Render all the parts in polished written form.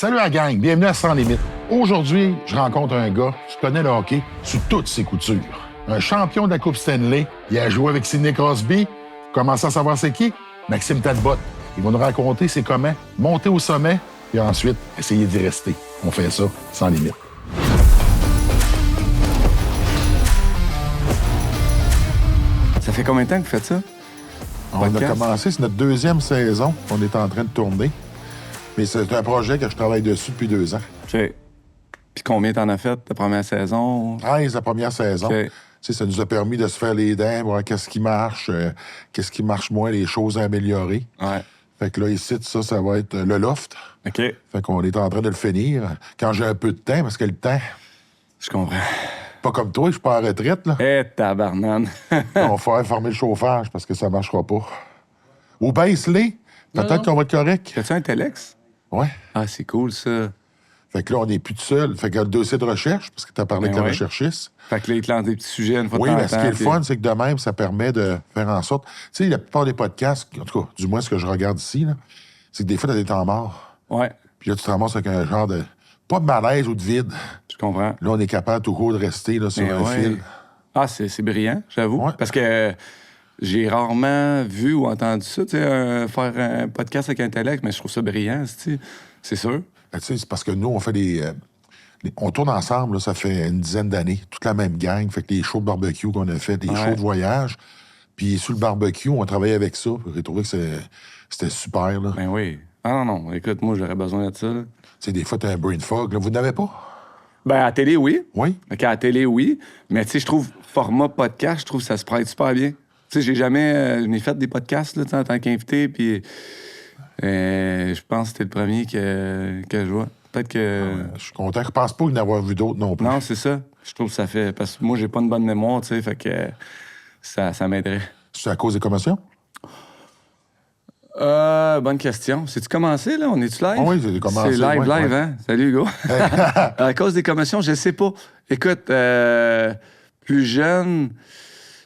Salut la gang, bienvenue à Sans Limites. Aujourd'hui, je rencontre un gars qui connaît le hockey sous toutes ses coutures. Un champion de la Coupe Stanley, il a joué avec Sidney Crosby. Commencez à savoir c'est qui? Maxime Talbot. Il va nous raconter c'est comment monter au sommet et ensuite essayer d'y rester. On fait ça sans limite. Ça fait combien de temps que vous faites ça? On a commencé, c'est notre deuxième saison. On est en train de tourner. Mais c'est un projet que je travaille dessus depuis 2 ans. OK. Puis combien t'en as fait ta première saison? 13 la première saison. OK. Tu sais, ça nous a permis de se faire les dents, voir qu'est-ce qui marche moins, les choses à améliorer. Ouais. Fait que là, ici, ça va être le loft. OK. Fait qu'on est en train de le finir. Quand j'ai un peu de temps, parce que le temps, Je comprends. pas comme toi, je suis pas en retraite, là. Eh, tabarnane. On va faire fermer le chauffage parce que ça marchera pas. Ou baisse-les. Peut-être qu'on va être correct. T'as-tu un Telex? Ouais. Ah, c'est cool, ça. Fait que là, on n'est plus tout seul. Fait qu'il y a le dossier de recherche, parce que tu as parlé Ben avec la ouais. recherchiste. Fait que là, ils te lancent des petits sujets une fois Oui, de temps mais en ce qui temps, est le puis- fun, c'est que de même, ça permet de faire en sorte... Tu sais, la plupart des podcasts, en tout cas, du moins ce que je regarde ici, là, c'est que des fois, tu as des temps morts. Ouais, Puis là, tu te ramasses avec un genre de... Pas de malaise ou de vide. je comprends. Là, on est capable tout court de rester là, sur Mais un ouais. fil. Ah, c'est brillant, j'avoue. Ouais. Parce que j'ai rarement vu ou entendu ça, tu sais, faire un podcast avec un Telex, mais je trouve ça brillant, c'est sûr. Tu sais, c'est parce que nous, on fait on tourne ensemble, là, ça fait une dizaine d'années, toute la même gang. Fait que les shows de barbecue qu'on a fait, des Ouais. shows de voyage. Puis sur le barbecue, on travaillait avec ça. J'ai trouvé que c'était super. Là. Ben oui. Ah non, écoute, moi, j'aurais besoin de ça, là. Tu sais, des fois, t'as un brain fog. Là. Vous n'avez pas? Ben, à la télé, oui. Oui? OK, à la télé, oui. Mais tu sais, je trouve, format podcast, je trouve que ça se prête super bien. Tu sais, j'ai jamais... j'en ai fait des podcasts, là, tu sais, en tant qu'invité, puis je pense que c'était le premier que je vois. Peut-être que... Je suis content. Je pense pas d'en avoir vu d'autres non plus. Non, c'est ça. Je trouve que ça fait... Parce que moi, j'ai pas une bonne mémoire, tu sais, fait que ça m'aiderait. C'est à cause des commotions? Bonne question. C'est-tu commencé, là? On est-tu live? Ah oui, c'est commencé, C'est live, ouais, live, ouais. hein? Salut, Hugo. À cause des commotions, je sais pas. Écoute, plus jeune,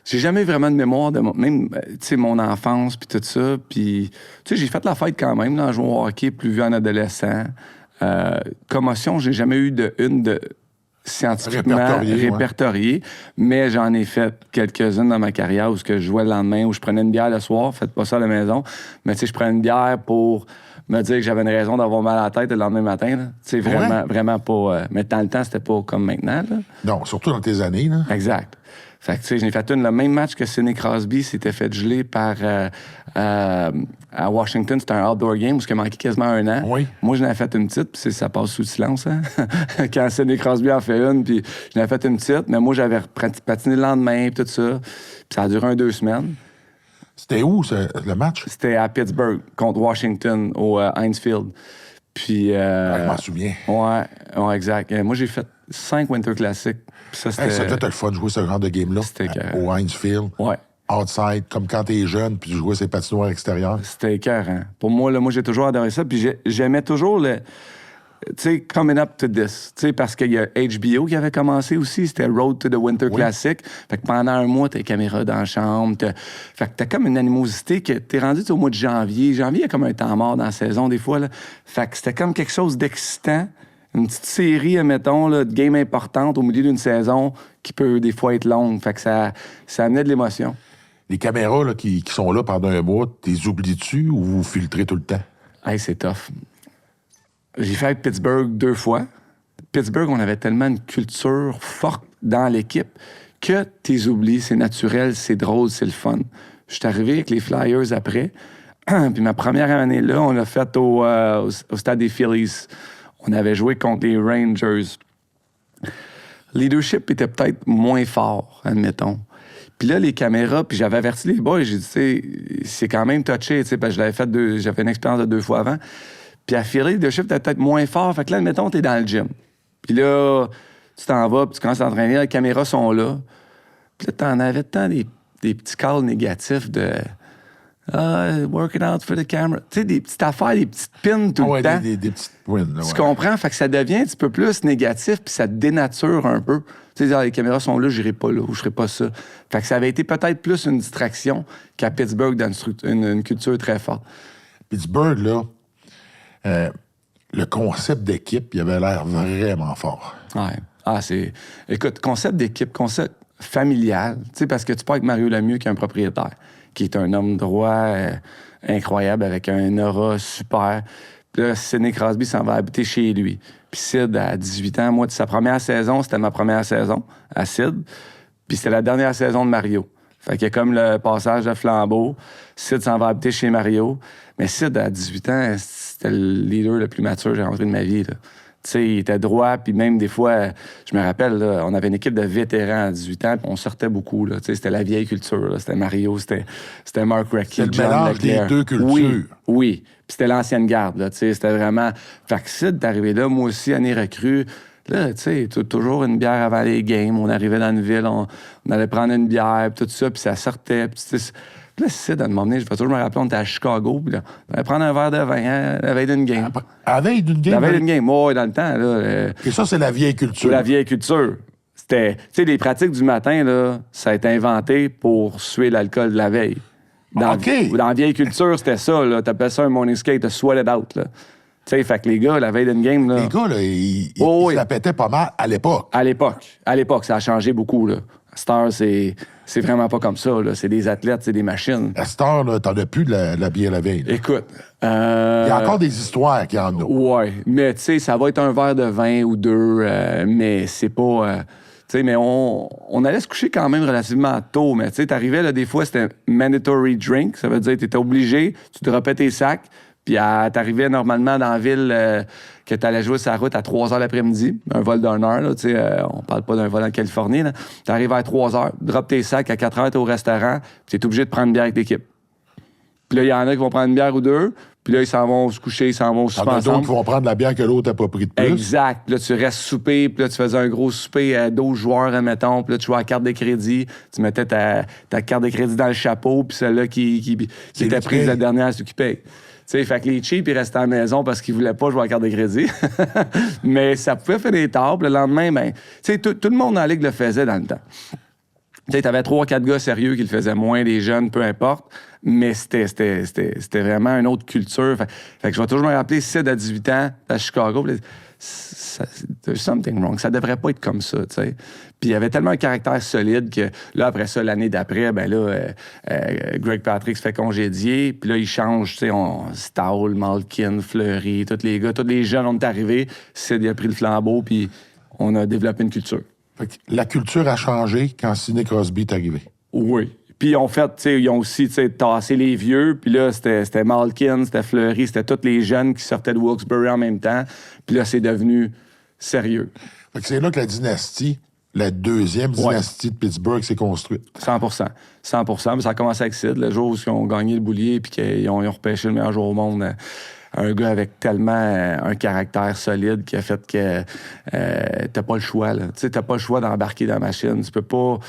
j'ai jamais vraiment de mémoire de même, tu sais, mon enfance, puis tout ça. Puis, tu sais, j'ai fait la fête quand même, là, en jouant au hockey, plus vieux en adolescent. Commotion, j'ai jamais eu de scientifiquement Répertorié, répertorié, mais j'en ai fait quelques-unes dans ma carrière où je jouais le lendemain, où je prenais une bière le soir, faites pas ça à la maison, mais tu sais, je prenais une bière pour me dire que j'avais une raison d'avoir mal à la tête le lendemain matin. Tu sais, vraiment, Ouais. vraiment pas... mais dans le temps, c'était pas comme maintenant, là. Non, surtout dans tes années. Là. Exact. Fait que, tu sais, j'en ai fait le même match que Sidney Crosby s'était fait geler par... à Washington, c'était un outdoor game où il manquait quasiment 1 an. Oui. Moi, j'en ai fait une petite, puis ça passe sous silence, hein? Quand Sidney Crosby en fait une, puis j'en ai fait une petite, mais moi, j'avais patiné le lendemain, puis tout ça. Puis ça a duré 2 semaines. C'était où, le match? C'était à Pittsburgh, contre Washington, au Heinz Field. Puis... Je m'en souviens. Ouais, exact. Moi, j'ai fait 5 Winter Classics. Puis ça, c'était... Hey, ça devait être le fun de jouer ce genre de game-là C'était au Heinz Field. Ouais. Outside, comme quand t'es jeune, puis tu jouais ces patinoires extérieures. C'était écœurant. Pour moi, là, j'ai toujours adoré ça. Puis j'aimais toujours le... Tu sais, coming up to this. Tu sais, parce qu'il y a HBO qui avait commencé aussi. C'était Road to the Winter Classic. Fait que pendant 1 mois, t'as les caméras dans la chambre. Fait que t'as comme une animosité que t'es rendu au mois de janvier. Janvier, il y a comme un temps mort dans la saison, des fois. Là. Fait que c'était comme quelque chose d'excitant. Une petite série, admettons, là, de game importante au milieu d'une saison qui peut des fois être longue. Fait que ça amenait de l'émotion. Les caméras là, qui sont là pendant 1 mois, t'es oublies-tu ou vous filtrez tout le temps? Hey, c'est tough. J'ai fait avec Pittsburgh 2 fois. Pittsburgh, on avait tellement une culture forte dans l'équipe que t'es oublies, c'est naturel, c'est drôle, c'est le fun. Je suis arrivé avec les Flyers après. Puis ma première année là, on l'a fait au stade des Phillies. On avait joué contre les Rangers. Leadership était peut-être moins fort, admettons. Puis là, les caméras, puis j'avais averti les boys, j'ai dit, tu sais, c'est quand même touché, tu sais, parce que je l'avais fait j'avais une expérience de 2 fois avant. Puis à Philly, le leadership était peut-être moins fort. Fait que là, admettons, t'es dans le gym. Puis là, tu t'en vas, puis tu commences à t'entraîner, les caméras sont là. Puis là, t'en avais tant des petits calls négatifs de... working out for the camera. Tu sais, des petites affaires, des petites pins tout le temps. Des petites wins. Là, Tu comprends? Fait que ça devient un petit peu plus négatif, puis ça te dénature un peu. Tu sais, les caméras sont là, j'irai pas là, ou je ferai pas ça. Fait que ça avait été peut-être plus une distraction qu'à Pittsburgh dans une culture très forte. Pittsburgh, là, le concept d'équipe, il avait l'air vraiment fort. Ouais. Ah, écoute, concept d'équipe, concept familial, tu sais, parce que tu pars avec Mario Lemieux, qui est un propriétaire, qui est un homme droit incroyable, avec un aura super. Puis là, Sidney Crosby s'en va habiter chez lui. Puis Sid, à 18 ans, moi, de sa première saison, c'était ma première saison à Sid. Puis c'était la dernière saison de Mario. Fait qu'il y a comme le passage de flambeau. Sid s'en va habiter chez Mario. Mais Sid, à 18 ans, c'était le leader le plus mature que j'ai rencontré de ma vie, là. Tu sais, il était droit, puis même des fois, je me rappelle, là, on avait une équipe de vétérans à 18 ans, puis on sortait beaucoup, là. Tu sais, c'était la vieille culture, là. C'était Mario, c'était Mark Recchi, John Leclerc. C'était le mélange des deux cultures. Oui. Puis c'était l'ancienne garde, là. Tu sais, c'était vraiment... Fait que Sid, t'arrivais là, moi aussi, année recrue. Là, tu sais, toujours une bière avant les games. On arrivait dans une ville, on allait prendre une bière, puis tout ça, puis ça sortait. Puis là, Sid, à un moment donné, je vais toujours me rappeler, on était à Chicago, puis là, on allait prendre un verre de vin, hein, la veille d'une game. À la veille d'une game? La veille d'une game, oui, dans le temps. Là, et ça, c'est la vieille culture. La vieille culture. C'était, tu sais, les pratiques du matin, là, ça a été inventé pour suer l'alcool de la veille. Dans la vieille culture, c'était ça, là. T'appelles ça un morning skate, t'as sweat it out, là. Tu sais, fait que les gars, la veille d'une game, là... Les gars, là, ils se la pétaient pas mal à l'époque. À l'époque, ça a changé beaucoup, là. Star, c'est vraiment pas comme ça, là. C'est des athlètes, c'est des machines. À Star, là, t'en as plus de la bière la veille. Là. Écoute... Il y a encore des histoires qui en ont. Ouais, mais tu sais, ça va être un verre de vin ou deux, mais c'est pas... tu sais, mais on allait se coucher quand même relativement tôt, mais tu sais, t'arrivais, là, des fois, c'était mandatory drink, ça veut dire que t'étais obligé, tu droppais tes sacs, puis t'arrivais normalement dans la ville que t'allais jouer sur la route à 3 h l'après-midi, un vol d'1 heure, là, tu sais, on parle pas d'un vol en Californie, là. T'arrives à 3 h, drop tes sacs, à 4 h, t'es au restaurant, puis t'es obligé de prendre une bière avec l'équipe. Puis là, il y en a qui vont prendre une bière ou deux, puis là, ils s'en vont se coucher, ils s'en vont souper ensemble. Il y en a d'autres qui vont prendre la bière que l'autre n'a pas pris de plus. Exact. Puis là, tu restes souper, puis là, tu faisais un gros souper à 12 joueurs, admettons, puis là, tu jouais à la carte de crédit, tu mettais ta carte de crédit dans le chapeau, puis celle-là qui était prise la dernière, c'est qui paye. Tu sais, fait que les cheap, ils restaient à la maison parce qu'ils voulaient pas jouer à la carte de crédit. Mais ça pouvait faire des tables. Le lendemain, ben, tu sais, tout le monde dans la ligue le faisait dans le temps. Tu sais, t'avais 3-4 gars sérieux qui le faisaient moins, des jeunes, peu importe. Mais c'était vraiment une autre culture. Fait que je vais toujours me rappeler, Sid à 18 ans, à Chicago, there's something wrong. Ça devrait pas être comme ça, tu sais. Puis il y avait tellement un caractère solide que là, après ça, l'année d'après, ben là, Greg Patrick se fait congédier. Puis là, il change, tu sais, Stahl, Malkin, Fleury, tous les gars, tous les jeunes ont arrivé. Sid, il a pris le flambeau, puis on a développé une culture. Fait que la culture a changé quand Sidney Crosby est arrivé. Oui. Puis ils ont fait, tu sais, ils ont aussi, tu sais, tassé les vieux. Puis là, c'était Malkin, c'était Fleury, c'était tous les jeunes qui sortaient de Wilkes-Barre en même temps. Puis là, c'est devenu sérieux. Fait que c'est là que la dynastie, la deuxième dynastie de Pittsburgh s'est construite. 100%. 100%. Mais ça a commencé avec Sid, le jour où ils ont gagné le boulier puis qu'ils ont repêché le meilleur joueur au monde. Un gars avec tellement un caractère solide qui a fait que t'as pas le choix, là. Tu sais, t'as pas le choix d'embarquer dans la machine. Tu peux pas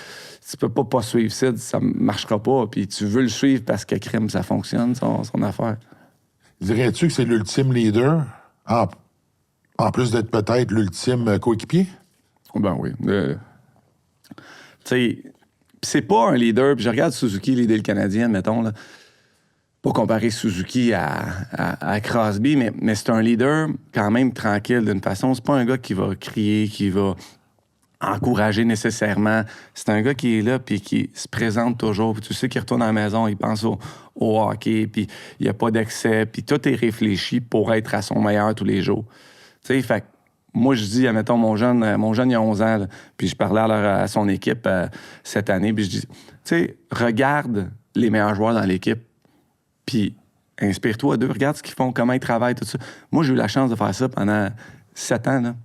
suivre Sid, ça marchera pas. Puis tu veux le suivre parce que crime, ça fonctionne, son affaire. Dirais-tu que c'est l'ultime leader, en plus d'être peut-être l'ultime coéquipier? Ben oui. Tu sais, c'est pas un leader. Puis je regarde Suzuki leader le Canadien, mettons, là. Pas comparer Suzuki à Crosby, mais c'est un leader quand même tranquille d'une façon. C'est pas un gars qui va crier, qui va encourager nécessairement. C'est un gars qui est là puis qui se présente toujours. Puis tu sais qu'il retourne à la maison, il pense au hockey, puis il n'y a pas d'excès, puis tout est réfléchi pour être à son meilleur tous les jours. Tu sais, fait moi, je dis, admettons, mon jeune, il a 11 ans, là, puis je parlais à son équipe cette année, puis je dis, tu sais, regarde les meilleurs joueurs dans l'équipe, puis inspire-toi d'eux, regarde ce qu'ils font, comment ils travaillent, tout ça. Moi, j'ai eu la chance de faire ça pendant 7 ans, là,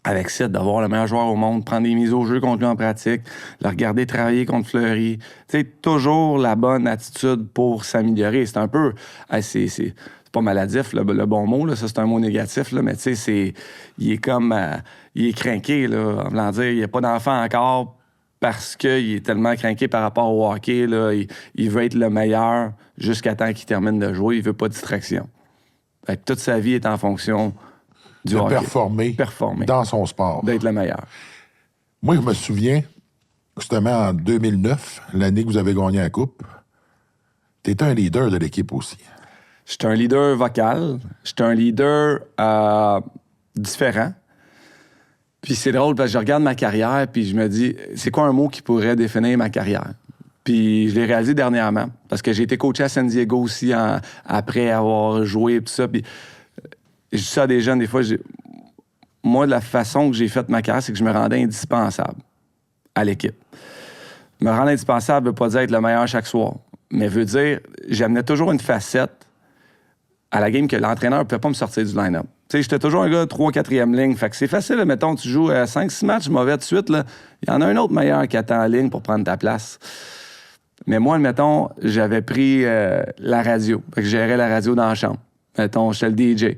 avec Sid, d'avoir le meilleur joueur au monde, prendre des mises au jeu contre lui en pratique, le regarder travailler contre Fleury. Tu sais, toujours la bonne attitude pour s'améliorer. C'est un peu... c'est pas maladif, le bon mot, là, ça c'est un mot négatif, là, mais tu sais, il est comme... il est craqué, là, en voulant dire, il n'y a pas d'enfant encore parce qu'il est tellement craqué par rapport au hockey, là, il veut être le meilleur jusqu'à temps qu'il termine de jouer, il veut pas de distraction. Fait que toute sa vie est en fonction du hockey. Performer dans son sport. D'être le meilleur. Moi, je me souviens, justement, en 2009, l'année que vous avez gagné la Coupe, tu étais un leader de l'équipe aussi. J'étais un leader vocal. J'étais un leader différent. Puis c'est drôle parce que je regarde ma carrière puis je me dis, c'est quoi un mot qui pourrait définir ma carrière? Puis je l'ai réalisé dernièrement parce que j'ai été coaché à San Diego aussi après avoir joué et tout ça. Puis je dis ça à des jeunes, des fois, moi, de la façon que j'ai fait ma carrière, c'est que je me rendais indispensable à l'équipe. Me rendre indispensable ne veut pas dire être le meilleur chaque soir, mais veut dire j'amenais toujours une facette à la game que l'entraîneur ne pouvait pas me sortir du line-up. Tu sais, j'étais toujours un gars 3-4e ligne. Fait que c'est facile, là, mettons, tu joues à 5-6 matchs mauvais de suite, là. Il y en a un autre meilleur qui attend en ligne pour prendre ta place. Mais moi, mettons, j'avais pris la radio. Fait que je gérais la radio dans la chambre. Mettons, j'étais le DJ.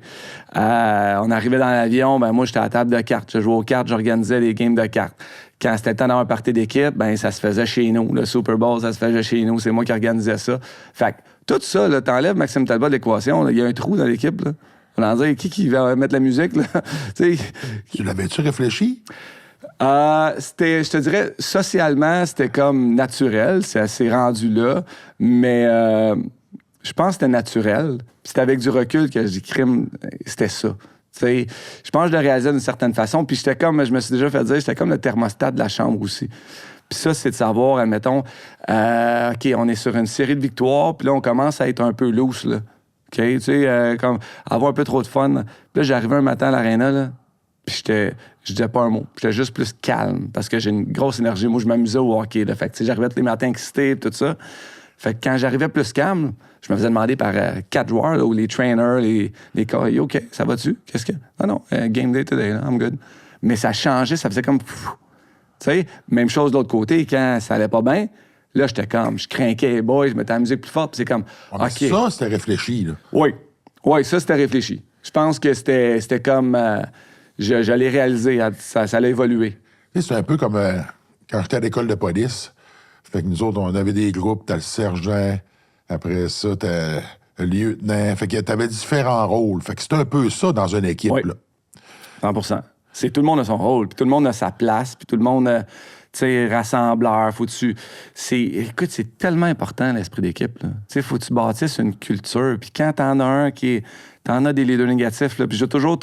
On arrivait dans l'avion, ben moi, j'étais à la table de cartes. Je jouais aux cartes, j'organisais les games de cartes. Quand c'était le temps d'avoir un party d'équipe, ben ça se faisait chez nous. Le Super Bowl, ça se faisait chez nous. C'est moi qui organisais ça. Fait que tout ça, là, t'enlèves Maxime Talbot de l'équation. Il y a un trou dans l'équipe, là. On va dire, qui va mettre la musique, là? Tu l'avais-tu réfléchi? Je te dirais, socialement, c'était comme naturel. C'est rendu là. Mais je pense que c'était naturel. Puis c'était avec du recul que je dis, crime, c'était ça. T'sais, je pense que je le réalisais d'une certaine façon. Puis j'étais comme, je me suis déjà fait dire, j'étais comme le thermostat de la chambre aussi. Puis ça, c'est de savoir, admettons, OK, on est sur une série de victoires, puis là, on commence à être un peu loose, là. OK, tu sais, comme avoir un peu trop de fun. Puis là, j'arrivais un matin à l'aréna, là, puis je disais pas un mot. J'étais juste plus calme, parce que j'ai une grosse énergie. Moi, je m'amusais au hockey, là. Fait que, tu sais, j'arrivais tous les matins excité, tout ça. Fait que quand j'arrivais plus calme, je me faisais demander par 4 joueurs, là, ou les trainers, les gars, « OK, ça va-tu? Qu'est-ce que... » Non, game day today, là, I'm good. Mais ça changeait, ça faisait comme... Tu sais, même chose de l'autre côté, quand ça allait pas bien, là, j'étais comme... Je craquais les boys, je mettais la musique plus forte, puis c'est comme... OK. Ça, c'était réfléchi, là. Oui, ça, c'était réfléchi. Je pense que c'était comme... j'allais réaliser, ça allait évoluer. C'est un peu comme quand j'étais à l'école de police. Fait que nous autres, on avait des groupes, t'as le sergent, après ça, t'as le lieutenant. Fait que t'avais différents rôles. Fait que c'est un peu ça dans une équipe, oui. Là. 100%. C'est tout le monde a son rôle, puis tout le monde a sa place, puis tout le monde, tu sais, rassembleur, écoute, c'est tellement important, l'esprit d'équipe, là. Tu sais, faut que tu bâtisses une culture, puis quand t'en as un t'en as des leaders négatifs, là, puis j'ai toujours,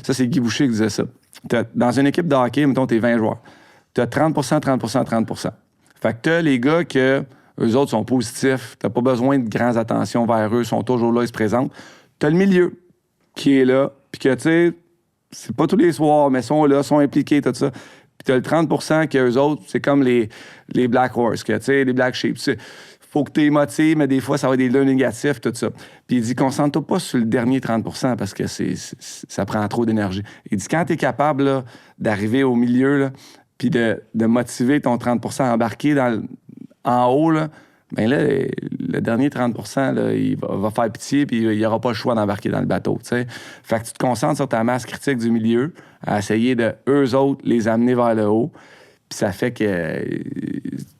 ça, c'est Guy Boucher qui disait ça. Dans une équipe de hockey, mettons, t'es 20 joueurs. T'as 30%, 30%, 30%. Fait que t'as les gars que eux autres sont positifs, t'as pas besoin de grandes attentions vers eux, sont toujours là, ils se présentent. T'as le milieu qui est là, puis que, tu sais, c'est pas tous les soirs, mais sont là, sont impliqués, tout ça. Puis t'as le 30% que eux autres, c'est comme les Black Horse, que, tu sais, les Black Sheep. Faut que t'es motivé, mais des fois, ça va être des leaders négatifs, tout ça. Puis il dit, concentre-toi pas sur le dernier 30% parce que ça prend trop d'énergie. Il dit, quand t'es capable là, d'arriver au milieu, là, puis de motiver ton 30% à embarquer en haut, là, bien là, le dernier 30%, là, il va faire pitié, puis il n'y aura pas le choix d'embarquer dans le bateau, tu sais. Fait que tu te concentres sur ta masse critique du milieu, à essayer de, eux autres, les amener vers le haut, puis ça fait que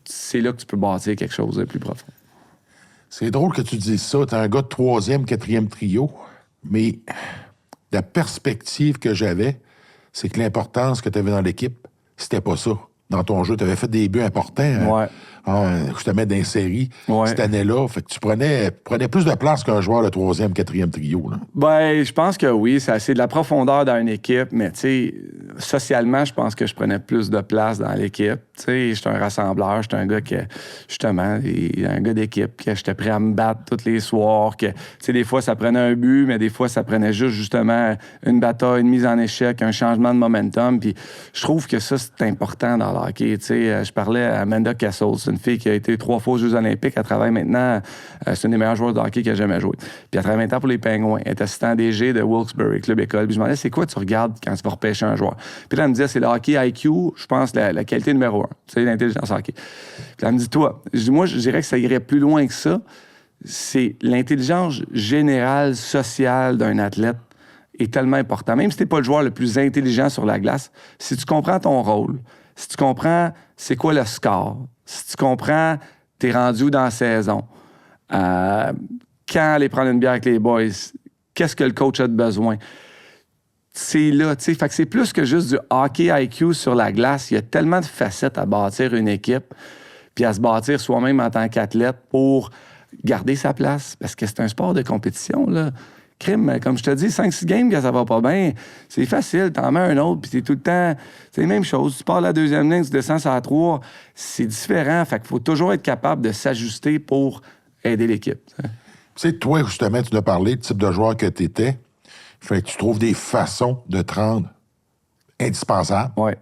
c'est là que tu peux bâtir quelque chose de plus profond. C'est drôle que tu dises ça. T'es un gars de 3e, 4e trio, mais la perspective que j'avais, c'est que l'importance que tu avais dans l'équipe, c'était pas ça. Dans ton jeu, tu avais fait des buts importants. Ouais. Je te mets dans les séries cette année-là. Fait que tu prenais plus de place qu'un joueur de 3e, 4e trio. Là. Ben, je pense que oui. C'est de la profondeur dans une équipe, mais tu sais, socialement, je pense que je prenais plus de place dans l'équipe. Tu sais, j'étais un rassembleur, j'étais un gars que, justement, un gars d'équipe, que j'étais prêt à me battre tous les soirs, que, tu sais, des fois, ça prenait un but, mais des fois, ça prenait juste, justement, une bataille, une mise en échec, un changement de momentum. Puis je trouve que ça, c'est important dans le hockey. Tu sais, je parlais à Amanda Castle, c'est une fille qui a été 3 fois aux Jeux olympiques. Elle travaille maintenant, c'est une des meilleures joueuses de hockey qu'elle a jamais joué. Puis elle travaille maintenant pour les Pingouins. Elle est assistant DG de Wilkes-Barre, club école. Puis je me demandais, c'est quoi tu regardes quand tu vas repêcher un joueur? Puis là, elle me disait, c'est le hockey IQ, je pense, la qualité numéro 1. C'est l'intelligence hockey. Puis elle me dit, toi, moi, je dirais que ça irait plus loin que ça. C'est l'intelligence générale, sociale d'un athlète est tellement important. Même si t'es pas le joueur le plus intelligent sur la glace, si tu comprends ton rôle, si tu comprends c'est quoi le score, si tu comprends t'es rendu où dans la saison, quand aller prendre une bière avec les boys, qu'est-ce que le coach a de besoin, c'est là, tu sais. Fait que c'est plus que juste du hockey IQ sur la glace. Il y a tellement de facettes à bâtir une équipe, puis à se bâtir soi-même en tant qu'athlète pour garder sa place. Parce que c'est un sport de compétition, là. Crime, comme je te dis, 5-6 games que ça va pas bien, c'est facile, t'en mets un autre, puis t'es tout le temps... C'est la même chose. Tu pars la deuxième ligne, tu descends sur la 3, c'est différent. Fait qu'il faut toujours être capable de s'ajuster pour aider l'équipe. Tu sais, toi, justement, tu nous as parlé du type de joueur que tu étais. Fait que tu trouves des façons de te rendre indispensable. Oui.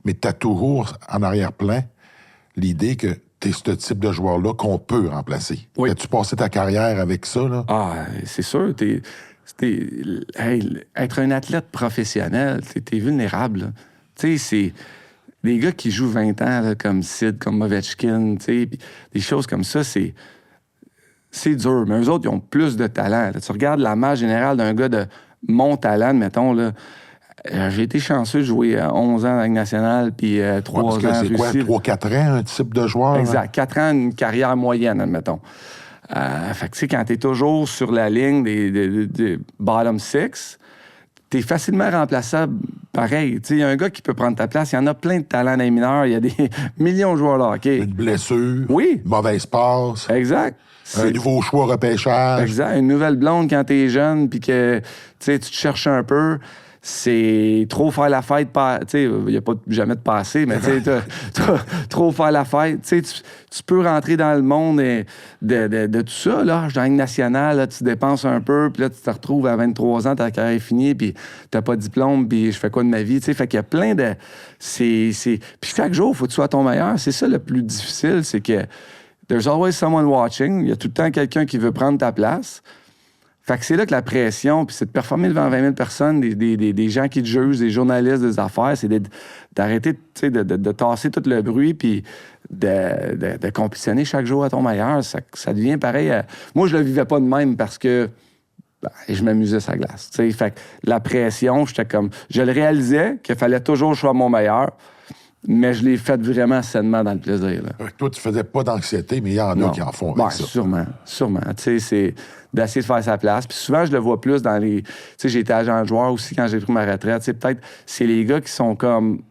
Mais tu as toujours en arrière-plan l'idée que tu es ce type de joueur-là qu'on peut remplacer. Oui. As-tu passé ta carrière avec ça, là? Ah, c'est sûr. Être un athlète professionnel, t'es vulnérable. Là. Tu sais, c'est des gars qui jouent 20 ans, là, comme Sid, comme Ovechkin, tu sais, des choses comme ça, c'est dur. Mais eux autres, ils ont plus de talent. Là. Tu regardes la masse générale d'un gars de mon talent, mettons, là. J'ai été chanceux de jouer 11 ans dans la Ligue nationale, puis 3 ans en c'est quoi, Russie. 3-4 ans, un type de joueur? Exact. Hein? 4 ans, une carrière moyenne, admettons. Fait que, tu sais, quand t'es toujours sur la ligne des bottom 6, t'es facilement remplaçable pareil. Tu sais, il y a un gars qui peut prendre ta place. Il y en a plein de talents dans les mineurs. Il y a des millions de joueurs de hockey. Une blessure. Oui. Une mauvaise passe. Exact. Un nouveau choix repêchage. Exact. Une nouvelle blonde quand t'es jeune, puis que, tu sais, tu te cherches un peu. C'est trop faire la fête, tu sais, il n'y a pas jamais de passé, mais tu sais, trop faire la fête. Tu sais, tu peux rentrer dans le monde de tout ça, là. Dans la Ligue nationale, là, tu dépenses un peu, puis là, tu te retrouves à 23 ans, ta carrière est finie, puis t'as pas de diplôme, puis je fais quoi de ma vie, tu sais. Fait qu'il y a plein de... Puis chaque jour, il faut que tu sois ton meilleur. C'est ça le plus difficile, c'est que there's always someone watching. Il y a tout le temps quelqu'un qui veut prendre ta place. Fait que c'est là que la pression, puis c'est de performer devant 20 000 personnes, des gens qui te jugent, des journalistes, des affaires, c'est d'arrêter, tu sais, de tasser tout le bruit, puis de compétitionner chaque jour à ton meilleur. Ça devient pareil. Moi, je le vivais pas de même parce que je m'amusais sur la glace. Tu sais, fait que la pression, j'étais comme... Je le réalisais qu'il fallait toujours que je sois mon meilleur, mais je l'ai fait vraiment sainement dans le plaisir. Là. Toi, tu faisais pas d'anxiété, mais il y en a qui en font avec ça. Sûrement. Tu sais, c'est d'essayer de faire sa place. Puis souvent, je le vois plus dans les... Tu sais, j'ai été agent de joueur aussi quand j'ai pris ma retraite. Tu sais, peut-être, c'est les gars qui sont comme...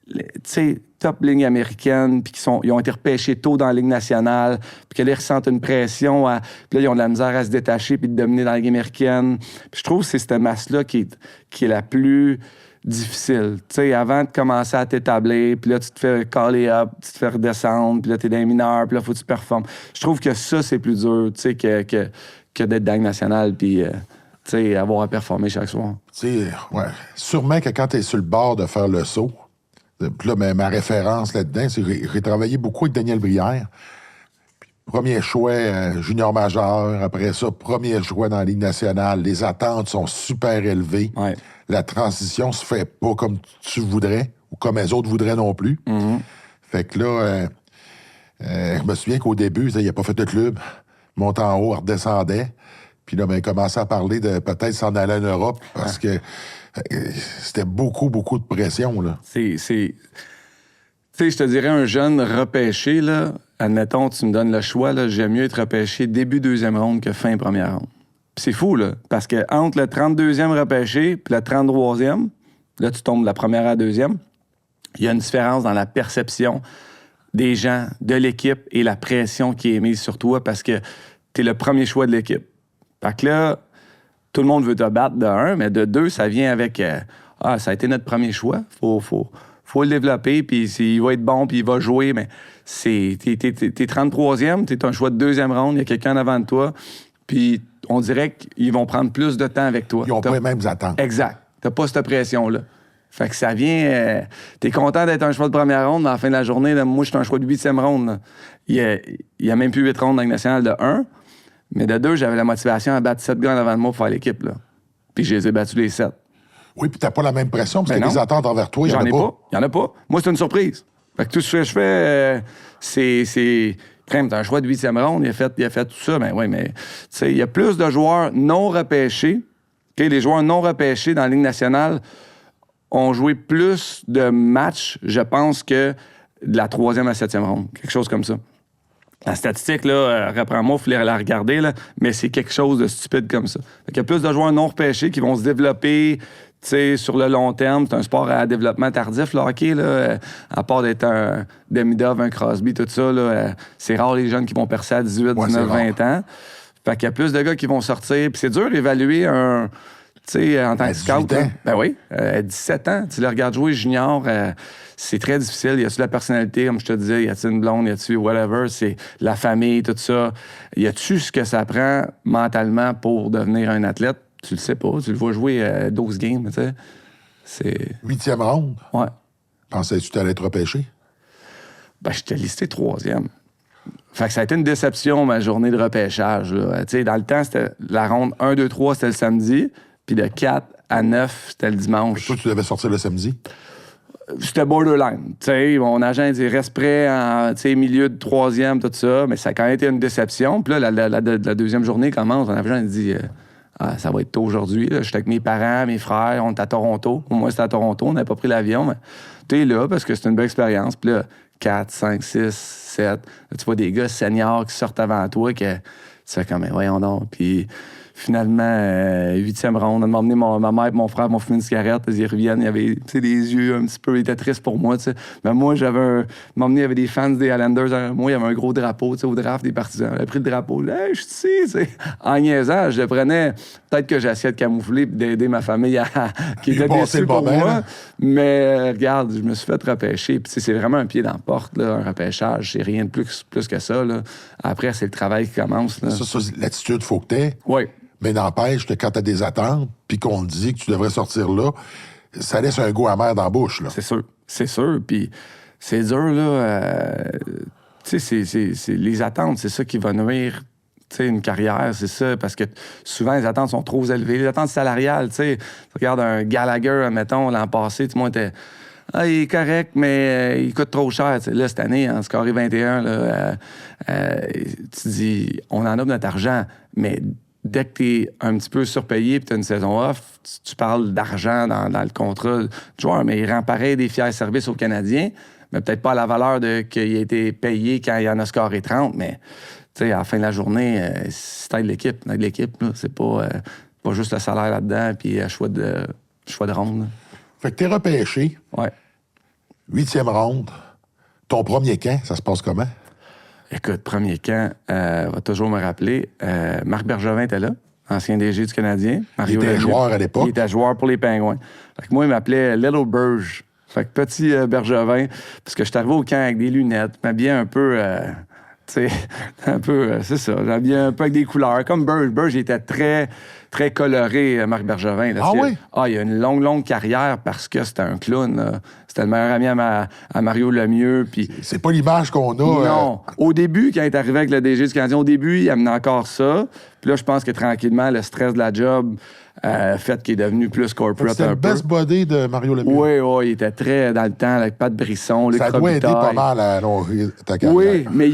Tu sais, top ligne américaine, puis ils ont été repêchés tôt dans la Ligue nationale, puis qu'ils ressentent une pression. Puis là, ils ont de la misère à se détacher puis de dominer dans la Ligue américaine. Puis je trouve que c'est cette masse-là qui est la plus... difficile. Tu sais, avant de commencer à t'établir, puis là, tu te fais caller up, tu te fais redescendre, puis là, t'es dans les mineurs, puis là, faut que tu performes. Je trouve que ça, c'est plus dur, tu sais, que d'être dans la Ligue nationale, puis, tu sais, avoir à performer chaque soir. Tu sais, ouais. Sûrement que quand t'es sur le bord de faire le saut, puis là, ma référence là-dedans, c'est que j'ai travaillé beaucoup avec Daniel Brière. Premier choix junior majeur, après ça, premier choix dans la Ligue nationale. Les attentes sont super élevées. Ouais. La transition se fait pas comme tu voudrais ou comme les autres voudraient non plus. Mm-hmm. Fait que là, je me souviens qu'au début, il n'a pas fait de club. Monte en haut, redescendait. Puis là, il commençait à parler de peut-être s'en aller en Europe parce que c'était beaucoup, beaucoup de pression. Là. Tu sais, je te dirais, un jeune repêché, là, admettons, tu me donnes le choix, là, j'aime mieux être repêché début deuxième ronde que fin première ronde. Puis c'est fou, là, parce que entre le 32e repêché puis le 33e, là, tu tombes de la première à la deuxième, il y a une différence dans la perception des gens, de l'équipe et la pression qui est mise sur toi parce que t'es le premier choix de l'équipe. Fait que là, tout le monde veut te battre de 1, mais de 2, ça vient avec ça a été notre premier choix. Faut le développer, puis il va être bon, puis il va jouer, mais t'es 33e, t'es un choix de deuxième ronde, il y a quelqu'un en avant de toi, puis on dirait qu'ils vont prendre plus de temps avec toi. Ils n'ont pas les mêmes attentes. Exact. T'as pas cette pression-là. Fait que ça vient... t'es content d'être un choix de première ronde, mais à la fin de la journée, là, moi, je suis un choix de 8e ronde. Là. Il y a même plus 8 rondes dans la Ligue nationale de 1, mais de 2, j'avais la motivation à battre 7 gars en avant de moi pour faire l'équipe. Là. Puis je les ai battus les 7. Oui, puis t'as pas la même pression, parce que non. les attentes envers toi, il y en a pas. Il y en a pas. Moi, c'est une surprise. Fait que tout ce que je fais, c'est... Crème, t'as un choix de 8e ronde, il a fait tout ça. Ben oui, mais tu sais, il y a plus de joueurs non repêchés. Okay? Les joueurs non repêchés dans la Ligue nationale ont joué plus de matchs, je pense, que de la 3e à la 7e ronde. Quelque chose comme ça. La statistique, là, reprends-moi, il faut la regarder, là, mais c'est quelque chose de stupide comme ça. Fait qu'il y a plus de joueurs non repêchés qui vont se développer, sais, sur le long terme, c'est un sport à développement tardif, le hockey, là, à part d'être un Demidov, un Crosby, tout ça, là, c'est rare les jeunes qui vont percer à 18, 19, 20 ans. Fait qu'il y a plus de gars qui vont sortir. Puis c'est dur d'évaluer un... Tu sais, en tant que scout. Ben oui, 17 ans, tu le regardes jouer junior, c'est très difficile. Y a-tu de la personnalité, comme je te disais, y a-tu une blonde, y a-tu whatever, c'est la famille, tout ça. Y a-tu ce que ça prend mentalement pour devenir un athlète? Tu le sais pas, tu le vois jouer 12 games, tu sais. C'est... 8e ronde? Ouais. Pensais-tu que tu allais être repêché? Ben, j'étais listé 3e. Fait que ça a été une déception, ma journée de repêchage. Là. Tu sais, dans le temps, c'était la ronde 1, 2, 3, c'était le samedi. Puis de 4 à 9, c'était le dimanche. Toi, tu devais sortir le samedi? C'était borderline. Tu sais, mon agent dit reste prêt en milieu de 3e, tout ça. Mais ça a quand même été une déception. Puis là, la deuxième journée commence. Mon agent dit ça va être tôt aujourd'hui. J'étais avec mes parents, mes frères. On est à Toronto. Au moins, c'était à Toronto. On n'avait pas pris l'avion. Mais t'es là parce que c'est une belle expérience. Puis là, 4, 5, 6, 7. Là, tu vois des gars seniors qui sortent avant toi que tu fais comme, voyons donc. Puis finalement, 8e ronde, on m'a emmené ma mère et mon frère m'ont fumé une cigarette. Ils reviennent, il y avait des yeux un petit peu, ils étaient tristes pour moi. T'sais. Mais moi, m'emmené, il y avait des fans des Islanders. Moi, il y avait un gros drapeau au draft des partisans. J'avais pris le drapeau. Là, je suis ici. En niaisant, je le prenais. Peut-être que j'essayais de camoufler et d'aider ma famille qui était déçue pour moi. Mais regarde, je me suis fait repêcher. Puis c'est vraiment un pied dans la porte, là, un repêchage. C'est rien de plus que ça. Là. Après, c'est le travail qui commence. Là. Ça, l'attitude, faut que t'aies. Oui. Mais n'empêche que quand t'as des attentes, puis qu'on te dit que tu devrais sortir là, ça laisse un goût amer dans la bouche. Là. C'est sûr. Puis c'est dur, là. Tu sais, c'est les attentes, c'est ça qui va nuire une carrière, c'est ça. Parce que souvent, les attentes sont trop élevées. Les attentes salariales, tu sais. Regarde un Gallagher, mettons, l'an passé, tout le monde était... il est correct, mais il coûte trop cher. T'sais. Là, cette année, en scoré 21, là, tu dis, on en a de notre argent, mais dès que tu es un petit peu surpayé et tu as une saison off, tu parles d'argent dans le contrat du joueur, mais il rend pareil des fiers services aux Canadiens, mais peut-être pas à la valeur qu'il a été payé quand il en a scoré 30, mais à la fin de la journée, si t'aides l'équipe, c'est pas juste le salaire là-dedans puis choix de ronde. Là. Fait que t'es repêché. Ouais. 8e ronde. Ton premier camp, ça se passe comment? Écoute, premier camp, va toujours me rappeler. Marc Bergevin était là, ancien DG du Canadien. Il était joueur à l'époque. Il était joueur pour les Pingouins. Fait que moi, il m'appelait Little Burge. Fait que petit Bergevin, parce que je suis arrivé au camp avec des lunettes, m'habillais un peu... tu sais, un peu, c'est ça, j'habillais un peu avec des couleurs. Comme Burge. Burge, il était très, très coloré, Marc Bergevin. Là. Oui? Il a une longue carrière parce que c'était un clown. Là. C'était le meilleur ami à Mario Lemieux. Puis... C'est pas l'image qu'on a. Non. Au début, quand il est arrivé avec le DG du Canadien, au début, il amenait encore ça. Puis là, je pense que tranquillement, le stress de la job fait qu'il est devenu plus corporate c'était un peu. C'était le best body de Mario Lemieux. Oui, il était très dans le temps avec Pat Brisson, Luc Ça doit aider pas mal à allonger ta carrière. Oui, mais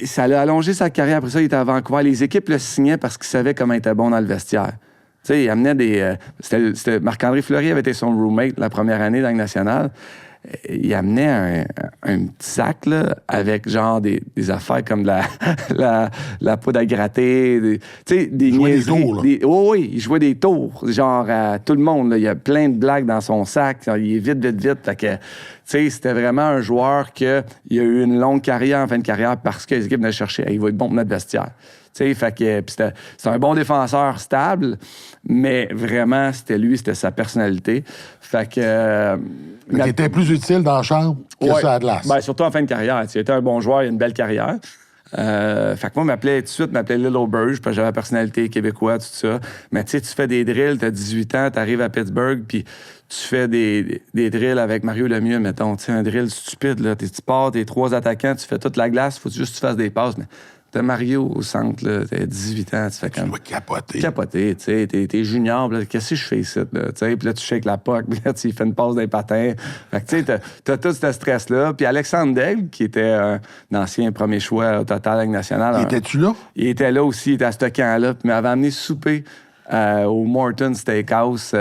ça l'a allongé sa carrière. Après ça, il était à Vancouver. Les équipes le signaient parce qu'ils savaient comment il était bon dans le vestiaire. Tu sais, il amenait des... c'était Marc-André Fleury avait été son roommate la première année dans la nationale. Il amenait un petit sac là, avec genre des affaires comme la poudre à gratter, tu sais, des niaiseries. Oui, il jouait des tours, genre à tout le monde. Là, il y a plein de blagues dans son sac. Il est vite. Fait que, tu sais, c'était vraiment un joueur qui a eu une longue carrière en fin de carrière parce que les équipes venaient chercher. Il va être bon pour notre vestiaire. Tu sais, fait que c'était un bon défenseur stable, mais vraiment, c'était sa personnalité. Fait que... il était plus utile dans la chambre que ça à glace. Ben, surtout en fin de carrière. Il était un bon joueur, il a une belle carrière. Fait que moi, tout de suite, m'appelait Little Burge, parce que j'avais la personnalité québécoise, tout ça. Mais tu sais, tu fais des drills, t'as 18 ans, t'arrives à Pittsburgh, puis tu fais des drills avec Mario Lemieux, mettons. Tu sais, un drill stupide, là. Tu pars, t'es 3 attaquants, tu fais toute la glace, faut juste que tu fasses des passes, mais... T'as Mario au centre, là, t'as 18 ans, tu fais comme... Tu dois capoter. Capoter, tu sais, t'es junior, là, qu'est-ce que je fais ici, là, tu sais, puis là, tu shakes la puck, puis là, tu fais une passe d'un patin. Fait que, tu sais, t'as tout ce stress-là. Puis Alexandre Daigle, qui était un ancien premier choix au total Ligue nationale... Étais-tu là? Il était là aussi, il était à ce camp-là, puis il m'avait amené souper au Morton Steakhouse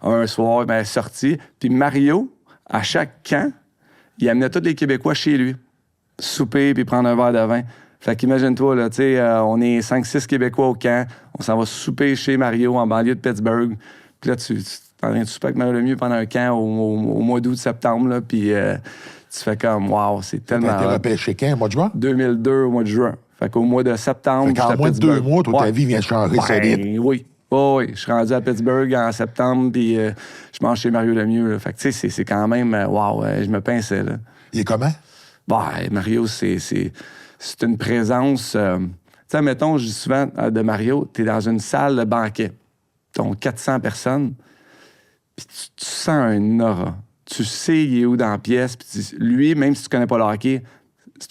un soir, il m'avait sorti. Puis Mario, à chaque camp, il amenait tous les Québécois chez lui, souper, puis prendre un verre de vin. Fait qu'imagine-toi, là, tu sais, on est 5-6 Québécois au camp, on s'en va souper chez Mario en banlieue de Pittsburgh. Puis là, tu t'es en train de souper avec Mario Lemieux pendant un camp au mois d'août, septembre, là, puis tu fais comme, wow, c'est tellement... T'as été repêché quand, au mois de juin? 2002, au mois de juin. Fait qu'au mois de septembre... Fait qu'en moins de 2 mois, toute ta vie vient de changer solide. Oui. Oh, oui, je suis rendu à Pittsburgh en septembre, puis je mange chez Mario Lemieux. Là. Fait que, tu sais, c'est quand même... wow, je me pinçais, là. Il est comment? Bah, Mario, c'est une présence... tu sais, mettons, je dis souvent de Mario, t'es dans une salle de banquet. T'as 400 personnes, puis tu sens un aura. Tu sais il est où dans la pièce, puis lui, même si tu connais pas le hockey,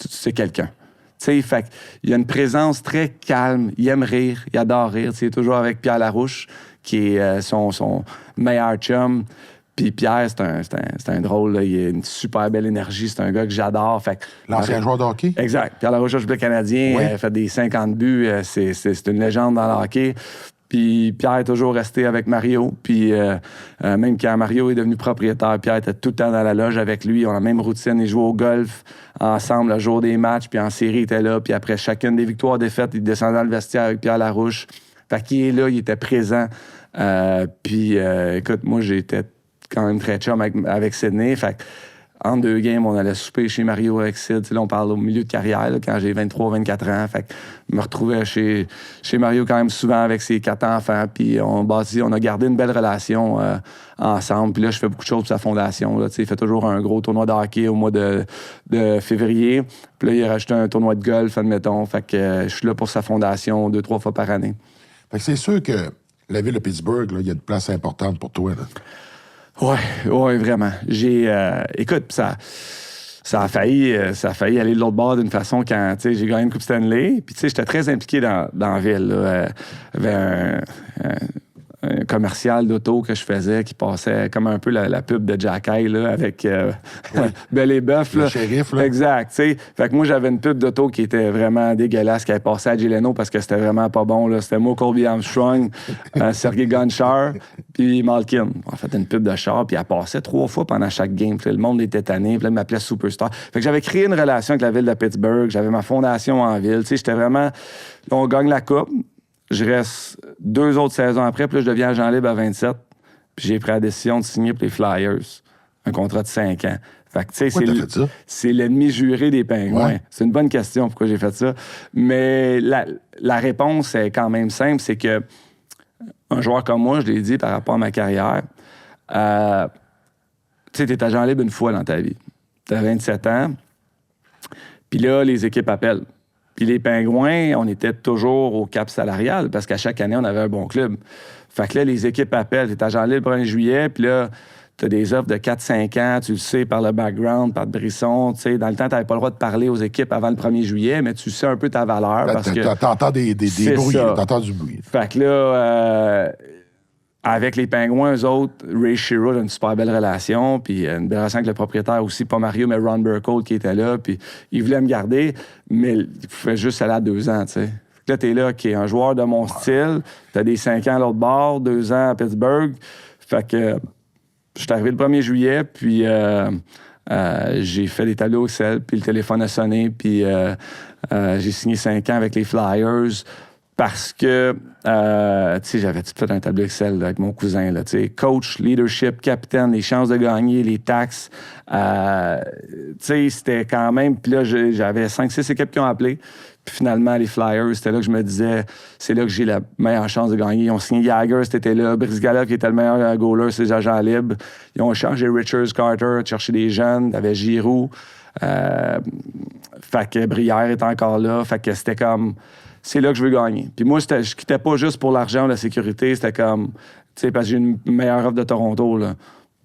c'est quelqu'un. Tu sais, fait il y a une présence très calme, il aime rire, il adore rire. Il est toujours avec Pierre Larouche, qui est son meilleur chum. Puis Pierre, c'est un drôle, là. Il a une super belle énergie, c'est un gars que j'adore. L'ancien joueur de hockey? Exact. Pierre Larouche, le Canadien, oui. a fait des 50 buts, c'est une légende dans le hockey. Puis Pierre est toujours resté avec Mario. Puis même quand Mario est devenu propriétaire, Pierre était tout le temps dans la loge avec lui. On a la même routine. Ils jouaient au golf ensemble le jour des matchs. Puis en série, il était là. Puis après chacune des victoires-défaites, il descendait dans le vestiaire avec Pierre Larouche. Fait qu'il est là, il était présent. Puis écoute, moi, j'étais quand même très chum avec Sidney. Fait que, en 2 games, on allait souper chez Mario avec Sid. Là, on parle au milieu de carrière, là, quand j'ai 23-24 ans. Fait que je me retrouvais chez Mario quand même souvent avec ses 4 enfants. Puis on a gardé une belle relation ensemble. Puis là, je fais beaucoup de choses pour sa fondation. Là, il fait toujours un gros tournoi de hockey au mois de février. Puis là, il a rajouté un tournoi de golf, admettons. Fait que je suis là pour sa fondation 2-3 fois par année. Fait que c'est sûr que la ville de Pittsburgh, il y a une place importante pour toi, là. Oui, vraiment. Écoute, ça a failli aller de l'autre bord d'une façon quand j'ai gagné une Coupe Stanley. Puis j'étais très impliqué dans la ville. Là. Il y avait un commercial d'auto que je faisais qui passait comme un peu la pub de Jack Hay, là, avec Belle et Bœuf. Le shérif, là. Exact. T'sais. Fait que moi, j'avais une pub d'auto qui était vraiment dégueulasse, qui avait passé à Jay Leno parce que c'était vraiment pas bon. Là. C'était moi, Colby Armstrong, Sergei Gonchar, puis Malkin. On a fait une pub de char, puis elle passait 3 fois pendant chaque game. Puis le monde était tanné, puis là, il m'appelait Superstar. Fait que j'avais créé une relation avec la ville de Pittsburgh. J'avais ma fondation en ville. J'étais vraiment... Là, on gagne la coupe. Je reste 2 autres saisons après, puis là, je deviens agent libre à 27. Puis j'ai pris la décision de signer pour les Flyers. Un contrat de 5 ans. Fait que, tu sais, c'est l'ennemi juré des Pingouins. Ouais. C'est une bonne question, pourquoi j'ai fait ça. Mais la réponse est quand même simple, c'est que un joueur comme moi, je l'ai dit par rapport à ma carrière, tu sais, t'es agent libre une fois dans ta vie. T'as 27 ans, puis là, les équipes appellent. Puis les Pingouins, on était toujours au cap salarial parce qu'à chaque année, on avait un bon club. Fait que là, les équipes appellent. T'es agent libre le 1er juillet, puis là, t'as des offres de 4-5 ans, tu le sais par le background, par Brisson. Tu sais, dans le temps, t'avais pas le droit de parler aux équipes avant le 1er juillet, mais tu sais un peu ta valeur. Parce que t'entends des bruits, t'entends du bruit. Fait que là, avec les Pingouins, eux autres, Ray Shero a une super belle relation, puis une belle relation avec le propriétaire aussi, pas Mario, mais Ron Burkholz qui était là, puis il voulait me garder, mais il pouvait juste aller à 2 ans, tu sais. Là, t'es là, qui est un joueur de mon style, t'as des 5 ans à l'autre bord, 2 ans à Pittsburgh, fait que je suis arrivé le 1er juillet, puis j'ai fait des tableaux Excel, puis le téléphone a sonné, puis j'ai signé 5 ans avec les Flyers, parce que, tu sais, j'avais tout fait un tableau Excel là, avec mon cousin, là, tu sais, coach, leadership, capitaine, les chances de gagner, les taxes. Tu sais, c'était quand même... Puis là, j'avais 5-6 équipes qui ont appelé. Puis finalement, les Flyers, c'était là que je me disais, c'est là que j'ai la meilleure chance de gagner. Ils ont signé Jagger, c'était là. Brizgalov, qui était le meilleur goaler, c'est les agents libres. Ils ont changé Richards, Carter, cherché des jeunes. T'avais Giroux. Fait que Brière est encore là. Fait que c'était comme... C'est là que je veux gagner. Puis moi, je quittais pas juste pour l'argent ou la sécurité. C'était comme, tu sais, parce que j'ai une meilleure offre de Toronto, là.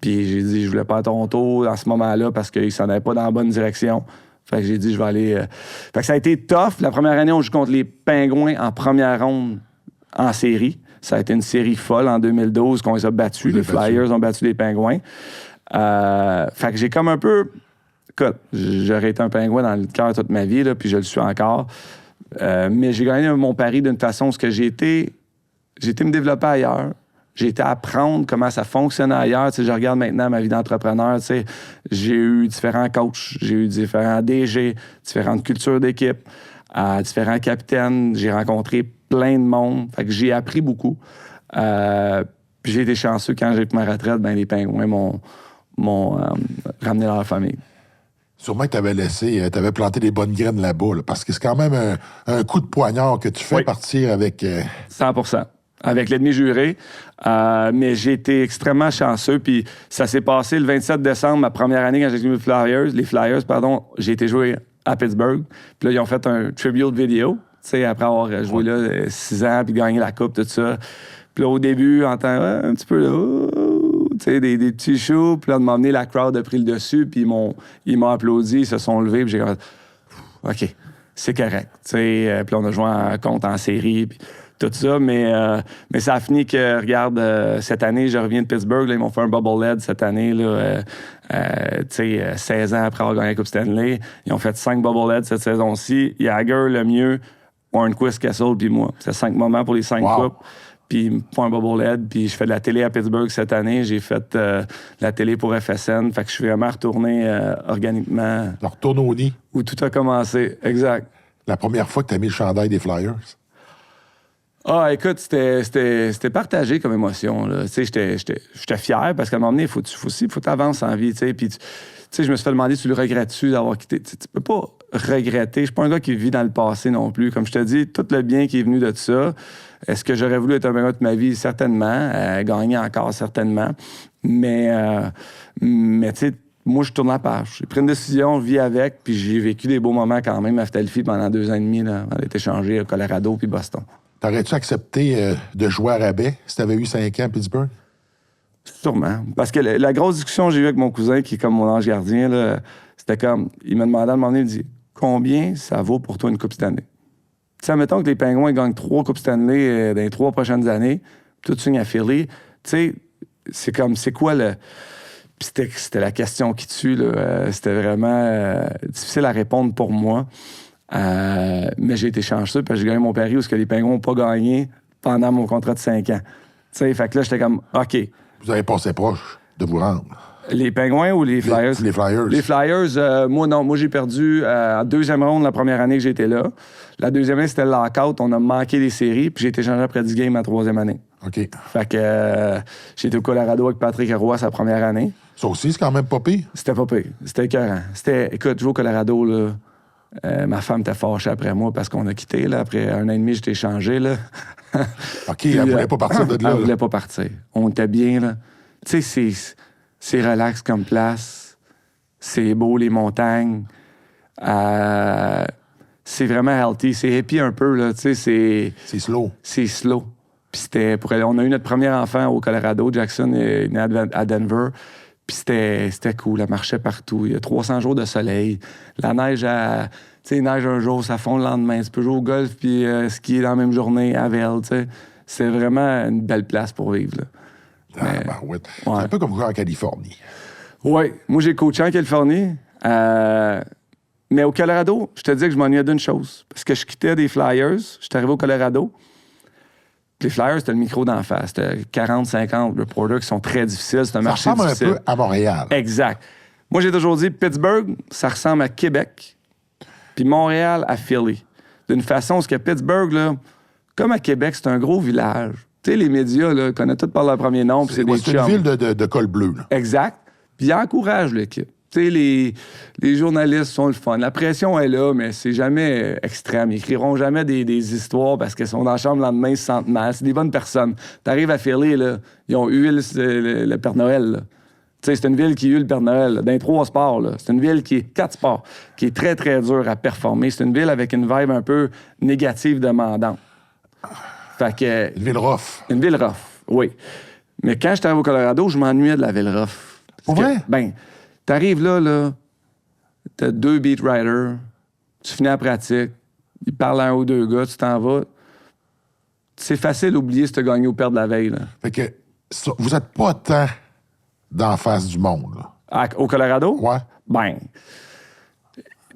Puis j'ai dit, je voulais pas à Toronto à ce moment-là parce qu'ils s'en allaient pas dans la bonne direction. Fait que j'ai dit, je vais aller... Fait que ça a été tough. La première année, on joue contre les Pingouins en première ronde en série. Ça a été une série folle en 2012 qu'on les a battus. Les Flyers ont battu les Pingouins. Fait que j'ai comme un peu... Écoute, j'aurais été un Pingouin dans le cœur toute ma vie, là, puis je le suis encore. Mais j'ai gagné mon pari d'une façon parce que j'ai été me développer ailleurs. J'ai été apprendre comment ça fonctionnait ailleurs. Tu sais, je regarde maintenant ma vie d'entrepreneur. Tu sais, j'ai eu différents coachs, j'ai eu différents DG, différentes cultures d'équipe, différents capitaines. J'ai rencontré plein de monde. Fait que j'ai appris beaucoup. Puis j'ai été chanceux quand j'ai pris ma retraite, ben les Pingouins m'ont ramené dans leur famille. Sûrement que tu avais planté des bonnes graines là-bas, là, parce que c'est quand même un coup de poignard que tu fais partir avec... 100%. Avec l'ennemi juré. Mais j'ai été extrêmement chanceux. Puis ça s'est passé le 27 décembre, ma première année, quand j'ai joué les Flyers, j'ai été joué à Pittsburgh. Puis là, ils ont fait un tribute vidéo, tu sais, après avoir joué là 6 ans, puis gagné la coupe, tout ça. Puis là, au début, on entend un petit peu là... Tu sais, des petits shows, puis là, de m'emmener, la crowd a pris le dessus, puis ils m'ont applaudi, ils se sont levés, puis j'ai comme... OK, c'est correct. Tu sais, puis là, on a joué en compte en série, puis tout ça, mais ça a fini que, regarde, cette année, je reviens de Pittsburgh, là, ils m'ont fait un bobblehead cette année, là, tu sais, 16 ans après avoir gagné la Coupe Stanley. Ils ont fait 5 bobbleheads cette saison-ci. Jagger, le mieux, Hornquist, Kessel, puis moi. C'est 5 moments pour les 5 coupes. Puis ils me font un bobblehead, puis je fais de la télé à Pittsburgh cette année. J'ai fait la télé pour FSN. Fait que je suis vraiment retourné organiquement. Tu retournes au nid. Où tout a commencé, exact. La première fois que tu as mis le chandail des Flyers? Ah, écoute, c'était partagé comme émotion. Tu sais, j'étais fier parce qu'à un moment donné, faut t'avancer en vie, tu sais. Puis, tu sais, je me suis fait demander, tu le regrettes-tu d'avoir quitté? Tu peux pas regretter. Je suis pas un gars qui vit dans le passé non plus. Comme je te dis, tout le bien qui est venu de ça. Est-ce que j'aurais voulu être un meilleur de ma vie? Certainement. Gagner encore, certainement. Mais tu sais, moi, je tourne la page. J'ai pris une décision, je vis avec, puis j'ai vécu des beaux moments quand même à Philadelphie pendant 2 ans et demi. Là. On a été échangé à Colorado puis Boston. T'aurais-tu accepté de jouer à rabais si t'avais eu 5 ans à Pittsburgh? Sûrement. Parce que la grosse discussion que j'ai eue avec mon cousin, qui est comme mon ange gardien, là, c'était comme... Il m'a demandé à un moment donné, il dit « Combien ça vaut pour toi une Coupe Stanley? » Tu sais, admettons que les Pingouins gagnent 3 Coupes Stanley dans les 3 prochaines années, puis tout signe à Philly. Tu sais, c'est comme, c'est quoi le... Puis c'était la question qui tue, là. C'était vraiment difficile à répondre pour moi. Mais j'ai été chanceux parce que j'ai gagné mon pari où les Pingouins n'ont pas gagné pendant mon contrat de 5 ans. Tu sais, fait que là, j'étais comme, OK. Vous avez passé proche de vous rendre. Les Pingouins ou les Flyers? Les Flyers. Les Flyers, moi, non. Moi, j'ai perdu en 2e ronde la première année que j'étais là. La 2e année, c'était le lockout. On a manqué les séries, puis j'ai été changé après 10 games la 3e année. OK. Fait que j'ai été au Colorado avec Patrick Roy sa première année. Ça aussi, c'est quand même pas pire. C'était pas pire. C'était écœurant. Écoute, jouer au Colorado, là... ma femme était fâchée après moi parce qu'on a quitté. Là. Après 1 an et demi, j'étais échangé. Là. OK, puis, elle voulait pas partir de là. Elle voulait pas partir. On était bien. Là. Tu sais, c'est relax comme place. C'est beau, les montagnes. C'est vraiment healthy. C'est happy un peu. Là. Tu sais, c'est slow. C'est slow. Puis on a eu notre premier enfant au Colorado. Jackson est né à Denver. Puis c'était cool, elle marchait partout. Il y a 300 jours de soleil. La neige, tu sais, neige un jour, ça fond le lendemain. Tu peux jouer au golf puis skier dans la même journée à Vail, tu sais. C'est vraiment une belle place pour vivre, là. Ouais. C'est un peu comme jouer en Californie. Oui. Moi, j'ai coaché en Californie. Mais au Colorado, je te dis que je m'ennuyais d'une chose. Parce que je quittais des Flyers. J'étais arrivé au Colorado. Les Flyers, c'était le micro d'en face. C'était 40-50 reporters qui sont très difficiles. C'est un marché difficile. Ça ressemble un peu à Montréal. Exact. Moi, j'ai toujours dit, Pittsburgh, ça ressemble à Québec, puis Montréal à Philly. D'une façon, parce que Pittsburgh, là, comme à Québec, c'est un gros village. Tu sais, les médias, là, connaissent tous par leur premier nom, puis c'est des chums. C'est une ville de col bleu. Là. Exact. Puis ils encouragent l'équipe. Tu sais, les journalistes sont le fun. La pression est là, mais c'est jamais extrême. Ils écriront jamais des histoires parce qu'ils sont dans la chambre le lendemain, ils se sentent mal. C'est des bonnes personnes. T'arrives à Philly, là, ils ont eu le Père Noël, là. Tu sais, c'est une ville qui a eu le Père Noël, là, dans les 3 sports. Là. C'est une ville qui est 4 sports, qui est très, très dure à performer. C'est une ville avec une vibe un peu négative, demandante. Fait que... Une ville rough. Une ville rough, oui. Mais quand j'étais arrivé au Colorado, je m'ennuyais de la ville rough. Pour vrai? Ben, t'arrives là, t'as 2 beat writers, tu finis la pratique, ils parlent à 1 ou 2 gars, tu t'en vas. C'est facile d'oublier si t'as gagné ou perdre la veille. Là. Fait que vous êtes pas tant d'en face du monde. Là. Au Colorado? Ouais. Ben,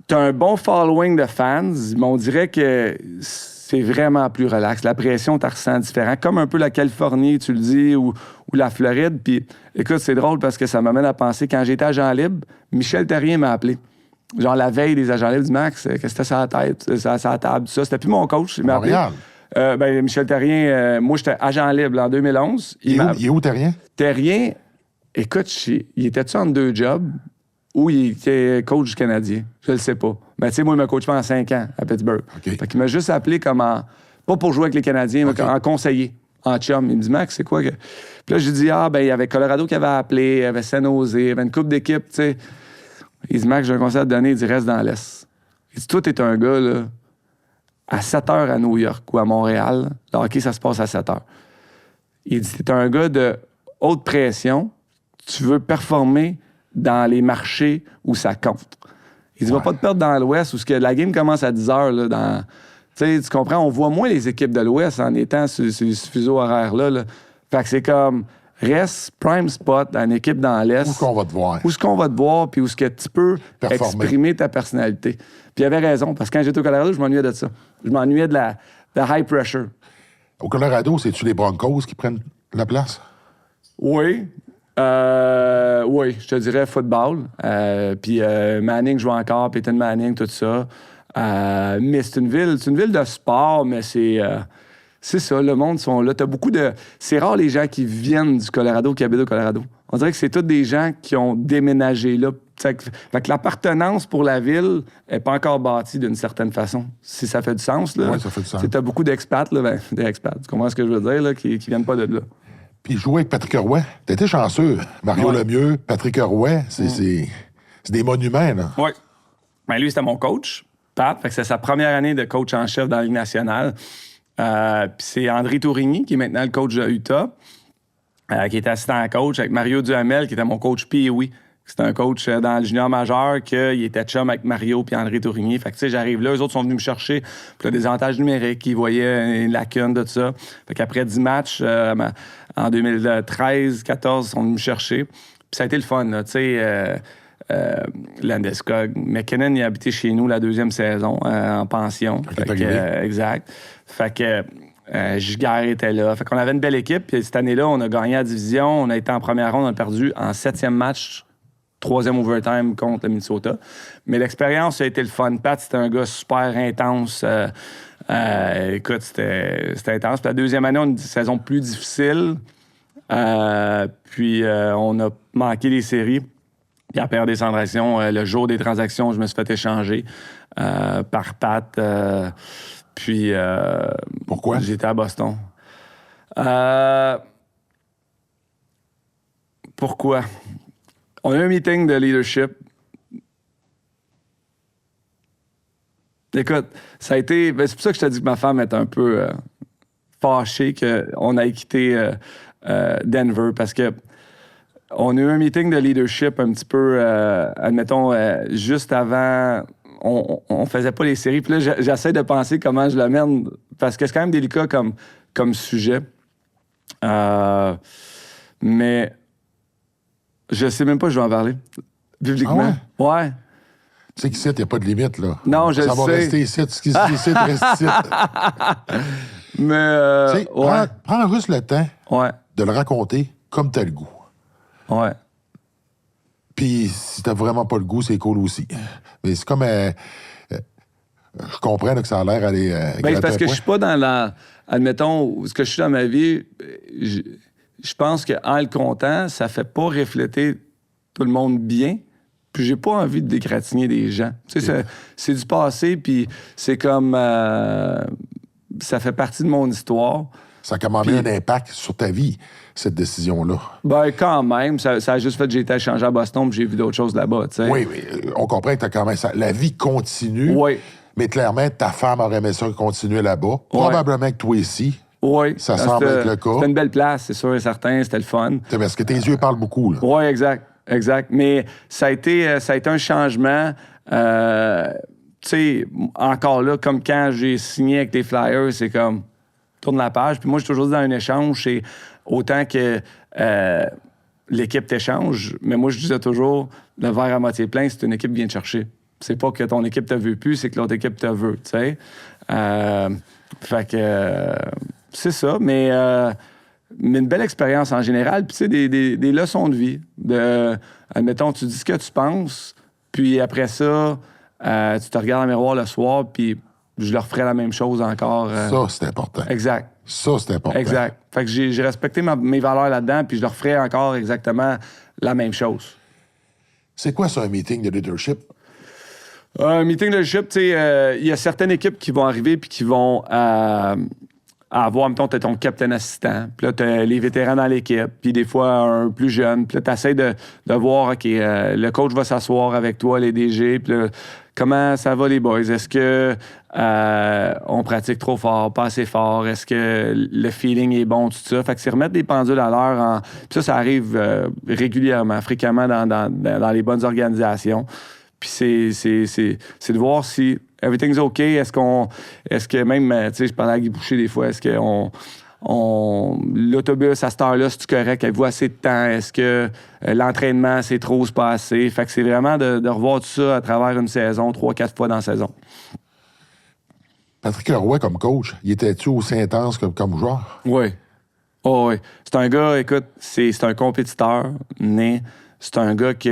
t'as un bon following de fans, mais on dirait que c'est vraiment plus relax. La pression, t'as ressens différent. Comme un peu la Californie, tu le dis, ou la Floride. Puis, écoute, c'est drôle parce que ça m'amène à penser, quand j'étais agent libre, Michel Therrien m'a appelé. Genre la veille des agents libres, du Max, qu'est-ce que c'était sur la tête, sur la table, tout ça. C'était plus mon coach. Il m'a appelé. Michel Therrien, moi, j'étais agent libre en 2011. Il est où, Therrien? Therrien, écoute, il était-tu en 2 jobs ou il était coach du Canadien? Je le sais pas. Mais tu sais, moi, il m'a coaché pendant 5 ans à Pittsburgh. Okay. Fait qu'il m'a juste appelé comme pas pour jouer avec les Canadiens, mais en conseiller, en chum. Il me dit, Max, c'est quoi que... Puis là, j'ai dit, il y avait Colorado qui avait appelé, il y avait San Jose, il y avait une couple d'équipes, tu sais. Il dit, Max, j'ai un conseil à te donner, il dit, reste dans l'Est. Il dit, toi, t'es un gars, là, à 7 heures à New York ou à Montréal, le hockey, ça se passe à 7 heures. Il dit, t'es un gars de haute pression, tu veux performer dans les marchés où ça compte. Il dit, va pas te perdre dans l'Ouest où la game commence à 10 heures, là, tu comprends, on voit moins les équipes de l'Ouest en étant sur ce fuseau horaire-là. Là. Fait que c'est comme, reste prime spot dans une équipe dans l'Est. Où est-ce qu'on va te voir? Où est-ce qu'on va te voir, puis où est-ce que tu peux exprimer ta personnalité. Puis il avait raison, parce que quand j'étais au Colorado, je m'ennuyais de ça. Je m'ennuyais de la high pressure. Au Colorado, c'est-tu les Broncos qui prennent la place? Oui. Oui, je te dirais football. Puis Manning joue encore, Peyton Manning, tout ça. Mais c'est une ville de sport, mais c'est ça, le monde sont là. T'as beaucoup de... C'est rare les gens qui viennent du Colorado, qui habitent au Colorado. On dirait que c'est tous des gens qui ont déménagé là. Fait que l'appartenance pour la ville n'est pas encore bâtie d'une certaine façon. Si ça fait du sens, là. Oui, ça fait du sens. T'as beaucoup d'expats, là, des expats. Tu comprends ce que je veux dire, là, qui viennent pas de là. Puis jouer avec Patrick Roy, t'étais chanceux. Mario Lemieux, Patrick Roy, c'est des monuments, là. Oui. Ben, lui, c'était mon coach, Pat. Fait que c'est sa première année de coach en chef dans la Ligue nationale. Puis c'est André Tourigny, qui est maintenant le coach de Utah, qui était assistant coach, avec Mario Duhamel, qui était mon coach Pee-Wee. C'était un coach dans le junior majeur, qu'il était chum avec Mario puis André Tourigny. Fait que, tu sais, j'arrive là, eux autres sont venus me chercher. Puis là, des avantages numériques, ils voyaient une lacune de tout ça. Fait qu'après 10 matchs, en 2013-14, ils sont venus me chercher. Puis ça a été le fun, là, tu sais... Landeskog. McKinnon, il a habité chez nous la 2e saison en pension. Exact. Fait que Giguère était là. Fait qu'on avait une belle équipe. Puis cette année-là, on a gagné la division. On a été en première ronde. On a perdu en 7e match, 3e overtime contre le Minnesota. Mais l'expérience a été le fun. Pat, c'était un gars super intense. Écoute, c'était intense. Puis la 2e année, on a une saison plus difficile. Puis on a manqué les séries. Puis à la période des transactions, le jour des transactions, je me suis fait échanger par Pat. Puis... Pourquoi? J'étais à Boston. Pourquoi? On a eu un meeting de leadership. Écoute, ça a été... c'est pour ça que je te dis que ma femme est un peu fâchée qu'on ait quitté Denver, parce que on a eu un meeting de leadership un petit peu, admettons, juste avant... On faisait pas les séries. Puis là, j'essaie de penser comment je l'amène, parce que c'est quand même délicat comme sujet. Mais je sais même pas si je vais en parler publiquement. Ah ouais? Ouais. Tu sais qu'ici, il n'y a pas de limite, là. Non, je sais. Ça va rester ici. Ce qui se dit ici, reste ici. Mais... prends juste le temps de le raconter comme tu as le goût. Ouais. Puis si t'as vraiment pas le goût, c'est cool aussi. Mais c'est comme... je comprends là, que ça a l'air d'aller... c'est parce que je suis pas dans la... Admettons, ce que je suis dans ma vie, je pense qu'en le comptant, ça fait pas refléter tout le monde bien. Puis j'ai pas envie de dégratigner des gens. Tu sais, c'est du passé, puis c'est comme... ça fait partie de mon histoire. Ça a quand même un impact sur ta vie, cette décision-là. Ben, quand même. Ça a juste fait que j'ai été échangé à Boston puis j'ai vu d'autres choses là-bas, tu sais. Oui, on comprend que t'as quand même... la vie continue. Oui. Mais clairement, ta femme aurait aimé ça continuer là-bas. Probablement que toi ici. Oui. Ça semble être le cas. C'était une belle place, c'est sûr et certain. C'était le fun. Parce que tes yeux parlent beaucoup, là. Oui, exact. Mais ça a été un changement... tu sais, encore là, comme quand j'ai signé avec les Flyers, c'est comme... Tourne la page. Puis moi, je suis toujours dans un échange. C'est autant que l'équipe t'échange, mais moi, je disais toujours, le verre à moitié plein, c'est une équipe qui vient te chercher. C'est pas que ton équipe te veut plus, c'est que l'autre équipe te veut, tu sais. Fait que c'est ça, mais une belle expérience en général. Puis tu sais, des leçons de vie. Admettons, tu dis ce que tu penses, puis après ça, tu te regardes dans le miroir le soir, puis je leur ferais la même chose encore. Ça, c'est important. Exact. Ça, c'est important. Exact. Fait que j'ai respecté mes valeurs là-dedans, puis je leur ferais encore exactement la même chose. C'est quoi ça, un meeting de leadership? Un meeting de leadership, tu sais, il y a certaines équipes qui vont arriver puis qui vont avoir, mettons, t'as ton capitaine assistant, puis là, t'as les vétérans dans l'équipe, puis des fois, un plus jeune, puis là, t'essaies de voir, OK, le coach va s'asseoir avec toi, les DG, puis là, comment ça va, les boys? Est-ce que on pratique trop fort, pas assez fort? Est-ce que le feeling est bon, tout ça? Fait que c'est remettre des pendules à l'heure. Puis ça arrive régulièrement, fréquemment dans les bonnes organisations. Puis c'est de voir si everything's OK. Est-ce que même, tu sais, je parlais à Guy Boucher des fois, est-ce que l'autobus à cette heure-là, c'est correct? Avez-vous assez de temps? Est-ce que l'entraînement, c'est trop, c'est pas assez? Fait que c'est vraiment de revoir tout ça à travers une saison, 3-4 fois dans la saison. Patrick Leroy, comme coach, il était-tu aussi intense comme joueur? Oui. Oh, oui. C'est un gars, écoute, c'est un compétiteur né. C'est un gars qui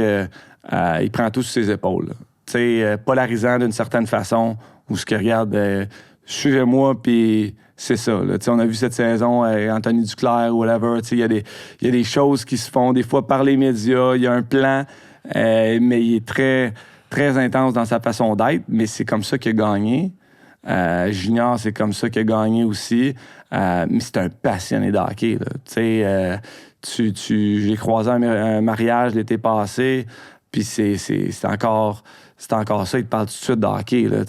il prend tout sur ses épaules. Tu sais, polarisant d'une certaine façon, où ce que regarde, suivez-moi, puis c'est ça. Là. On a vu cette saison, Anthony Duclair ou whatever, il y a des choses qui se font des fois par les médias, il y a un plan, mais il est très, très intense dans sa façon d'être, mais c'est comme ça qu'il a gagné. Junior, c'est comme ça qu'il a gagné aussi. Mais c'est un passionné de hockey. J'ai croisé un mariage l'été passé, puis c'est encore ça. Il te parle tout de suite de hockey. Là,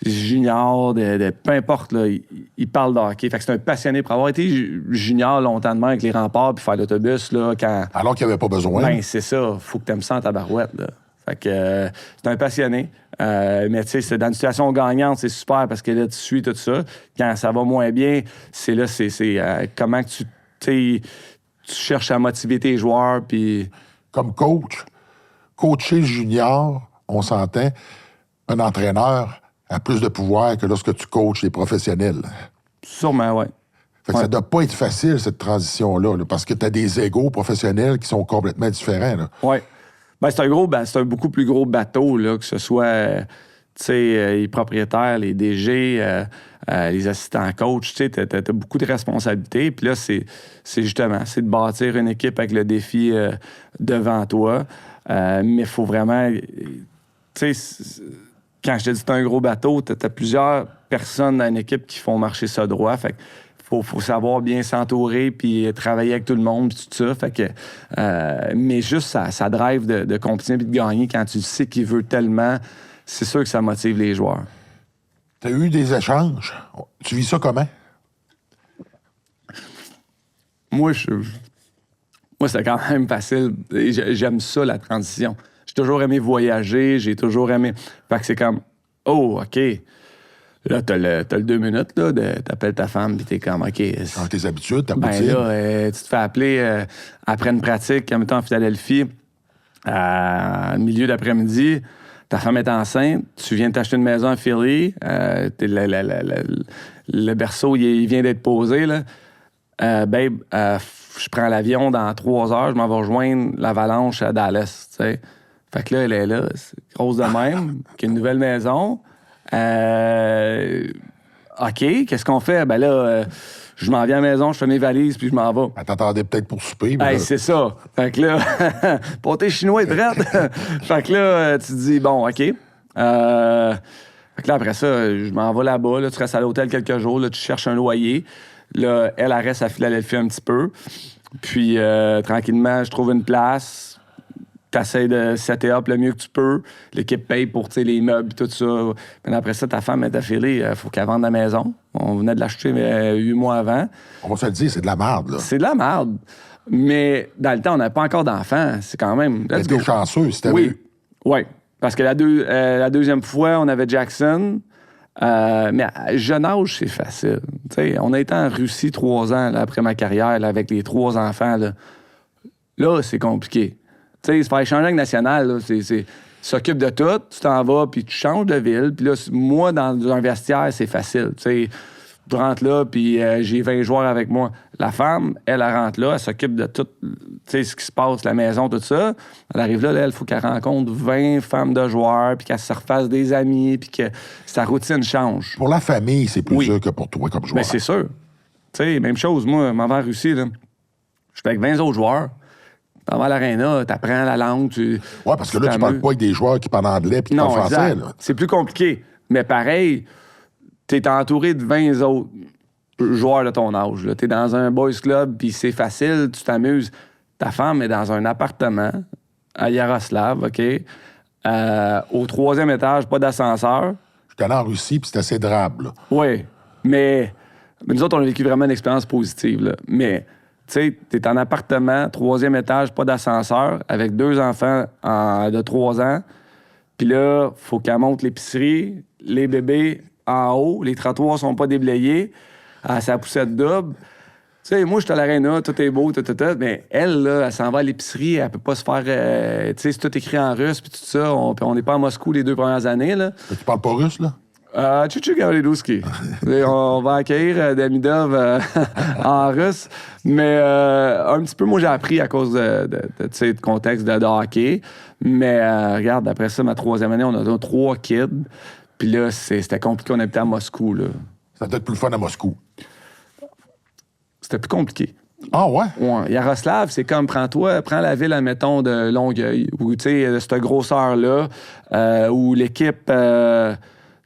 junior, peu importe, là, il parle de hockey. Fait que c'est un passionné. Pour avoir été junior longtemps de même avec les remparts puis faire l'autobus, là, quand... Alors qu'il n'y avait pas besoin. Ben, c'est ça. Faut que tu aimes ça en tabarouette, là. Fait que c'est un passionné. Mais tu sais, c'est dans une situation gagnante, c'est super parce que là, tu suis tout ça. Quand ça va moins bien, c'est comment que tu cherches à motiver tes joueurs. Puis... Comme coacher junior, on s'entend, un entraîneur a plus de pouvoir que lorsque tu coaches les professionnels. Sûrement, oui. Fait que ça doit pas être facile, cette transition-là, là, parce que tu as des égos professionnels qui sont complètement différents. Oui. Ben, c'est un beaucoup plus gros bateau, là, que ce soit les propriétaires, les DG, les assistants coachs. Tu as beaucoup de responsabilités. Puis là, c'est justement, c'est de bâtir une équipe avec le défi devant toi. Mais il faut vraiment... Tu sais, quand je te dis que c'est un gros bateau, tu as plusieurs personnes dans une équipe qui font marcher ça droit. Fait que faut savoir bien s'entourer puis travailler avec tout le monde puis tout ça. Fait que, mais juste ça drive de compétition puis de gagner quand tu sais qu'il veut tellement, c'est sûr que ça motive les joueurs. Tu as eu des échanges. Tu vis ça comment? Moi, c'est quand même facile. J'aime ça, la transition. J'ai toujours aimé voyager, j'ai toujours aimé... Fait que c'est comme, oh, OK... Là, t'as le 2 minutes, là, t'appelles ta femme, puis t'es comme, OK. Dans tes habitudes, ta ben routine. là, tu te fais appeler après une pratique, en mettant en Philadelphie, à milieu d'après-midi, ta femme est enceinte, tu viens de t'acheter une maison à Philly, le berceau, il vient d'être posé, là. Babe, je prends l'avion dans 3 heures, je m'en vais rejoindre l'Avalanche à Dallas, tu sais. Fait que là, elle est là, c'est grosse de même, qui a une nouvelle maison. OK, qu'est-ce qu'on fait? Ben là, je m'en viens à la maison, je fais mes valises, puis je m'en vais. Elle t'attendait peut-être pour souper. Hey, c'est ça. Fait que là, pâté chinois est prête. Fait que là, tu te dis, bon, OK. Fait que là, après ça, je m'en vais là-bas. Là, tu restes à l'hôtel quelques jours. Là, tu cherches un loyer. Là, elle reste à Philadelphie un petit peu. Puis, tranquillement, je trouve une place. T'essaies de setter up le mieux que tu peux. L'équipe paye pour les meubles et tout ça. Mais après ça, ta femme est affilée. Il faut qu'elle vende la maison. On venait de l'acheter 8 mois avant. On va se le dire, c'est de la merde, là. C'est de la merde. Mais dans le temps, on n'avait pas encore d'enfants. C'est quand même... Est-ce que chanceux, c'était Oui. Parce que la deuxième fois, on avait Jackson. Mais à jeune âge, c'est facile. T'sais, on a été en Russie 3 ans là, après ma carrière là, avec les 3 enfants. Là c'est compliqué. Tu sais, se faire échanger avec National, là, s'occupe de tout, tu t'en vas, puis tu changes de ville. Puis là, moi, dans un vestiaire, c'est facile. Tu sais, je rentre là, puis j'ai 20 joueurs avec moi. La femme, elle rentre là, elle s'occupe de tout, tu sais, ce qui se passe, la maison, tout ça. Elle arrive là, il faut qu'elle rencontre 20 femmes de joueurs, puis qu'elle se refasse des amis, puis que sa routine change. Pour la famille, c'est plus dur que pour toi comme joueur. Bien, c'est sûr. Tu sais, même chose, moi, m'en vais en Russie, là. Je suis avec 20 autres joueurs. T'en vas à l'aréna, t'apprends la langue, Ouais, parce que là, tu parles pas avec des joueurs qui parlent anglais puis qui parlent français, là. C'est plus compliqué. Mais pareil, t'es entouré de 20 autres joueurs de ton âge. T'es dans un boys club, puis c'est facile, tu t'amuses. Ta femme est dans un appartement à Yaroslav, OK? Au 3e étage, pas d'ascenseur. J'étais allé en Russie, puis c'était assez drabe, là. Oui, mais nous autres, on a vécu vraiment une expérience positive, là. Mais, tu sais, t'es en appartement, 3e étage, pas d'ascenseur, avec 2 enfants de 3 ans. Puis là, faut qu'elle monte l'épicerie, les bébés en haut, les trottoirs sont pas déblayés, à sa poussette double. Tu sais, moi, je suis à l'aréna, tout est beau, tout, mais elle, là, elle s'en va à l'épicerie, elle peut pas se faire... tu sais, c'est tout écrit en russe, puis tout ça. On n'est pas à Moscou les 2 premières années, là. Tu parles pas russe, là? Tchou Gavrilouski. On va accueillir Damidov en russe. Mais un petit peu, moi, j'ai appris à cause de contexte de hockey. Mais regarde, après ça, ma 3e année, on a 3 kids. Puis là, c'était compliqué. On habitait à Moscou, là. Ça doit être plus le fun à Moscou. C'était plus compliqué. Ah ouais? Ouais. Yaroslav, c'est comme, prends la ville, admettons, de Longueuil, où, tu sais, de cette grosseur-là, où l'équipe... tu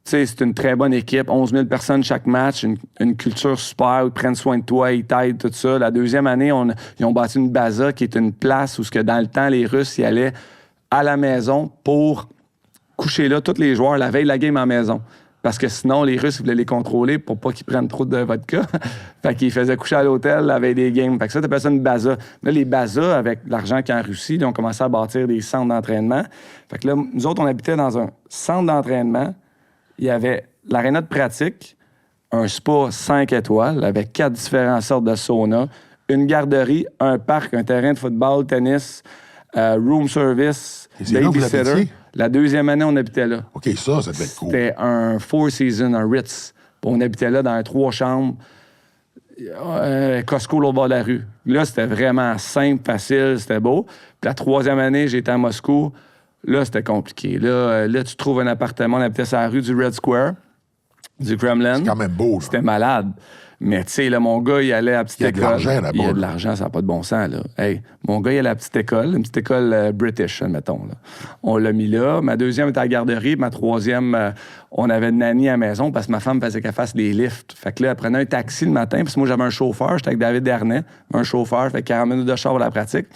sais, c'est une très bonne équipe, 11 000 personnes chaque match, une culture super, ils prennent soin de toi, ils t'aident, tout ça. La 2e année, ils ont bâti une baza qui est une place où, dans le temps, les Russes y allaient à la maison pour coucher là tous les joueurs la veille de la game à la maison. Parce que sinon, les Russes voulaient les contrôler pour pas qu'ils prennent trop de vodka. Fait qu'ils faisaient coucher à l'hôtel la veille des games. Fait que ça, t'appelles ça une baza. Là, les bazas, avec l'argent qu'il y a en Russie, ils ont commencé à bâtir des centres d'entraînement. Fait que là, nous autres, on habitait dans un centre d'entraînement. Il y avait l'aréna de pratique, un spa 5 étoiles avec 4 différentes sortes de saunas, une garderie, un parc, un terrain de football, tennis, room service, babysitter. La 2e année, on habitait là. OK, ça devait être cool. C'était un Four Seasons, un Ritz. On habitait là dans 3 chambres. Costco, l'autre bord de la rue. Là, c'était vraiment simple, facile, c'était beau. Puis la 3e année, j'étais à Moscou. Là, c'était compliqué. Là, tu trouves un appartement. On habitait sur la rue du Red Square, du Kremlin. C'est quand même beau, là. C'était malade. Mais, tu sais, là, mon gars, il allait à la petite école. Il y a de l'argent là-bas. Il y a de l'argent, ça n'a pas de bon sens, là. Hey, mon gars, il allait à la petite école, une petite école british, admettons, là. On l'a mis là. Ma 2e était à la garderie. Ma 3e, on avait une nanny à la maison parce que ma femme faisait qu'elle fasse des lifts. Fait que là, elle prenait un taxi le matin. Puis moi, j'avais un chauffeur. J'étais avec David Dernay, un chauffeur. Fait 40 minutes de char pour la pratique.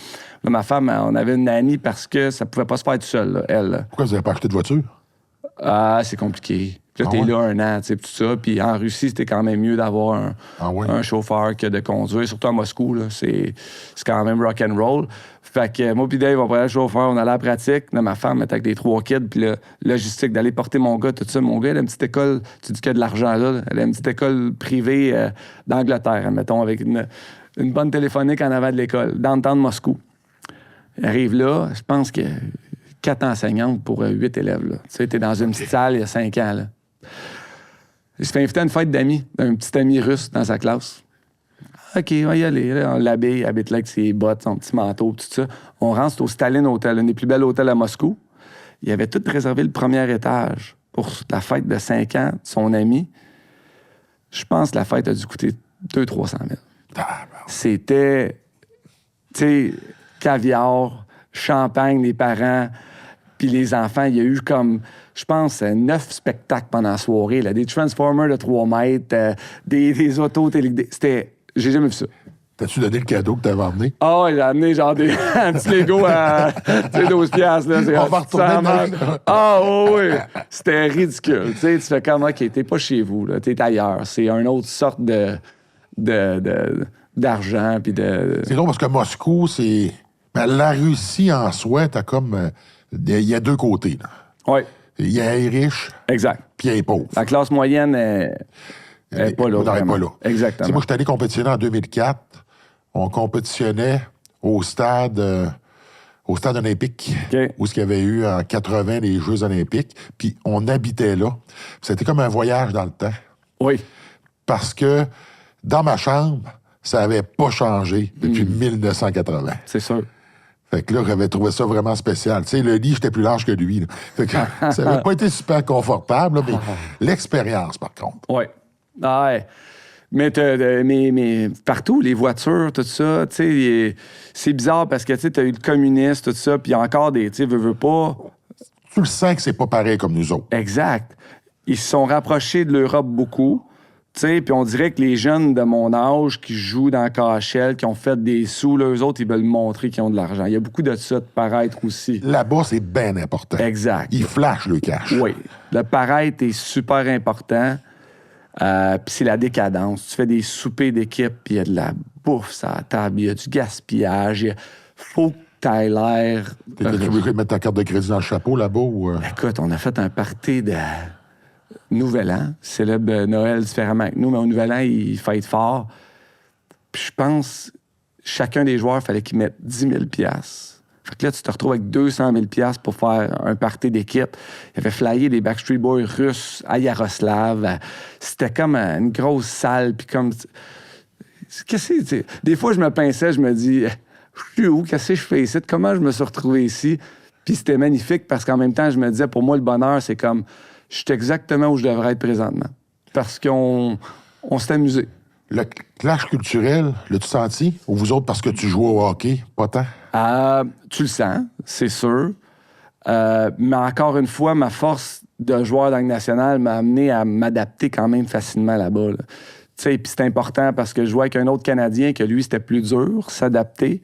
Là, ma femme, on avait une nanny parce que ça pouvait pas se faire tout seul, là, elle. Pourquoi vous n'avez pas acheté de voiture? Ah, c'est compliqué. Puis là, t'es là 1 an, tu sais, tout ça. Puis en Russie, c'était quand même mieux d'avoir un chauffeur que de conduire, surtout à Moscou, là. C'est quand même rock'n'roll. Fait que moi puis Dave, on prenait le chauffeur, on allait à la pratique. Là, ma femme était avec des 3 kids, puis là, logistique, d'aller porter mon gars, tout ça. Mon gars, il a une petite école, tu dis qu'il y a de l'argent là, elle a une petite école privée d'Angleterre, mettons, avec une bonne téléphonique en avant de l'école, dans le temps de Moscou. Il arrive là, je pense que 4 enseignantes pour 8 élèves, là. Tu sais, t'es dans une petite salle il y a 5 ans, là. Il se fait inviter à une fête d'amis, d'un petit ami russe dans sa classe. OK, on va y aller. Là, on l'habille, il habite là avec ses bottes, son petit manteau, tout ça. On rentre au Staline Hotel, un des plus bels hôtels à Moscou. Il avait tout réservé le 1er étage pour la fête de 5 ans de son ami. Je pense que la fête a dû coûter 200-300 000. C'était, tu sais, caviar, champagne, les parents, puis les enfants. Il y a eu comme, je pense, 9 spectacles pendant la soirée. Là. Des Transformers de 3 mètres, des autos téléguidées. C'était... J'ai jamais vu ça. T'as-tu donné le cadeau que t'avais emmené? Ah, j'ai amené genre un petit Lego à 12 piastres. Là. On va retourner oui. C'était ridicule. Tu sais, tu fais comme, OK, t'es pas chez vous, là, t'es ailleurs. C'est une autre sorte d'argent. Puis de... C'est drôle parce que Moscou, c'est... Ben, la Russie, en soi, t'as comme... Il y a 2 côtés. Oui. Il y a les riches, exact. Puis il y a les pauvres. La classe moyenne est pas là. Pas là. Exactement. T'sais, moi, je suis allé compétitionner en 2004. On compétitionnait au stade olympique, où il y avait eu en 80 les Jeux olympiques. Puis on habitait là. C'était comme un voyage dans le temps. Oui. parce que dans ma chambre, ça n'avait pas changé depuis 1980. C'est sûr. Fait que là, j'avais trouvé ça vraiment spécial. Tu sais, le lit, j'étais plus large que lui. Là. Fait que ça n'avait pas été super confortable, là, mais l'expérience, par contre. Oui. Ah ouais. Mais partout, les voitures, tout ça, tu sais, c'est bizarre parce que, tu sais, t'as eu le communiste, tout ça, puis il y a encore des, tu sais, veux pas... Tu le sens que c'est pas pareil comme nous autres. Exact. Ils se sont rapprochés de l'Europe beaucoup. Tu sais, puis on dirait que les jeunes de mon âge qui jouent dans KHL, qui ont fait des sous, là, eux autres, ils veulent montrer qu'ils ont de l'argent. Il y a beaucoup de ça de paraître aussi. Là-bas, c'est bien important. Exact. Ils flashent le cash. Oui. Le paraître est super important. Puis c'est la décadence. Tu fais des soupers d'équipe, puis il y a de la bouffe sur la table, il y a du gaspillage. Faut que t'ailles l'air. Tu veux mettre ta carte de crédit dans le chapeau là-bas? Ou... Écoute, on a fait un party de Nouvel An. Célèbre Noël différemment que nous, mais au Nouvel An, ils fêtent fort. Puis je pense, chacun des joueurs, il fallait qu'ils mettent 10 000 $. Fait que là, tu te retrouves avec 200 000 $ pour faire un party d'équipe. Il avait flyé des Backstreet Boys russes à Yaroslav. C'était comme une grosse salle. Puis comme... Qu'est-ce que c'est? Des fois, je me pinçais, je me dis, je suis où? Qu'est-ce que je fais ici? Comment je me suis retrouvé ici? Puis c'était magnifique parce qu'en même temps, je me disais, pour moi, le bonheur, c'est comme, je suis exactement où je devrais être présentement. Parce qu'on s'est amusé. Le clash culturel, l'as-tu senti? Ou vous autres, parce que tu joues au hockey, pas tant? Tu le sens, c'est sûr. Mais encore une fois, ma force de joueur dans la Ligue nationale m'a amené à m'adapter quand même facilement là-bas. Là. Puis c'est important parce que je jouais avec un autre Canadien que lui, c'était plus dur, s'adapter.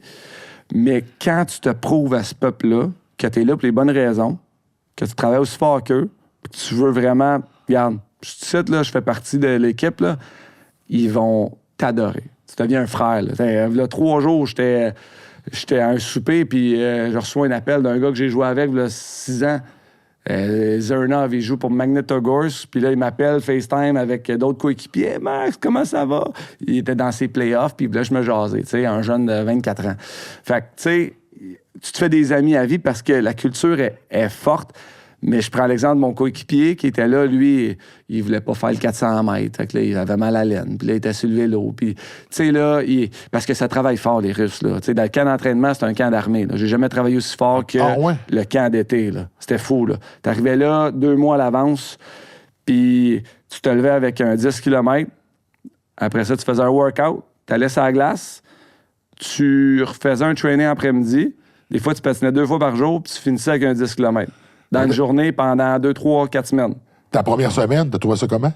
Mais quand tu te prouves à ce peuple-là que tu es là pour les bonnes raisons, que tu travailles aussi fort qu'eux, que tu veux vraiment... Regarde, je te cite, là, je fais partie de l'équipe, là, ils vont t'adorer. Tu deviens un frère. Là, 3 jours, j'étais à un souper, puis je reçois un appel d'un gars que j'ai joué avec, il y a 6 ans. Zernov, il joue pour Magnitogorsk, puis là, il m'appelle FaceTime avec d'autres coéquipiers. Hey, Max, comment ça va? Il était dans ses playoffs, puis là, je me jasais, tu sais, un jeune de 24 ans. Fait que, tu sais, tu te fais des amis à vie parce que la culture est forte. Mais je prends l'exemple de mon coéquipier qui était là, lui, il voulait pas faire le 400 mètres. Fait que là, il avait mal à l'aine. Puis là, il était sur le vélo. Puis, tu sais, là, parce que ça travaille fort, les Russes, là. Tu sais, dans le camp d'entraînement, c'est un camp d'armée, là. J'ai jamais travaillé aussi fort que le camp d'été, là. C'était fou, là. T'arrivais là 2 mois à l'avance, puis tu te levais avec un 10 km. Après ça, tu faisais un workout. T'allais sur la glace. Tu refaisais un training après-midi. Des fois, tu patinais 2 fois par jour, puis tu finissais avec un 10 km. Dans une journée pendant 2, 3, 4 semaines. Ta première semaine, t'as trouvé ça comment?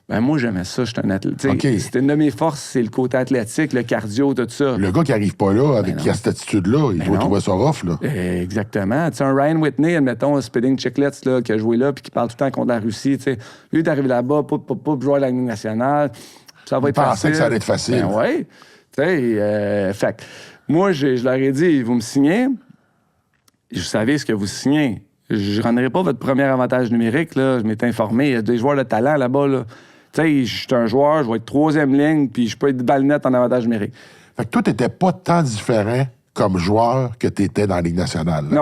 Ben moi, j'aimais ça. J'étais un athlète. Okay. C'était une de mes forces, c'est le côté athlétique, le cardio, tout ça. Le gars qui arrive pas là, avec cette attitude-là, il doit trouver ça rough, là. Exactement. Tu sais, un Ryan Whitney, admettons, un Speeding Chicklets, là, qui a joué là, puis qui parle tout le temps contre la Russie, tu sais. Lui, t'arrives là-bas, jouer à la Ligue nationale, ça va être facile. Je pensais que ça allait être facile. Ben oui. Tu sais, fait moi, je leur ai dit, vous me signez, je savais ce que vous signez. Je ne rendrai pas votre premier avantage numérique, là. Je m'étais informé. Il y a des joueurs de talent là-bas, là. Tu sais, je suis un joueur, je vais être 3e ligne, puis je peux être balle nette en avantage numérique. Fait que toi, t'étais pas tant différent comme joueur que t'étais dans la Ligue nationale, là.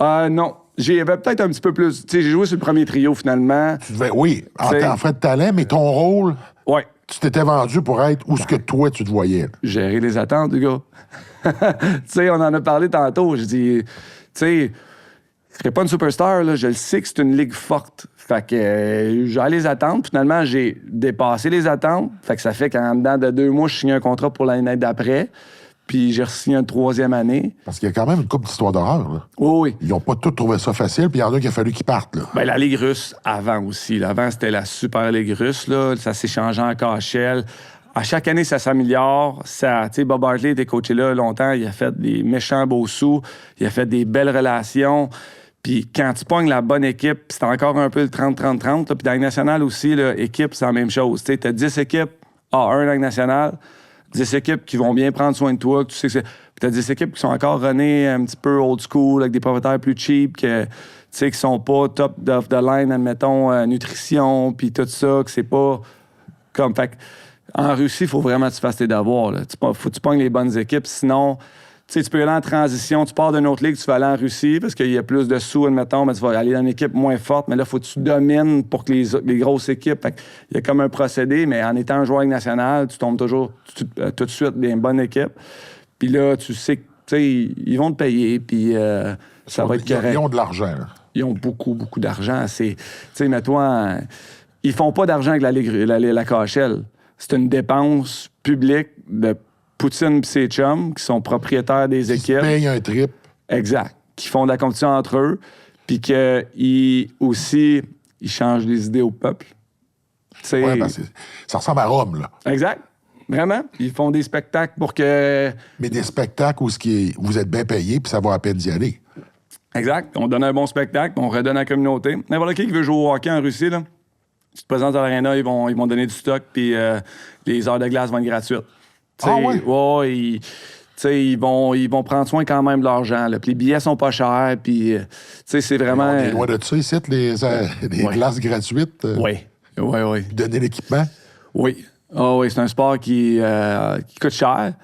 Non. Non. J'avais peut-être un petit peu plus. Tu sais, j'ai joué sur le premier trio, finalement. Oui, en fait de talent, mais ton rôle... Ouais. Tu t'étais vendu pour être où ce que toi, tu te voyais. Là. Gérer les attentes, du gars. Tu sais, on en a parlé tantôt. Je dis, tu sais... Je serais pas une superstar, là. Je le sais que c'est une ligue forte. Fait que j'ai les attentes. Finalement, j'ai dépassé les attentes. Fait que ça fait qu'en dedans de 2 mois, je signe un contrat pour l'année d'après. Puis j'ai re-signé une 3e année. Parce qu'il y a quand même une couple d'histoires d'horreur, là. Oui. Ils n'ont pas tous trouvé ça facile, puis il y en a qui a fallu qu'ils partent, là. Ben, la Ligue russe, avant aussi. Là. Avant, c'était la Super Ligue russe, là. Ça s'est changé en KHL. À chaque année, ça s'améliore. Ça, tu sais, Bob Hartley était coaché là longtemps. Il a fait des méchants beaux sous. Il a fait des belles relations. Puis quand tu pognes la bonne équipe, c'est encore un peu le 30-30-30. Puis dans la Ligue nationale aussi, là, équipe, c'est la même chose. Tu as 10 équipes A1 dans la Ligue nationale, 10 équipes qui vont bien prendre soin de toi. Que tu sais que puis tu as 10 équipes qui sont encore runnées un petit peu old school, avec des propriétaires plus cheap, que, qui sont pas top of the line, admettons, nutrition, puis tout ça, que c'est pas comme... Fait en Russie, il faut vraiment que tu fasses tes devoirs. Faut que tu pognes les bonnes équipes, sinon... sais, tu peux aller en transition, tu pars d'une autre ligue, tu vas aller en Russie parce qu'il y a plus de sous, admettons, mais tu vas aller dans une équipe moins forte, mais là, il faut que tu domines pour que les grosses équipes. Fait il y a comme un procédé, mais en étant un joueur national, tu tombes toujours tout de suite dans une bonne équipe. Puis là, tu sais que, tu sais, ils vont te payer, puis ça va être correct. Ils ont de l'argent, là. Ils ont beaucoup, beaucoup d'argent. Tu sais, mets-toi, ils font pas d'argent avec la KHL. C'est une dépense publique de Poutine et ses chums qui sont propriétaires des équipes. Ils payent un trip. Exact. Qui font de la compétition entre eux, puis qu'ils aussi, ils changent les idées au peuple. Oui, ben ça ressemble à Rome, là. Exact. Vraiment. Ils font des spectacles pour que... Mais des spectacles où vous êtes bien payé, puis ça vaut à peine d'y aller. Exact. On donne un bon spectacle, on redonne à la communauté. N'importe qui veut jouer au hockey en Russie, là, tu te présentes à l'aréna, ils vont donner du stock, puis les heures de glace vont être gratuites. Oui? Ouais, ils vont prendre soin quand même de l'argent. Puis les billets sont pas chers, puis c'est vraiment... On est loin de ça ici, les glaces gratuites. Oui. Puis donner l'équipement. Oui. Oui, c'est un sport qui coûte cher.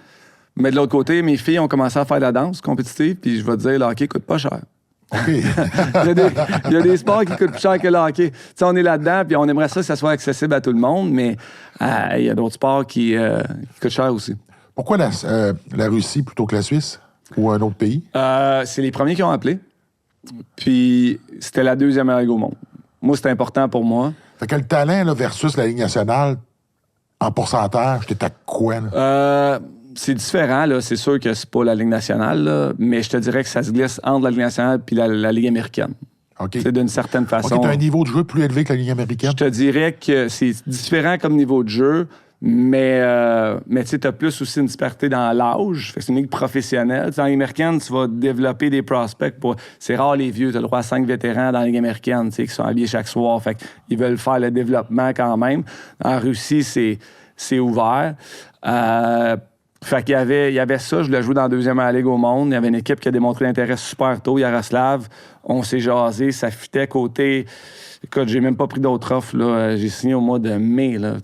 Mais de l'autre côté, mes filles ont commencé à faire de la danse compétitive, puis je vais te dire, le hockey coûte pas cher. OK. il y a des sports qui coûtent plus cher que le hockey. T'sais, on est là-dedans, puis on aimerait ça que ça soit accessible à tout le monde, mais il y a d'autres sports qui coûtent cher aussi. Pourquoi la Russie plutôt que la Suisse ou un autre pays? C'est les premiers qui ont appelé. Puis c'était la deuxième meilleure ligue au monde. Moi, c'était important pour moi. Fait que le talent là, versus la Ligue nationale, en pourcentage, t'es à quoi? Là? C'est différent, là. C'est sûr que c'est pas la Ligue nationale, là, mais je te dirais que ça se glisse entre la Ligue nationale et la Ligue américaine. Okay. C'est d'une certaine façon. OK, t'as un niveau de jeu plus élevé que la Ligue américaine? Je te dirais que c'est différent comme niveau de jeu, mais tu sais, t'as plus aussi une disparité dans l'âge. Fait que c'est une ligue professionnelle. T'sais, dans la Ligue américaine, tu vas développer des prospects. C'est rare les vieux. T'as le droit à 5 vétérans dans la Ligue américaine, qui sont habillés chaque soir. Fait qu'ils veulent faire le développement quand même. En Russie, c'est ouvert. Fait qu'il y avait ça, je voulais jouer dans la deuxième ligue au monde. Il y avait une équipe qui a démontré l'intérêt super tôt, Yaroslav. On s'est jasé, ça fitait côté... Écoute, j'ai même pas pris d'autres offres, là. J'ai signé au mois de mai, là,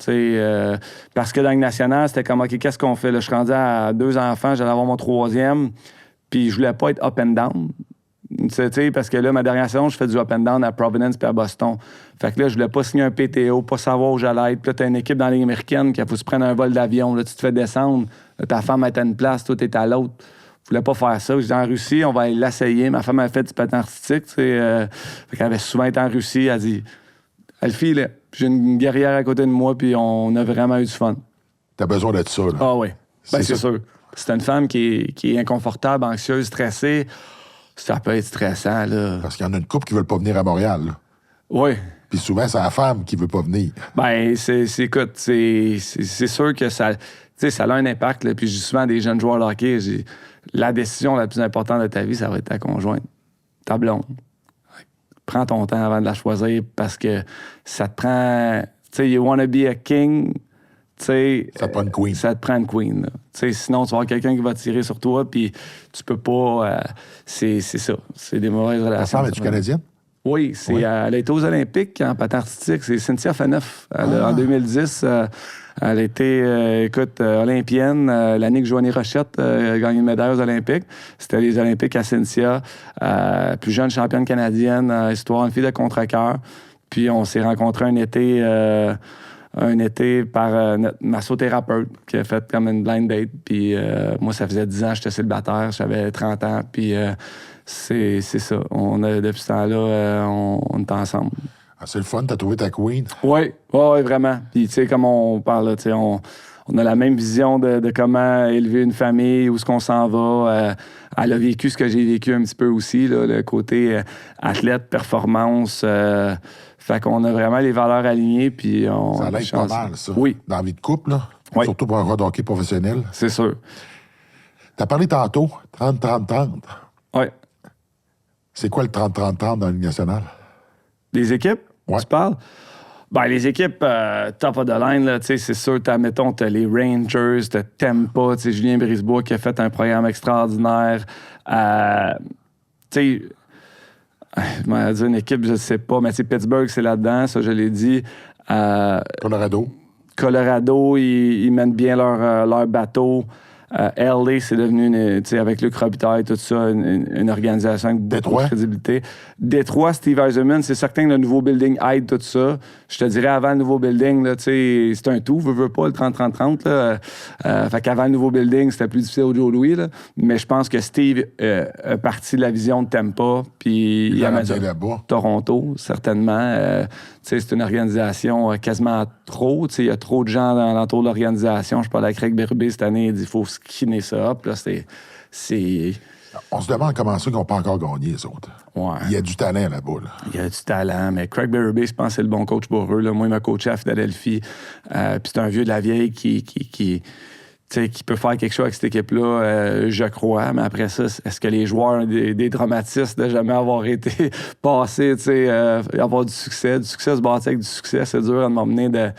parce que dans le national, c'était comme, OK, qu'est-ce qu'on fait? Là, je suis rendu à 2 enfants, j'allais avoir mon 3e, puis je voulais pas être up and down. Parce que là, ma dernière saison, je fais du up and down à Providence puis à Boston. Fait que là, je voulais pas signer un PTO, pas savoir où j'allais être. Puis là, t'as une équipe dans la Ligue américaine qui a faut se prendre un vol d'avion. Là, tu te fais descendre. Là, ta femme est à une place, toi, t'es à l'autre. Je voulais pas faire ça. J'étais en Russie, on va aller l'essayer. Ma femme a fait du patin artistique. Fait qu'elle avait souvent été en Russie. Elle dit, Alfie, là, j'ai une guerrière à côté de moi, puis on a vraiment eu du fun. T'as besoin de ça, là. Ah oui. Ben, c'est sûr. C'est une femme qui est inconfortable, anxieuse, stressée. Ça peut être stressant, là. Parce qu'il y en a une couple qui ne veulent pas venir à Montréal, là. Oui. Puis souvent, c'est la femme qui ne veut pas venir. Ben, écoute, c'est sûr que ça a un impact, là. Puis je dis souvent à des jeunes joueurs de hockey, la décision la plus importante de ta vie, ça va être ta conjointe, ta blonde. Prends ton temps avant de la choisir parce que ça te prend... Tu sais, you wanna be a king... T'sais, ça te prend une queen. Ça te prend une queen. Là. Sinon, tu vas avoir quelqu'un qui va tirer sur toi, puis tu peux pas... c'est ça. C'est des mauvaises relations. Ta femme, es-tu canadienne? Oui, elle a été aux Olympiques en patin artistique. C'est Cynthia Faneuf. En 2010, elle a été, olympienne. L'année que Joanie Rochette a gagné une médaille aux Olympiques. C'était les Olympiques à Cynthia. Plus jeune championne canadienne, histoire, une fille de contre-cœur. Puis on s'est rencontrés un été par notre massothérapeute qui a fait comme une blind date. Puis moi, ça faisait 10 ans que j'étais célibataire. J'avais 30 ans. Puis c'est ça. Depuis ce temps-là, on est ensemble. Ah, c'est le fun. T'as trouvé ta queen? Oui, vraiment. Puis tu sais, comme on parle, là, tu sais, on a la même vision de comment élever une famille, où est-ce qu'on s'en va. Elle a vécu ce que j'ai vécu un petit peu aussi, là, le côté athlète, performance... Fait qu'on a vraiment les valeurs alignées, puis on... Ça l'aide pas mal, ça. Oui. Dans la vie de couple, là. Oui. Surtout pour un joueur de hockey professionnel. C'est sûr. T'as parlé tantôt, 30-30-30. Oui. C'est quoi le 30-30-30 dans la Ligue nationale? Les équipes? Ouais. Tu parles? Ben, les équipes top of the line, là, c'est sûr, mettons, t'as les Rangers, t'as Tampa, Julien Brisebois qui a fait un programme extraordinaire. Tu sais... Je m'en dire une équipe, je ne sais pas, mais Pittsburgh, c'est là-dedans, ça, je l'ai dit. Colorado. Colorado, ils mènent bien leur bateau. LA, c'est devenu, avec Luc Robitaille, tout ça, une organisation avec beaucoup de crédibilité. Détroit, Steve Eisenman, c'est certain que le nouveau building aide tout ça. Je te dirais, avant le nouveau building, là, c'est un tout, veux pas, le 30-30-30. Fait qu'avant le nouveau building, c'était plus difficile au Joe Louis. Là. Mais je pense que Steve a parti de la vision de Tampa, puis il a mis Toronto, certainement. C'est une organisation quasiment trop. Il y a trop de gens l'entour de l'organisation. Je parlais avec Craig Berube cette année, il dit qu'il faut skinner ça up. Là, On se demande comment ça qu'ils n'ont pas encore gagné, les autres. Ouais. Il y a du talent là-bas. Là. Il y a du talent, mais Craig Berube, je pense que c'est le bon coach pour eux. Là. Moi, il m'a coaché à Philadelphie. Puis c'est un vieux de la vieille qui peut faire quelque chose avec cette équipe-là, je crois. Mais après ça, est-ce que les joueurs ont des dramatismes de jamais avoir été passés, avoir du succès se bâtir avec du succès, c'est dur à m'emmener de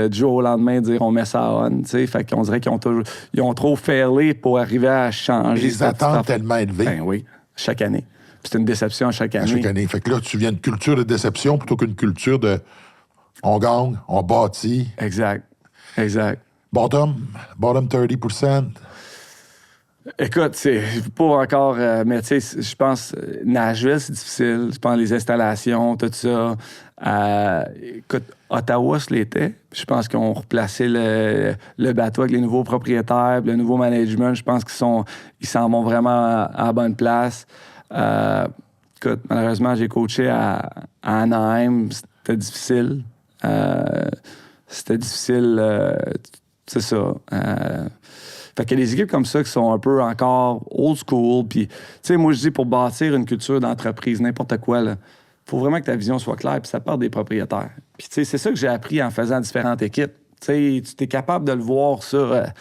du jour au lendemain dire on met ça on. Fait qu'on dirait qu'ils ont trop failé pour arriver à changer. Les attentes tellement élevées. Ben oui, chaque année. Puis c'est une déception à chaque année. À chaque année. Fait que là, tu viens d'une culture de déception plutôt qu'une culture de on gagne, on bâtit. Exact. Bottom 30%. Écoute, c'est pas encore... mais tu sais, je pense... Nashville, c'est difficile. Je pense les installations, tout ça. Écoute, Ottawa, ce l'était. Je pense qu'ils ont replacé le bateau avec les nouveaux propriétaires, le nouveau management. Je pense qu'ils s'en vont vraiment à la bonne place. Écoute, malheureusement, j'ai coaché à Anaheim. C'était difficile. C'est ça. Fait qu'il y a des équipes comme ça qui sont un peu encore old school. Puis, tu sais, moi, je dis pour bâtir une culture d'entreprise, n'importe quoi, il faut vraiment que ta vision soit claire, puis ça part des propriétaires. Puis, tu sais, c'est ça que j'ai appris en faisant différentes équipes. Tu sais, tu es capable de le voir, ça. Ils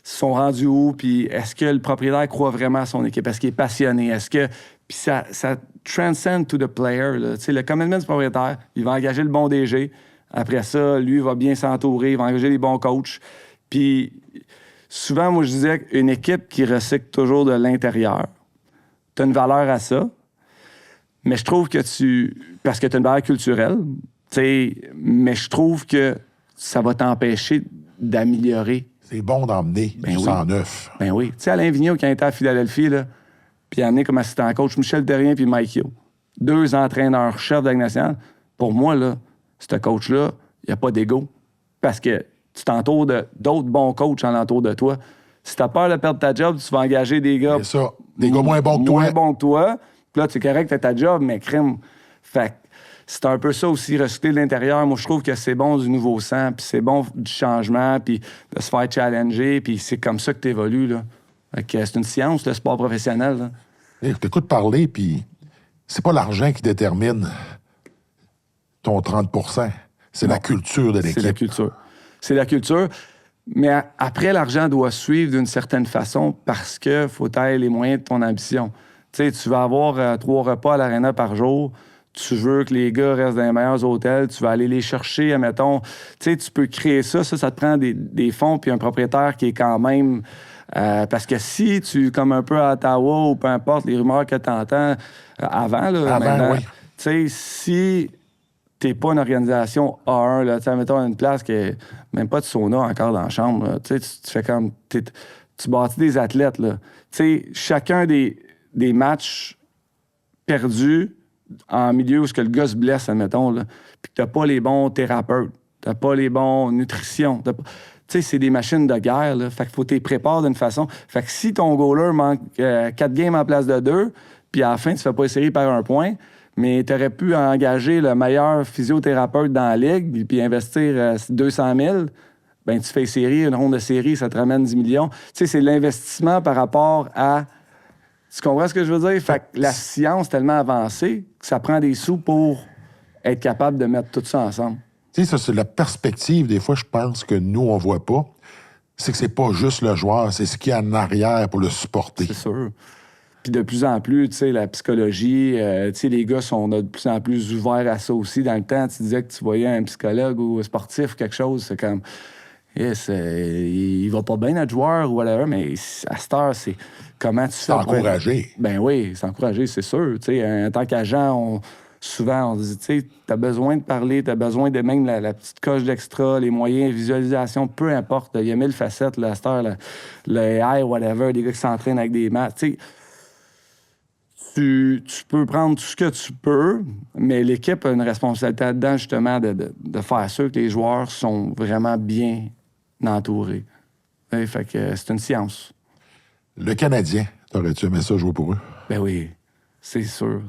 sont rendus où, puis est-ce que le propriétaire croit vraiment à son équipe? Est-ce qu'il est passionné? Est-ce que... Puis ça transcend to the player, là. Tu sais, le commitment du propriétaire, il va engager le bon DG. Après ça, lui, il va bien s'entourer, il va engager les bons coachs. Puis... Souvent, moi, je disais qu'une équipe qui recycle toujours de l'intérieur, tu as une valeur à ça, mais je trouve que parce que tu as une valeur culturelle, mais je trouve que ça va t'empêcher d'améliorer. C'est bon d'emmener du sang neuf. Ben oui. Tu sais, Alain Vigneault, quand il était à Philadelphie, là, puis il a amené comme assistant coach Michel Terrien puis Mike Yo. 2 entraîneurs-chefs de la Ligue nationale. Pour moi, là, ce coach-là, il n'y a pas d'ego. Parce que tu t'entoures d'autres bons coachs en l'entour de toi. Si tu as peur de perdre ta job, tu vas engager des gars... C'est ça. Des gars moins bons que toi. Puis là, tu es correct, tu as ta job, mais crime. Fait que c'est un peu ça aussi, recycler de l'intérieur. Moi, je trouve que c'est bon du nouveau sang, puis c'est bon du changement, puis de se faire challenger, puis c'est comme ça que tu évolues, là. Fait que c'est une science, le sport professionnel, là. Je t'écoute parler, puis c'est pas l'argent qui détermine ton 30%. C'est la culture de l'équipe. C'est la culture. Mais après, l'argent doit suivre d'une certaine façon parce qu'il faut tailler les moyens de ton ambition. Tu sais, tu vas avoir 3 repas à l'aréna par jour. Tu veux que les gars restent dans les meilleurs hôtels. Tu vas aller les chercher, admettons. Tu sais, tu peux créer ça. Ça te prend des fonds puis un propriétaire qui est quand même... parce que si tu, comme un peu à Ottawa ou peu importe, les rumeurs que tu entends avant, oui. Tu sais, si... t'es pas une organisation A1, là, tu mettons une place qui est même pas de sauna encore dans la chambre, tu fais comme... Tu bâtis des athlètes, là. Tu sais, chacun des matchs perdus en milieu où le gars se blesse, admettons, là, puis que t'as pas les bons thérapeutes, t'as pas les bons nutritions, tu sais, c'est des machines de guerre, là. Fait qu'il faut t'y préparer d'une façon. Fait que si ton goaler manque 4 games en place de 2, puis à la fin, tu fais pas les séries par 1 point... mais tu aurais pu engager le meilleur physiothérapeute dans la ligue puis investir 200 000, ben tu fais une ronde de série, ça te ramène 10 millions. Tu sais, c'est l'investissement par rapport à... Tu comprends ce que je veux dire? Fait que la science est tellement avancée que ça prend des sous pour être capable de mettre tout ça ensemble. Tu sais, ça, c'est la perspective, des fois, je pense que nous, on voit pas. C'est que c'est pas juste le joueur, c'est ce qu'il y a en arrière pour le supporter. C'est sûr. Puis de plus en plus, tu sais, la psychologie, tu sais, les gars sont de plus en plus ouverts à ça aussi. Dans le temps, tu disais que tu voyais un psychologue ou un sportif ou quelque chose, c'est comme, yes, il va pas bien notre joueur ou whatever, mais à cette heure, c'est comment tu fais. C'est encouragé. Ben oui, c'est encouragé, c'est sûr. Tu sais, en tant qu'agent, souvent, on dit, tu sais, t'as besoin de parler, t'as besoin de même la petite coche d'extra, les moyens, visualisation, peu importe. Il y a 1000 facettes, là, à cette heure, le AI, whatever, des gars qui s'entraînent avec des maths. Tu sais, tu peux prendre tout ce que tu peux, mais l'équipe a une responsabilité là-dedans, justement, de faire sûr que les joueurs sont vraiment bien entourés. Fait que c'est une science. Le Canadien, t'aurais-tu aimé ça jouer pour eux? Ben oui, c'est sûr.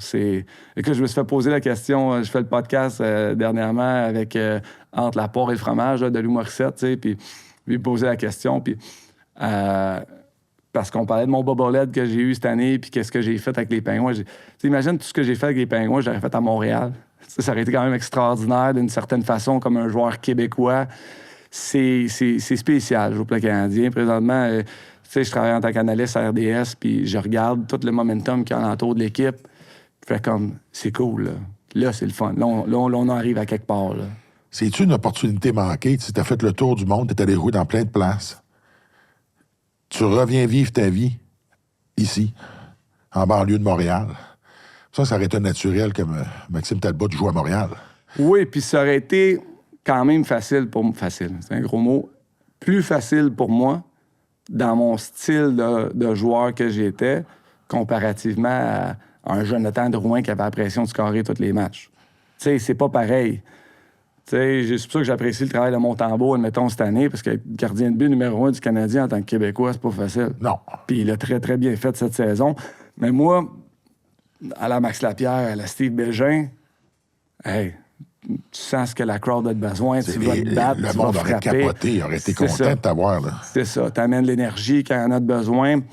Écoute, je me suis fait poser la question, je fais le podcast dernièrement avec Entre la poire et le fromage là, de Lou Morissette, tu sais, puis lui poser la question, puis parce qu'on parlait de mon bobolette que j'ai eu cette année, puis qu'est-ce que j'ai fait avec les Pingouins. Imagine tout ce que j'ai fait avec les Pingouins, je l'aurais fait à Montréal. Ça aurait été quand même extraordinaire d'une certaine façon, comme un joueur québécois. C'est spécial, je joue pour le Canadien. Présentement, tu sais, je travaille en tant qu'analyste à RDS, puis je regarde tout le momentum qu'il y a alentour de l'équipe. Je fais comme, c'est cool, là. Là, c'est le fun. Là, on arrive à quelque part, là. C'est-tu une opportunité manquée? Tu as fait le tour du monde, tu es allé jouer dans plein de places. Tu reviens vivre ta vie ici, en banlieue de Montréal. Ça aurait été naturel que Maxime Talbot joue à Montréal. Oui, puis ça aurait été quand même facile, c'est un gros mot, plus facile pour moi dans mon style de joueur que j'étais comparativement à un Jonathan Drouin qui avait la pression de scorer tous les matchs. Tu sais, c'est pas pareil. Tu sais, c'est pour ça que j'apprécie le travail de Montembeault, admettons, cette année, parce que être gardien de but numéro 1 du Canadien en tant que Québécois, c'est pas facile. Non. Puis il a très, très bien fait cette saison. Mais moi, à la Max Lapierre, à la Steve Bégin, hey, tu sens ce que la crowd a de besoin, tu vas te battre, le tu monde vas aurait frapper. capoté, il aurait été content ça. de t'avoir, là. C'est ça, t'amènes l'énergie quand il y en a de besoin. Tu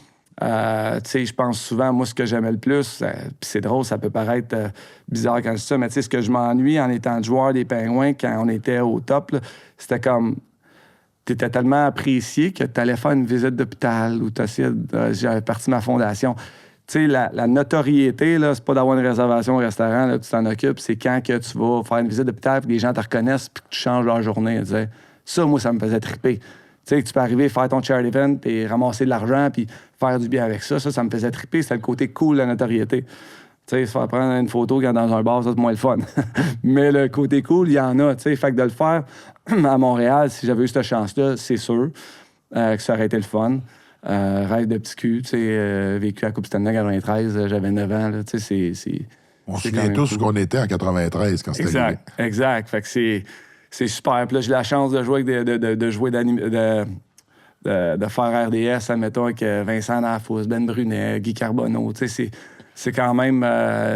sais, je pense souvent, moi, ce que j'aimais le plus, puis c'est drôle, ça peut paraître bizarre quand je dis ça, mais tu sais, ce que je m'ennuie en étant joueur des Pingouins quand on était au top, là, c'était comme, t'étais tellement apprécié que t'allais faire une visite d'hôpital ou j'avais parti ma fondation. Tu sais, la notoriété, là, c'est pas d'avoir une réservation au restaurant, là, tu t'en occupes, c'est quand que tu vas faire une visite d'hôpital et que les gens te reconnaissent puis que tu changes leur journée. Tu sais. Ça, moi, ça me faisait triper. Tu sais, que tu peux arriver, faire ton charity event et ramasser de l'argent puis faire du bien avec ça. Ça me faisait triper. C'était le côté cool de la notoriété. Tu sais, se faire prendre une photo quand dans un bar, ça, c'est moins le fun. Mais le côté cool, il y en a, tu sais. Fait que de le faire à Montréal, si j'avais eu cette chance-là, c'est sûr que ça aurait été le fun. Rêve de petit cul, tu sais, vécu à Coupe Stanley en 93, j'avais 9 ans, là, tu sais, On se souvient tous où on était en 93 quand c'était arrivé. Exact. Fait que c'est super. Puis là, j'ai la chance de jouer avec de faire RDS, admettons, avec Vincent Nafous, Ben Brunet, Guy Carbonneau, tu sais, c'est quand même,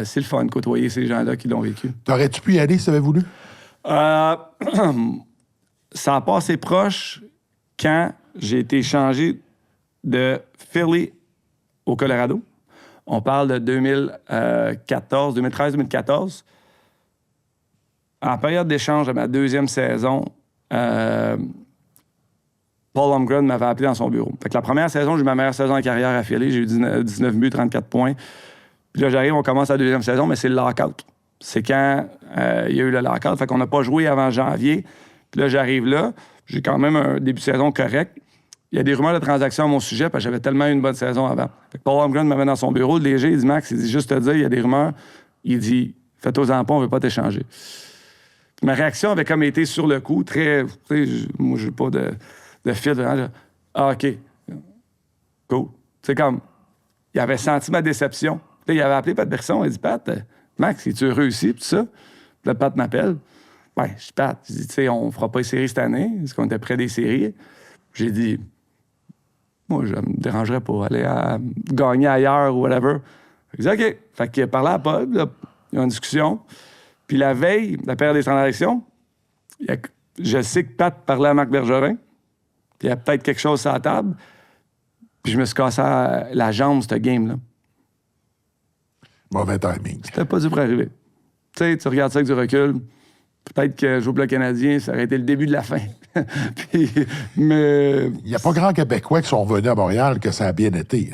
c'est le fun de côtoyer ces gens-là qui l'ont vécu. T'aurais-tu pu y aller si t'avais voulu? Ça a passé proche quand j'ai été échangé de Philly au Colorado. On parle de 2013-2014. En période d'échange de ma deuxième saison, Paul Holmgren m'avait appelé dans son bureau. Fait que la première saison, j'ai eu ma meilleure saison en carrière à Philly. J'ai eu 19 buts, 34 points. Puis là, j'arrive, on commence la deuxième saison, mais c'est le lockout. C'est quand il y a eu le lockout. Fait qu'on n'a pas joué avant janvier. Puis là, j'arrive là. J'ai quand même un début de saison correct. Il y a des rumeurs de transactions à mon sujet parce que j'avais tellement eu une bonne saison avant. Fait que Paul Holmgren m'amène dans son bureau. Le léger, il dit, Max, il dit, juste te dire, il y a des rumeurs. Il dit, fais-toi-en pas, on veut pas t'échanger. Puis ma réaction avait comme été sur le coup, très... Moi, j'ai pas de fil. Hein, ah, OK. Cool. C'est comme... Il avait senti ma déception. Là, il avait appelé Pat Berson. Il dit, Pat, Max, es-tu heureux ici? Puis tout ça. Puis là, Pat m'appelle. Ben, je dis, Pat, je dis, tu sais, on fera pas les séries cette année. Parce qu'on était près des séries. J'ai dit... Moi, je me dérangerais pas aller gagner ailleurs ou whatever. J'ai dit, OK. Fait qu'il a parlé à Paul, là, il y a une discussion. Puis la veille, la période des transactions, je sais que Pat parlait à Marc Bergerin. Puis il y a peut-être quelque chose sur la table. Puis je me suis cassé la jambe, cette game-là. Mauvais timing. C'était pas dû pour arriver. Tu sais, tu regardes ça avec du recul. Peut-être que jouer pour le Canadien, ça aurait été le début de la fin. Mais... Il n'y a pas grand Québécois qui sont revenus à Montréal que ça a bien été.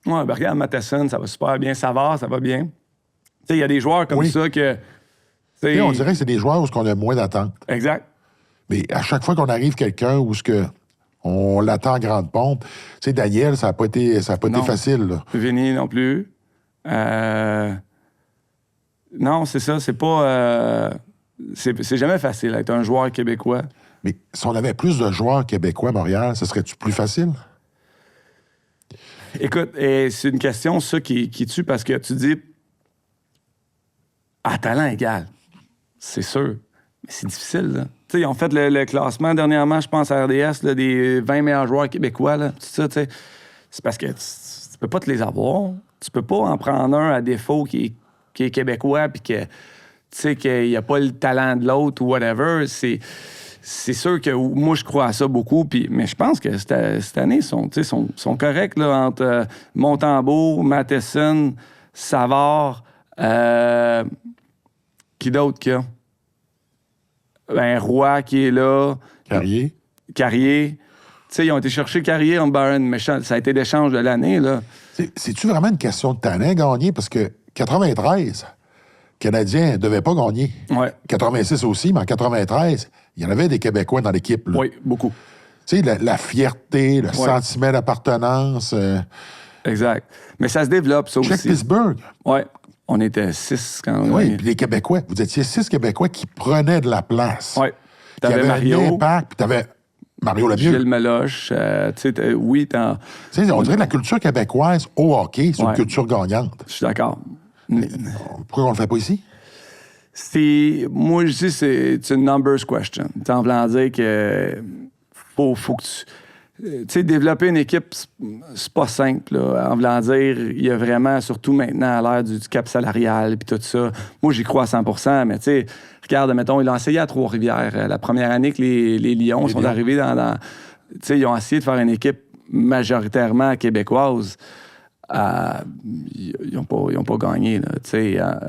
Ouais, ben regarde Matheson, ça va super bien. Savard, ça va bien. Tu sais, il y a des joueurs comme ça que... On dirait que c'est des joueurs où on a moins d'attente. Exact. Mais à chaque fois qu'on arrive quelqu'un où on l'attend en grande pompe, tu sais, Daniel, ça n'a pas été facile. Là. Vinny non plus. Non, c'est ça. C'est pas... c'est jamais facile être un joueur québécois. Mais si on avait plus de joueurs québécois à Montréal, ce serait-tu plus facile? Écoute, c'est une question, ça, qui tue parce que tu dis à talent égal. C'est sûr. Mais c'est difficile, là. Tu sais, ils ont fait le classement dernièrement, je pense, à RDS, là, des 20 meilleurs joueurs québécois, là. Tout ça, tu sais. C'est parce que tu peux pas te les avoir. Tu peux pas en prendre un à défaut qui est québécois puis que, tu sais, qu'il n'y a pas le talent de l'autre ou whatever. C'est sûr que moi, je crois à ça beaucoup. Mais je pense que cette année, ils sont corrects là, entre Montembeault, Matheson, Savard. Qui d'autre qu'il y a? Ben, Roy qui est là. Carrier. Tu sais, ils ont été chercher Carrier en Barron, mais ça a été l'échange de l'année, là. C'est-tu vraiment une question de talent gagner? Parce que 93, Canadiens ne devaient pas gagner. Ouais. 86 aussi, mais en 93, il y en avait des Québécois dans l'équipe. Là. Oui, beaucoup. Tu sais, la fierté, le sentiment d'appartenance. Exact. Mais ça se développe, ça Check aussi. Pittsburgh. Oui. On était 6 quand même. Oui, puis les Québécois. Vous étiez 6 Québécois qui prenaient de la place. Oui. T'avais Mario. Mario. Puis t'avais Mario Lemieux. Gilles Meloche. Tu sais, oui, Tu sais, on dirait que la culture québécoise au hockey, c'est une culture gagnante. Je suis d'accord. Mais... Pourquoi on le fait pas ici? Moi, je dis c'est une numbers question. En voulant dire que faut que tu... Tu sais, développer une équipe, c'est pas simple. Là. En voulant dire, il y a vraiment, surtout maintenant, à l'ère du cap salarial puis tout ça. Moi, j'y crois à 100%, mais tu sais, regarde, mettons, ils l'ont essayé à Trois-Rivières. La première année que les Lions sont arrivés dans tu sais, ils ont essayé de faire une équipe majoritairement québécoise. Ils n'ont pas gagné. Là,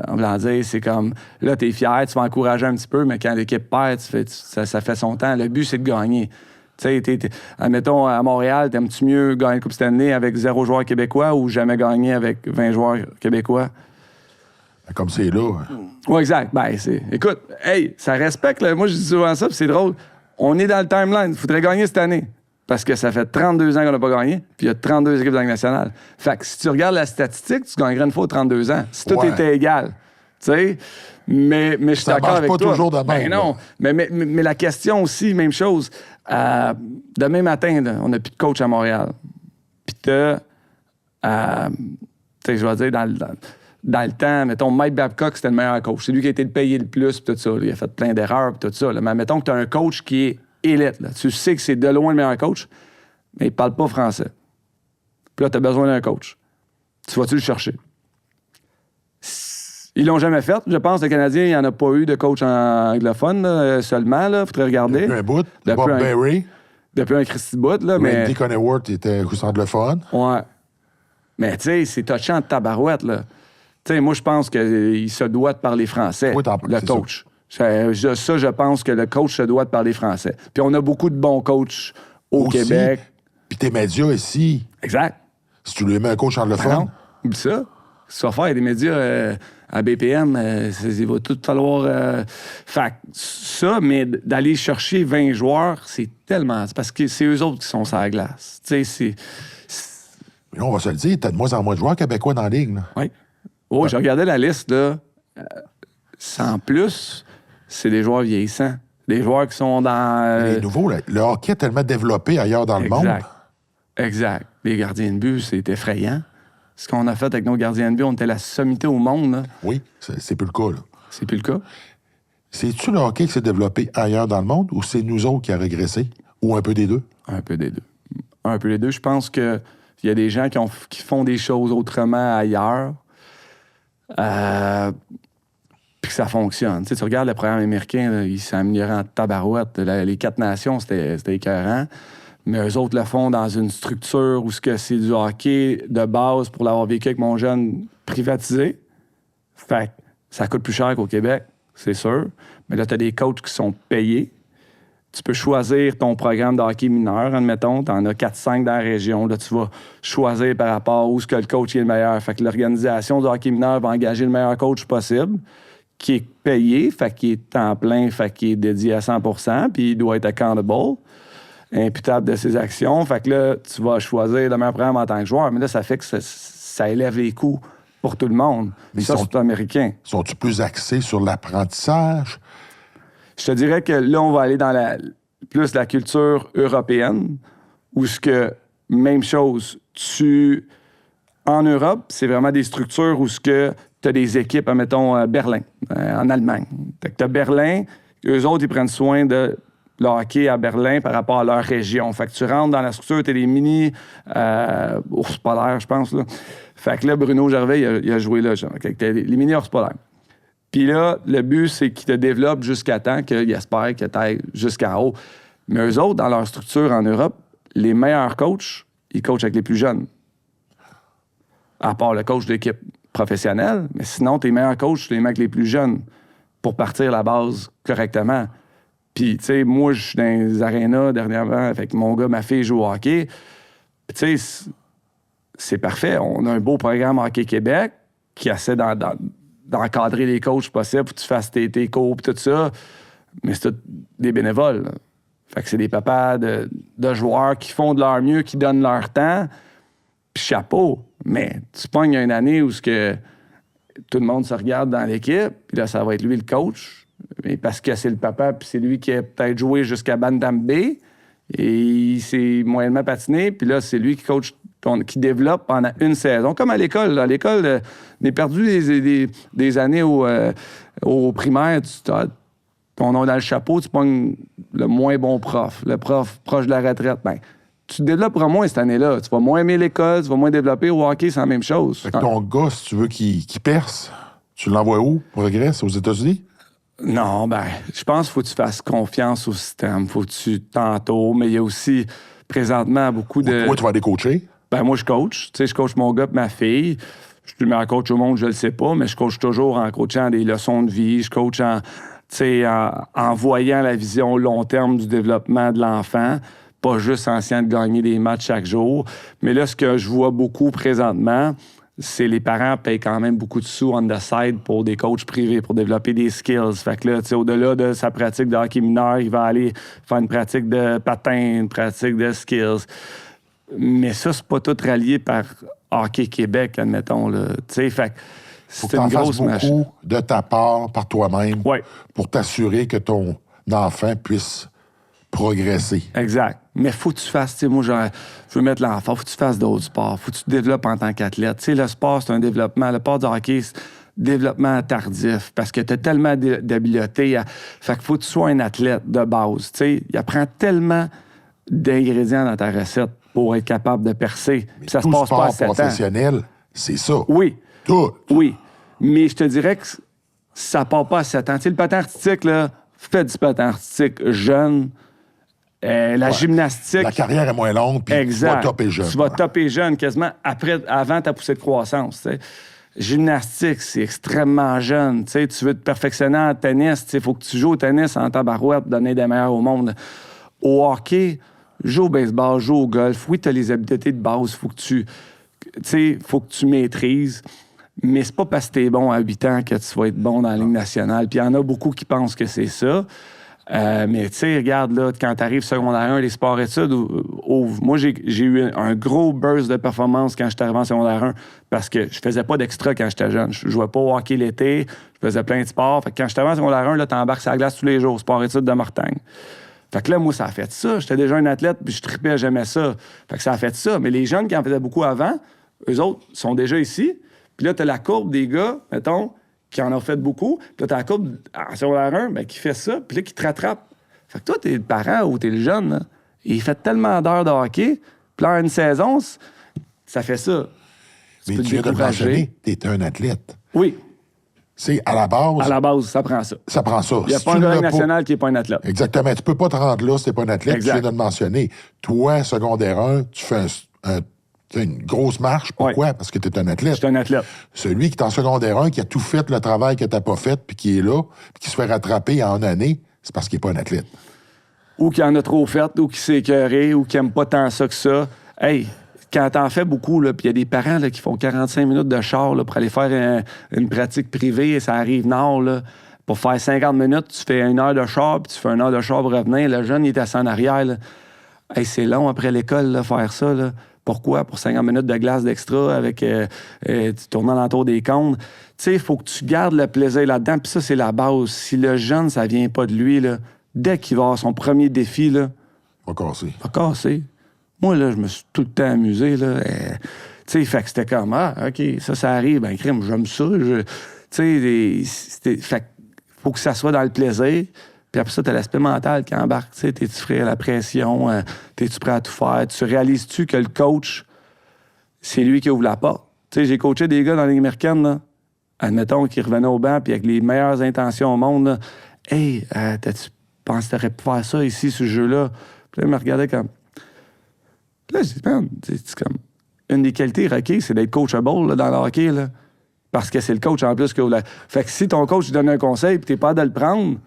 en voulant dire, c'est comme, là, t'es fier, tu vas encourager un petit peu, mais quand l'équipe perd, ça fait son temps. Le but, c'est de gagner. Tu sais, admettons, à Montréal, t'aimes-tu mieux gagner le Coupe Stanley avec 0 joueur québécois ou jamais gagner avec 20 joueurs québécois? Comme c'est là. Oui, exact. Ben, écoute, hey, ça respecte. Là. Moi, je dis souvent ça, puis c'est drôle. On est dans le timeline. Il faudrait gagner cette année. Parce que ça fait 32 ans qu'on n'a pas gagné, puis il y a 32 équipes dans la Ligue nationale. Fait que si tu regardes la statistique, tu gagnerais une fois aux 32 ans. Si tout était égal. Tu sais? Mais je suis d'accord avec toi. Ça marche pas toujours de même. Ben non. Mais la question aussi, même chose. Demain matin, là, on n'a plus de coach à Montréal. Puis tu sais, je vais dire, dans le temps, mettons, Mike Babcock, c'était le meilleur coach. C'est lui qui a été payé le plus, puis tout ça. Là. Il a fait plein d'erreurs, puis tout ça. Là. Mais mettons que tu as un coach qui est élite. Là. Tu sais que c'est de loin le meilleur coach, mais il ne parle pas français. Puis là, tu as besoin d'un coach. Tu vas-tu le chercher? Ils l'ont jamais fait. Je pense que le Canadien, il n'y en a pas eu de coach anglophone là, seulement. Il faudrait regarder. Depuis un bout. Bob Berry. Depuis un Christy Bout. Mais Randy Coneyworth était anglophone. Ouais. Mais tu sais, c'est touchant de tabarouette. Là. Tu sais, moi, je pense qu'il se doit de parler français, le coach. Ça, je pense que le coach se doit de parler français. Puis on a beaucoup de bons coachs au Québec. Puis tes médias ici. Exact. Si tu lui mets un coach anglophone. Non, oublie ça. Ce qu'il va faire, il y a des médias à BPM, il va tout falloir... Fait ça, mais d'aller chercher 20 joueurs, c'est tellement... C'est parce que c'est eux autres qui sont sur la glace. Tu sais, on va se le dire, t'as de moins en moins de joueurs québécois dans la Ligue. Là. Oui. Oh, j'ai regardé la liste, là. En plus, c'est des joueurs vieillissants. Des joueurs qui sont dans... Les nouveaux, là, le hockey est tellement développé ailleurs dans le monde. Exact. Les gardiens de but, c'est effrayant. Ce qu'on a fait avec nos gardiens de but, on était la sommité au monde. Là. Oui, c'est plus le cas. Là. C'est plus le cas. C'est-tu le hockey qui s'est développé ailleurs dans le monde ou c'est nous autres qui a régressé? Ou un peu des deux? Un peu des deux. Un peu des deux. Je pense qu'il y a des gens qui font des choses autrement ailleurs. Puis que ça fonctionne. Tu sais, tu regardes le programme américain, là, il s'est amélioré en tabarouette. Les 4 nations, c'était écœurant. Mais eux autres le font dans une structure où c'est du hockey de base pour l'avoir vécu avec mon jeune privatisé. Fait que ça coûte plus cher qu'au Québec, c'est sûr. Mais là, tu as des coachs qui sont payés. Tu peux choisir ton programme de hockey mineur, admettons. Tu en as 4-5 dans la région. Là, tu vas choisir par rapport à où est-ce que le coach est le meilleur. Fait que l'organisation du hockey mineur va engager le meilleur coach possible, qui est payé, fait qu'il est temps plein, fait qu'il est dédié à 100%, puis il doit être accountable, imputable de ses actions. Fait que là, tu vas choisir le meilleur programme en tant que joueur. Mais là, ça fait que ça élève les coûts pour tout le monde. Mais ça, c'est américain. Sont-ils plus axés sur l'apprentissage? Je te dirais que là, on va aller dans plus la culture européenne, où ce que, même chose, en Europe, c'est vraiment des structures où ce que tu as des équipes, mettons, à Berlin, en Allemagne. Tu as Berlin, eux autres, ils prennent soin de le hockey à Berlin par rapport à leur région. Fait que tu rentres dans la structure, tu as des mini ours polaires, je pense. Là. Fait que là, Bruno Gervais, il a joué là. T'as les mini ours polaires. Puis là, le but, c'est qu'ils te développent jusqu'à temps qu'ils espèrent que tu ailles jusqu'en haut. Mais eux autres, dans leur structure en Europe, les meilleurs coachs, ils coachent avec les plus jeunes. À part le coach d'équipe professionnelle, mais sinon, tes meilleurs coachs, tu les mets avec les plus jeunes pour partir la base correctement. Puis, tu sais, moi, je suis dans les arénas dernièrement avec mon gars, ma fille joue au hockey. Puis, tu sais, c'est parfait. On a un beau programme Hockey Québec qui essaie d'encadrer les coachs possibles pour que tu fasses tes cours et tout ça. Mais c'est tout des bénévoles. Là. Fait que c'est des papas de joueurs qui font de leur mieux, qui donnent leur temps. Puis chapeau. Mais tu pognes une année où que tout le monde se regarde dans l'équipe, puis là, ça va être lui le coach. Mais parce que c'est le papa, puis c'est lui qui a peut-être joué jusqu'à Bantam B, et il s'est moyennement patiné, puis là, c'est lui qui coach, qui développe pendant une saison. Comme à l'école. À l'école, on est perdu des années au primaire. Ton nom dans le chapeau, tu pognes le moins bon prof, le prof proche de la retraite. Ben, tu développeras moins cette année-là. Tu vas moins aimer l'école, tu vas moins développer. Au hockey, c'est la même chose. Fait que ton gars, si tu veux qu'il perce, tu l'envoies où? Progresse aux États-Unis? Non, ben, je pense qu'il faut que tu fasses confiance au système. Faut que tu t'entoures. Mais il y a aussi, présentement, beaucoup de... Toi, tu vas aller coacher? Ben, moi, je coach. Tu sais, je coach mon gars et ma fille. Je suis le meilleur coach au monde, je le sais pas, mais je coach toujours en coachant des leçons de vie. Je coach en voyant la vision long terme du développement de l'enfant. Pas juste en essayant de gagner des matchs chaque jour. Mais là, ce que je vois beaucoup présentement, c'est les parents payent quand même beaucoup de sous on the side pour des coachs privés, pour développer des skills. Fait que là, tu sais, au-delà de sa pratique de hockey mineur, il va aller faire une pratique de patin, une pratique de skills. Mais ça, c'est pas tout rallié par Hockey Québec, admettons. Là. Tu sais, fait que c'est une grosse machine. Beaucoup de ta part, par toi-même, ouais. Pour t'assurer que ton enfant puisse progresser. Exact. Mais faut que tu fasses, tu sais, moi, je veux mettre l'enfant, faut que tu fasses d'autres sports, faut que tu te développes en tant qu'athlète. Tu sais, le sport, c'est un développement. Le sport du hockey, c'est développement tardif parce que tu as tellement d'habiletés. Fait qu'il faut que tu sois un athlète de base. Tu sais, il apprend tellement d'ingrédients dans ta recette pour être capable de percer. Mais ça tout se passe sport pas à 7 ans. professionnel, c'est ça. Oui. Tout. Oui. Mais je te dirais que ça part pas à 7 ans. Tu sais, le patin artistique, là, fais du patin artistique jeune. La gymnastique... La carrière est moins longue, puis tu vas topper jeune. Tu vas topper jeune quasiment avant ta poussée de croissance. T'sais. Gymnastique, c'est extrêmement jeune. T'sais. Tu veux te perfectionner en tennis, il faut que tu joues au tennis en tabarouette, donner des meilleurs au monde. Au hockey, joue au baseball, joue au golf. Oui, tu as les habiletés de base, faut que tu maîtrises. Mais c'est pas parce que t'es bon à 8 ans que tu vas être bon dans la Ligue nationale. Puis il y en a beaucoup qui pensent que c'est ça. Mais tu sais, regarde, là, quand tu arrives secondaire 1, les sports-études, moi, j'ai eu un gros burst de performance quand j'étais arrivé en secondaire 1 parce que je faisais pas d'extra quand j'étais jeune. Je jouais pas au hockey l'été, je faisais plein de sports. Fait que quand j'étais arrivé en secondaire 1, là, t'embarques sur la glace tous les jours, sport-études de Mortagne. Fait que là, moi, ça a fait ça. J'étais déjà un athlète, puis je tripais, j'aimais ça. Fait que ça a fait ça. Mais les jeunes qui en faisaient beaucoup avant, eux autres sont déjà ici. Puis là, t'as la courbe des gars, mettons, qui en ont fait beaucoup. Puis là, t'as la courbe en secondaire 1, ben, qui fait ça, puis là, qui te rattrape. Fait que toi, t'es le parent ou t'es le jeune, là, et il fait tellement d'heures de hockey, puis là, en une saison, ça fait ça. Mais tu viens de le mentionner, t'es un athlète. Oui. C'est à la base... À la base, ça prend ça. Ça prend ça. Il n'y a pas un gars national qui n'est pas un athlète. Exactement. Tu peux pas te rendre là si t'es pas un athlète. Exact. Tu viens de le mentionner. Toi, secondaire 1, tu fais une grosse marche. Pourquoi? Ouais. Parce que tu es un athlète. Je suis un athlète. Celui qui est en secondaire 1, qui a tout fait le travail que tu n'as pas fait, puis qui est là, puis qui se fait rattraper en année, c'est parce qu'il n'est pas un athlète. Ou qui en a trop fait, ou qui s'est écœuré, ou qui n'aime pas tant ça que ça. Hey, quand t'en fais beaucoup, puis il y a des parents là, qui font 45 minutes de char là, pour aller faire une pratique privée, et ça arrive nord, là, pour faire 50 minutes, tu fais 1 heure de char, puis tu fais 1 heure de char pour revenir. Le jeune, il est assis en arrière. Là. Hey, c'est long après l'école, là, faire ça. Là. Pourquoi? Pour 50 minutes de glace d'extra avec tu tournes alentour des comptes. Tu sais, il faut que tu gardes le plaisir là-dedans. Puis ça, c'est la base. Si le jeune, ça vient pas de lui, là, dès qu'il va avoir son premier défi, là, Pas cassé. pas cassé. Moi, là, je me suis tout le temps amusé, là. Tu sais, fait que c'était comme, OK, ça arrive, ben crime, j'aime ça. Tu sais, fait que faut que ça soit dans le plaisir. Puis après ça, t'as l'aspect mental qui embarque. Tu sais, t'es-tu prêt à la pression? T'es-tu prêt à tout faire? Tu réalises-tu que le coach, c'est lui qui ouvre la porte? Tu sais, j'ai coaché des gars dans la Ligue américaine, là. Admettons qu'ils revenaient au banc, puis avec les meilleures intentions au monde, là. Hey, tu penses que t'aurais pu faire ça ici, ce jeu-là? Puis là, ils me regardaient comme. Là, je dis, man, c'est comme. Une des qualités requises, c'est d'être coachable là, dans le hockey, là. Parce que c'est le coach en plus que. Fait que si ton coach te donne un conseil, puis t'es pas de le prendre,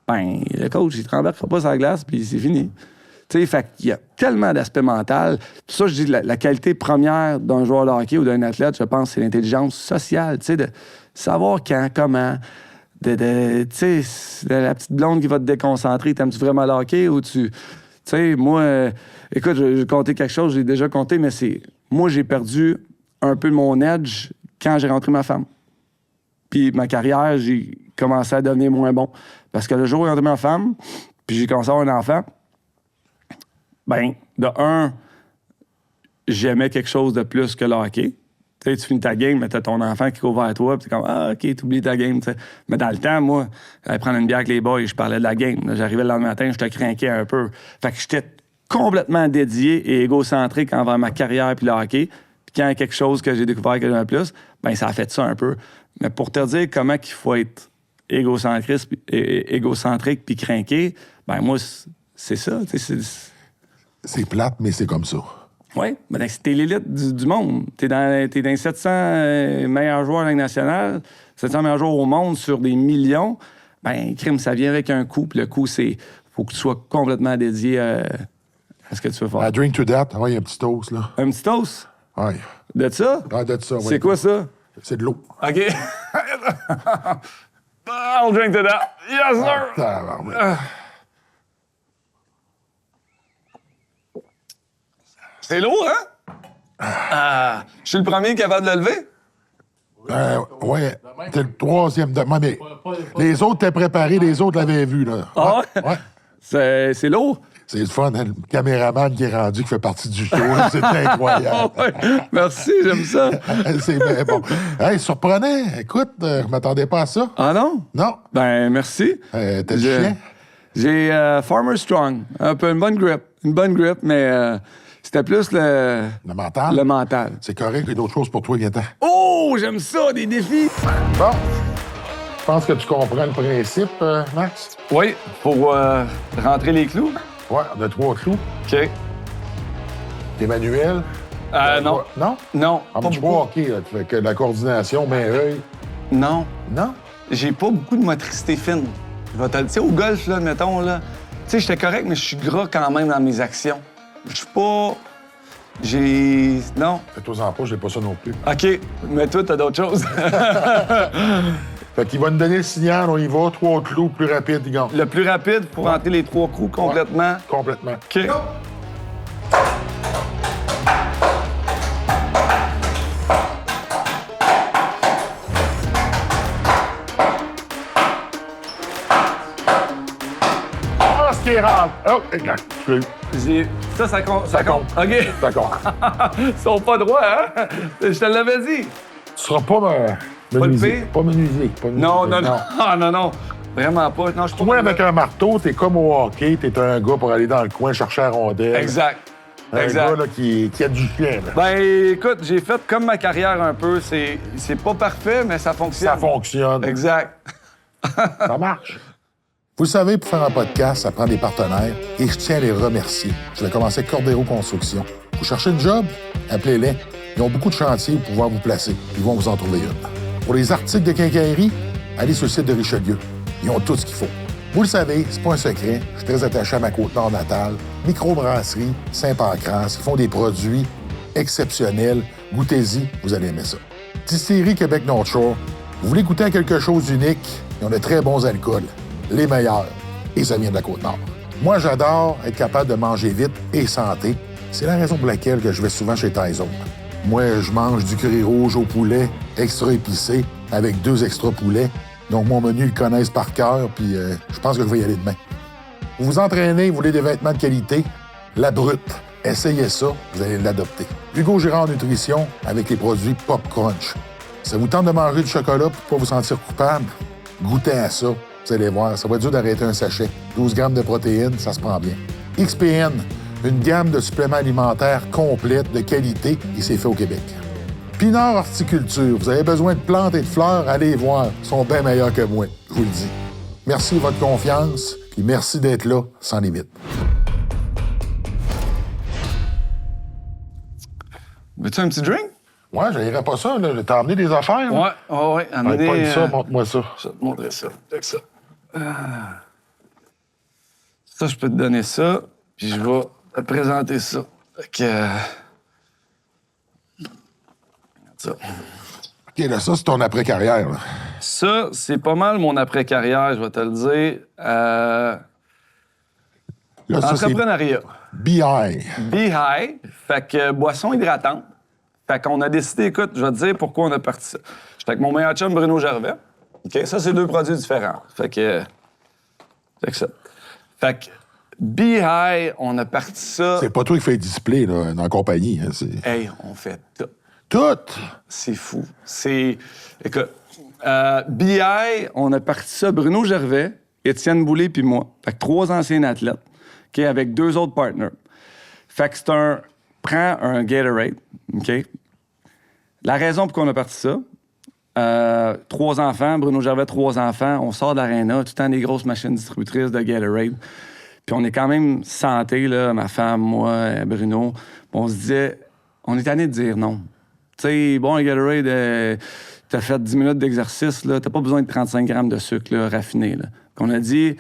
ben, le coach, il te rembarquera pas sur la glace, puis c'est fini. Tu sais, fait qu'il y a tellement d'aspects mentaux. Pour ça, je dis la qualité première d'un joueur de hockey ou d'un athlète, je pense, c'est l'intelligence sociale. Tu sais, de savoir quand, comment. Tu sais, la petite blonde qui va te déconcentrer, t'aimes-tu vraiment le hockey ou tu. Tu sais, moi, écoute, je vais compter quelque chose, j'ai déjà compté, mais c'est. Moi, j'ai perdu un peu mon edge quand j'ai rentré ma femme. Puis ma carrière, j'ai commencé à devenir moins bon. Parce que le jour où j'ai rentré ma femme, puis j'ai commencé à avoir un enfant, ben, de un, j'aimais quelque chose de plus que le hockey. Tu sais, tu finis ta game, mais t'as ton enfant qui court vers toi, puis t'es comme, OK, t'oublies ta game, tu sais. Mais dans le temps, moi, j'allais prendre une bière avec les boys, je parlais de la game. Là, j'arrivais le lendemain matin, je te craquais un peu. Fait que j'étais complètement dédié et égocentrique envers ma carrière puis le hockey. Puis quand il y a quelque chose que j'ai découvert que j'aimais plus, ben ça a fait ça un peu. Mais pour te dire comment il faut être égocentrique puis craqué, ben moi, c'est ça. C'est plate, mais c'est comme ça. Oui, mais t'es l'élite du monde. T'es dans les 700 meilleurs joueurs de la Ligue nationale, 700 meilleurs joueurs au monde sur des millions. Ben, crime, ça vient avec un coût. Puis le coût, c'est faut que tu sois complètement dédié à ce que tu veux faire. I drink to that. Ah, il y a un petit toast, là. Un petit toast? Oui. De ça? Ah, de ça, oui. C'est quoi ça? C'est de l'eau. OK. I'll drink to that. Yes, sir! C'est lourd, hein? Je suis le premier capable de le lever? Oui, t'es le troisième de moi, mais les autres t'es préparés, les autres l'avaient vu, là. Ah ouais? C'est lourd? C'est le fun, hein, le caméraman qui est rendu, qui fait partie du show, là, c'est incroyable. Ouais. Merci, j'aime ça. C'est bien bon. Hey, surprenant. Écoute, je m'attendais pas à ça. Ah non? Non. Ben, merci. T'as du chien? J'ai Farmer Strong. Un peu une bonne grip. Une bonne grip, mais c'était plus le mental? Le mental. C'est correct, il y a d'autres choses pour toi, Gaëtan. Oh, j'aime ça, des défis. Bon. Je pense que tu comprends le principe, Max. Oui, pour rentrer les clous. Ouais, on a 3 clous. OK. T'es manuel? Non. Non? Non, En pas du beaucoup. hockey, là, tu fais que la coordination, main-œil. Non. Non? J'ai pas beaucoup de motricité fine. Tu sais, au golf, là, mettons, là, tu sais, j'étais correct, mais je suis gras quand même dans mes actions. Je suis pas... Non. Fais-toi-en pas, j'ai pas ça non plus. OK, mais toi, t'as d'autres choses. Fait qu'il va nous donner le signal, on y va, 3 clous, plus rapide, il gagne. Le plus rapide pour rentrer les 3 coups complètement. Complètement. OK. Ah, ce qui rentre! Oh, Ça compte. Ça compte. OK. D'accord. Ils sont pas droits, hein? Je te l'avais dit. Tu seras pas menuisé. Pas menuisé. Non. Ah, non. Vraiment pas. Non, je suis Toi, pas... avec un marteau, t'es comme au hockey, t'es un gars pour aller dans le coin chercher la rondelle. Exact. Un gars là, qui a du chien. Là. Ben, écoute, j'ai fait comme ma carrière un peu. C'est pas parfait, mais ça fonctionne. Ça fonctionne. Exact. Ça marche. Vous le savez, pour faire un podcast, ça prend des partenaires et je tiens à les remercier. Je vais commencer avec Cordero Construction. Vous cherchez une job? Appelez-les. Ils ont beaucoup de chantiers pour pouvoir vous placer. Ils vont vous en trouver une. Pour les articles de quincaillerie, allez sur le site de Richelieu. Ils ont tout ce qu'il faut. Vous le savez, c'est pas un secret. Je suis très attaché à ma Côte-Nord natale. Microbrasserie Saint-Pancras. Ils font des produits exceptionnels. Goûtez-y, vous allez aimer ça. Distillerie Québec North Shore. Vous voulez goûter à quelque chose d'unique? Ils ont de très bons alcools. Les meilleurs. Et ça vient de la Côte-Nord. Moi, j'adore être capable de manger vite et santé. C'est la raison pour laquelle que je vais souvent chez Tyson. Moi, je mange du curry rouge au poulet, extra épicé, avec 2 extra poulets. Donc, mon menu, ils le connaissent par cœur, puis je pense que je vais y aller demain. Vous vous entraînez, vous voulez des vêtements de qualité? La Brute. Essayez ça, vous allez l'adopter. Hugo Girard Nutrition avec les produits Pop Crunch. Ça vous tente de manger du chocolat pour pas vous sentir coupable? Goûtez à ça, vous allez voir, ça va être dur d'arrêter un sachet. 12 grammes de protéines, ça se prend bien. XPN, une gamme de suppléments alimentaires complète, de qualité, et c'est fait au Québec. Pinard Horticulture, vous avez besoin de plantes et de fleurs, allez voir, ils sont bien meilleurs que moi, je vous le dis. Merci de votre confiance, puis merci d'être là, sans limite. Veux-tu un petit drink? Ouais, je n'irais pas ça, là. T'as emmené des affaires? Là? Ouais. Amenez, pas dit ça, montre-moi ça. Je vais te montrer ça. Avec ça. Ça, je peux te donner ça, puis je vais te présenter ça. Fait que... ça. OK, là, ça, c'est ton après-carrière, là. Ça, c'est pas mal mon après-carrière, je vais te le dire. Là, ça, Entrepreneuriat. BI. Be-High, fait que boisson hydratante. Fait qu'on a décidé, écoute, je vais te dire pourquoi on a parti ça. J'étais avec mon meilleur chum Bruno Gervais. OK, ça, c'est 2 produits différents. Fait que ça. Fait que Be-High, on a parti ça... C'est pas toi qui fais le display, là, dans la compagnie. Hein, Hey, on fait tout. Tout? C'est fou. C'est... Écoute, Be-High, on a parti ça, Bruno Gervais, Étienne Boulay puis moi. Fait que 3 anciens athlètes, OK, avec 2 autres partners. Fait que c'est un... Prends un Gatorade, OK? La raison pour qu'on a parti ça, 3 enfants, Bruno Gervais, 3 enfants, on sort de l'aréna, tout le temps des grosses machines distributrices de Gatorade. Puis on est quand même santé, là, ma femme, moi, Bruno. On se disait, on est tanné de dire non. Tu sais, bon, un Gatorade, t'as fait 10 minutes d'exercice, là, t'as pas besoin de 35 grammes de sucre là, raffiné. Là. On a dit,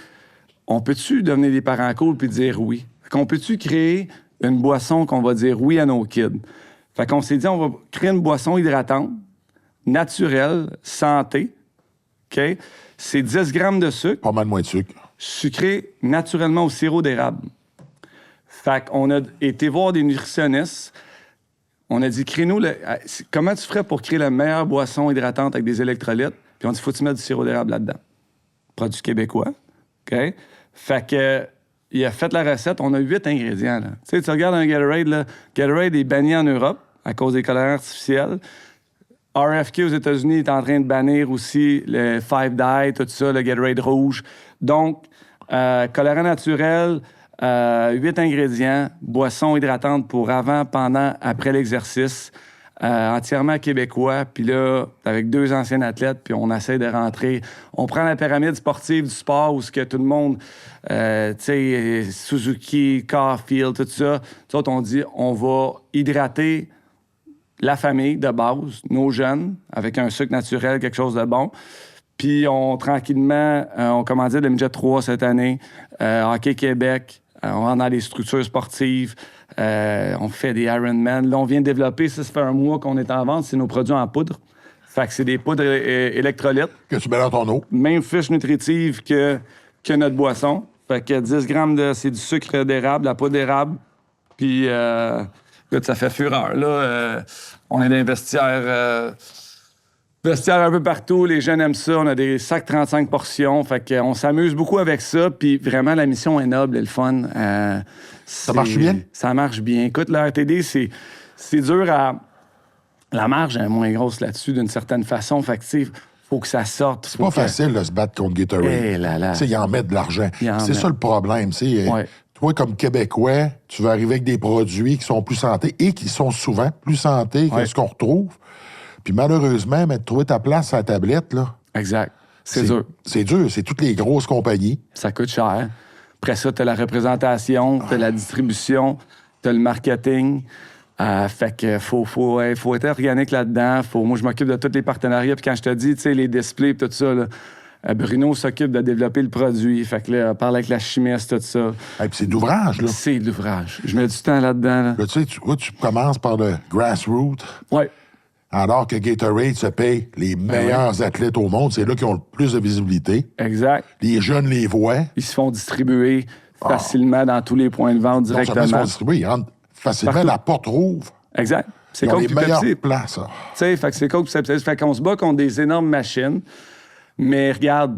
on peut-tu devenir des parents cool puis dire oui? Qu'on peut-tu créer une boisson qu'on va dire oui à nos kids? Fait qu'on s'est dit, on va créer une boisson hydratante, naturelle, santé, OK? C'est 10 grammes de sucre. Pas mal moins de sucre. Sucré naturellement au sirop d'érable. Fait qu'on a été voir des nutritionnistes. On a dit, crée-nous comment tu ferais pour créer la meilleure boisson hydratante avec des électrolytes? Puis on dit, faut-tu mettre du sirop d'érable là-dedans? Produit québécois, OK? Fait que... Il a fait la recette, on a 8 ingrédients. Là. Tu sais, tu regardes un Gatorade, là, Gatorade est banni en Europe à cause des colorants artificiels. RFK aux États-Unis est en train de bannir aussi le 5 Dye, tout ça, le Gatorade rouge. Donc, colorant naturel, 8 ingrédients, boisson hydratante pour avant, pendant, après l'exercice, entièrement québécois. Puis là, avec 2 anciens athlètes, puis on essaie de rentrer. On prend la pyramide sportive du sport où ce que tout le monde... tu sais, Suzuki, Caulfield, tout ça. Nous autres, on dit, on va hydrater la famille de base, nos jeunes, avec un sucre naturel, quelque chose de bon. Puis, tranquillement, on commandait le Midget 3 cette année, Hockey Québec, on rentre dans les structures sportives, on fait des Ironman. Là, on vient de développer, ça fait 1 mois qu'on est en vente, c'est nos produits en poudre. Fait que c'est des poudres électrolytes. Que tu mets dans ton eau. Même fiche nutritive que notre boisson. Fait que 10 grammes c'est du sucre d'érable, la poudre d'érable. Puis, écoute, ça fait fureur. Là, on est dans les vestiaires un peu partout. Les jeunes aiment ça. On a des sacs 35 portions. Fait qu'on s'amuse beaucoup avec ça. Puis vraiment, la mission est noble et le fun. Ça marche bien? Ça marche bien. Écoute, le RTD, c'est dur à... La marge est moins grosse là-dessus, d'une certaine façon. Fait que, tu sais, faut que ça sorte. C'est pas facile de se battre contre Gatorade. Eh là là. Tu sais, ils en mettent de l'argent. C'est ça le problème. Ouais. Toi, comme Québécois, tu vas arriver avec des produits qui sont plus santé et qui sont souvent plus santé que ce qu'on retrouve. Puis malheureusement, de trouver ta place à la tablette, là... Exact. C'est dur. C'est dur. C'est toutes les grosses compagnies. Ça coûte cher. Après ça, t'as la représentation, t'as la distribution, t'as le marketing. Fait que faut être organique là-dedans. Moi, je m'occupe de tous les partenariats. Puis quand je te dis, tu sais, les displays et tout ça, là, Bruno s'occupe de développer le produit. Fait que là, on parle avec la chimiste, tout ça. Et puis c'est de l'ouvrage, là. C'est de l'ouvrage. Je mets du temps là-dedans. Là. Là, tu sais, tu commences par le grassroots. Ouais. Alors que Gatorade se paye les meilleurs athlètes au monde. C'est là qu'ils ont le plus de visibilité. Exact. Les jeunes les voient. Ils se font distribuer facilement dans tous les points de vente directement. Non seulement ils se font distribuer, ils rentrent Facilement, Partout. la porte rouvre. Exact. C'est Ils ont Coke les puis meilleurs Pepsi. plans, ça. Tu sais, fait que c'est Coke puis Pepsi. Fait qu'on se bat contre des énormes machines. Mais regarde,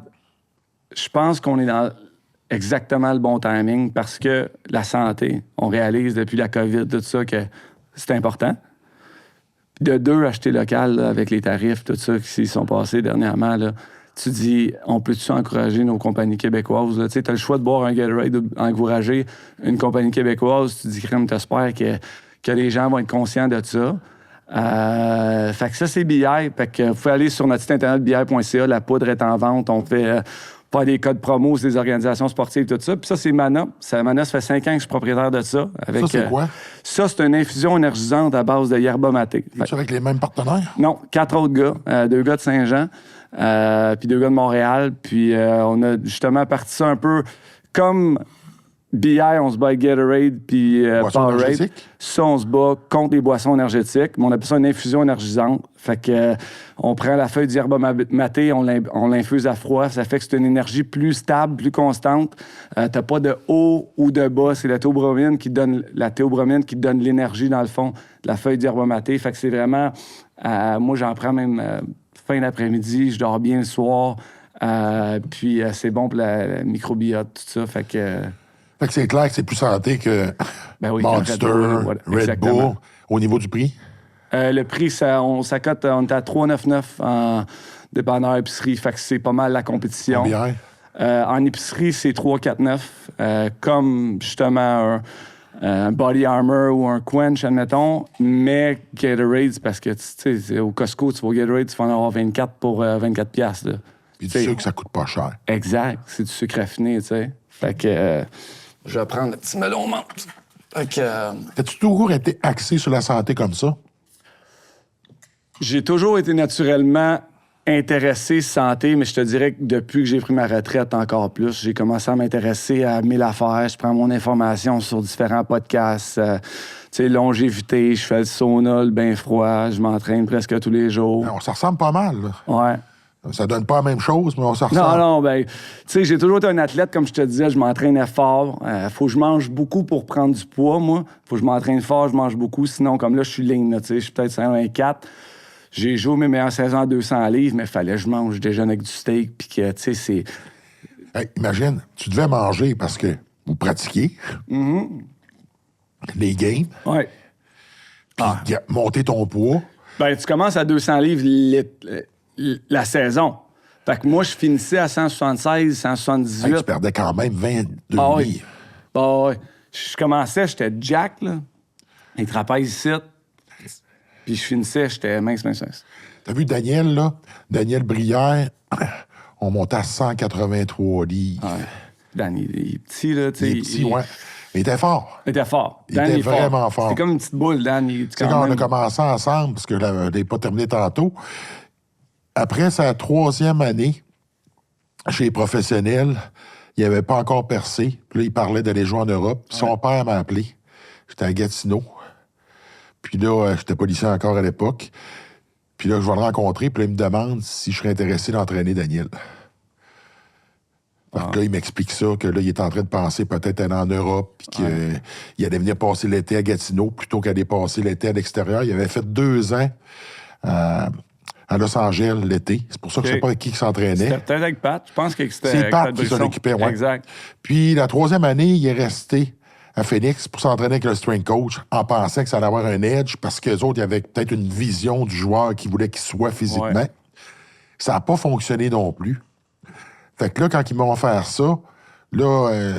je pense qu'on est dans exactement le bon timing parce que la santé, on réalise depuis la COVID, tout ça, que c'est important. De deux, acheter local là, avec les tarifs, tout ça qui s'y sont passés dernièrement, là, tu dis, on peut-tu encourager nos compagnies québécoises? Tu sais, tu as le choix de boire un Gatorade ou d'encourager une compagnie québécoise. Tu dis, crème, t'espères que les gens vont être conscients de ça. Fait que ça, c'est BI. Fait que vous pouvez aller sur notre site internet bi.ca. La poudre est en vente. On fait pas des codes promo, c'est des organisations sportives, tout ça. Puis ça, c'est Mana. Mana, ça fait 5 ans que je suis propriétaire de ça. Ça, c'est quoi? Ça, c'est une infusion énergisante à base de yerba maté. Es-tu avec les mêmes partenaires? Non, 4 autres gars. 2 gars de Saint-Jean, puis 2 gars de Montréal. Puis on a justement parti ça un peu comme BI, on se bat avec Gatorade puis Boisson Powerade. énergétique? Ça, on se bat contre les boissons énergétiques. Mais on appelle ça une infusion énergisante. Fait que on prend la feuille d'herbe maté, on l'infuse à froid. Ça fait que c'est une énergie plus stable, plus constante. T'as pas de haut ou de bas. C'est la théobromine qui donne l'énergie, dans le fond, de la feuille d'herbe maté. Fait que c'est vraiment... moi, j'en prends même fin d'après-midi. Je dors bien le soir. Puis c'est bon pour la microbiote, tout ça. Fait que c'est clair que c'est plus santé que ben oui, Monster, Red Bull, au niveau du prix. Le prix, on cote, on est à 3,99 en dépanneur épicerie. Fait que c'est pas mal la compétition. Combien? En épicerie, c'est 3,49. Comme justement un Body Armor ou un Quench, admettons. Mais Gatorade, c'est parce que tu sais, au Costco, tu vas au Gatorade, tu vas en avoir 24 pour 24 $. Là. Puis du sucre, ça coûte pas cher. Exact. C'est du sucre raffiné, tu sais. Fait que je vais prendre le petit melon menthe. Fait que As-tu toujours été axé sur la santé comme ça? j'ai toujours été naturellement intéressé santé, mais je te dirais que depuis que j'ai pris ma retraite encore plus, j'ai commencé à m'intéresser à 1000 affaires. Je prends mon information sur différents podcasts. Tu sais, longévité, je fais le sauna, le bain froid, je m'entraîne presque tous les jours. On s'en ressemble pas mal, là. Ouais. Ça donne pas la même chose, mais on s'en ressemble. Non, ben, tu sais, j'ai toujours été un athlète, comme je te disais, je m'entraînais fort. Faut que je mange beaucoup pour prendre du poids, moi. Faut que je m'entraîne fort, je mange beaucoup. Sinon, comme là, je suis ligne, tu sais, je suis peut-être 1,4. J'ai joué mes meilleures saisons à 200 livres, mais il fallait que je mange, je déjeune avec du steak, puis que, tu sais, c'est... Hey, imagine, tu devais manger parce que vous pratiquiez les games, Ouais. puis monter ton poids. Ben, tu commences à 200 livres la saison. Fait que moi, je finissais à 176, 178. Hey, tu perdais quand même 22 Ah oui. livres. Bah ouais. Je commençais, j'étais jack, là. Les trapèzes ici. Puis je finissais, j'étais mince. T'as vu Daniel, là? Daniel Brière, on montait à 183 livres. Ouais. Dan, il est petit, là, tu sais. Il est petit, ouais. Mais il était fort. Il était fort. Il Dan, était est fort. vraiment fort. C'est comme une petite boule, Dan. Tu sais, quand on a commencé ensemble, parce que je l'ai pas terminé tantôt, après sa 3e année chez les professionnels, il n'avait pas encore percé. Puis là, il parlait d'aller jouer en Europe. Puis son père m'a appelé. J'étais à Gatineau. Puis là, j'étais policier encore à l'époque. Puis là, je vais le rencontrer. Puis là, il me demande si je serais intéressé d'entraîner Daniel. Parce que là, il m'explique ça, que là, il est en train de penser peut-être aller en Europe, puis qu'il allait venir passer l'été à Gatineau plutôt qu'aller passer l'été à l'extérieur. Il avait fait 2 ans à Los Angeles l'été. C'est pour ça que je ne sais pas avec qui il s'entraînait. C'était peut-être avec Pat. Je pense que c'était C'est avec Pat qui s'en Brisson. occupait, ouais. Exact. Puis la 3e année, il est resté à Phoenix pour s'entraîner avec le strength coach en pensant que ça allait avoir un edge parce qu'eux autres, il y avait peut-être une vision du joueur qui voulait qu'il soit physiquement. Ouais. Ça n'a pas fonctionné non plus. Fait que là, quand ils m'ont offert ça, là,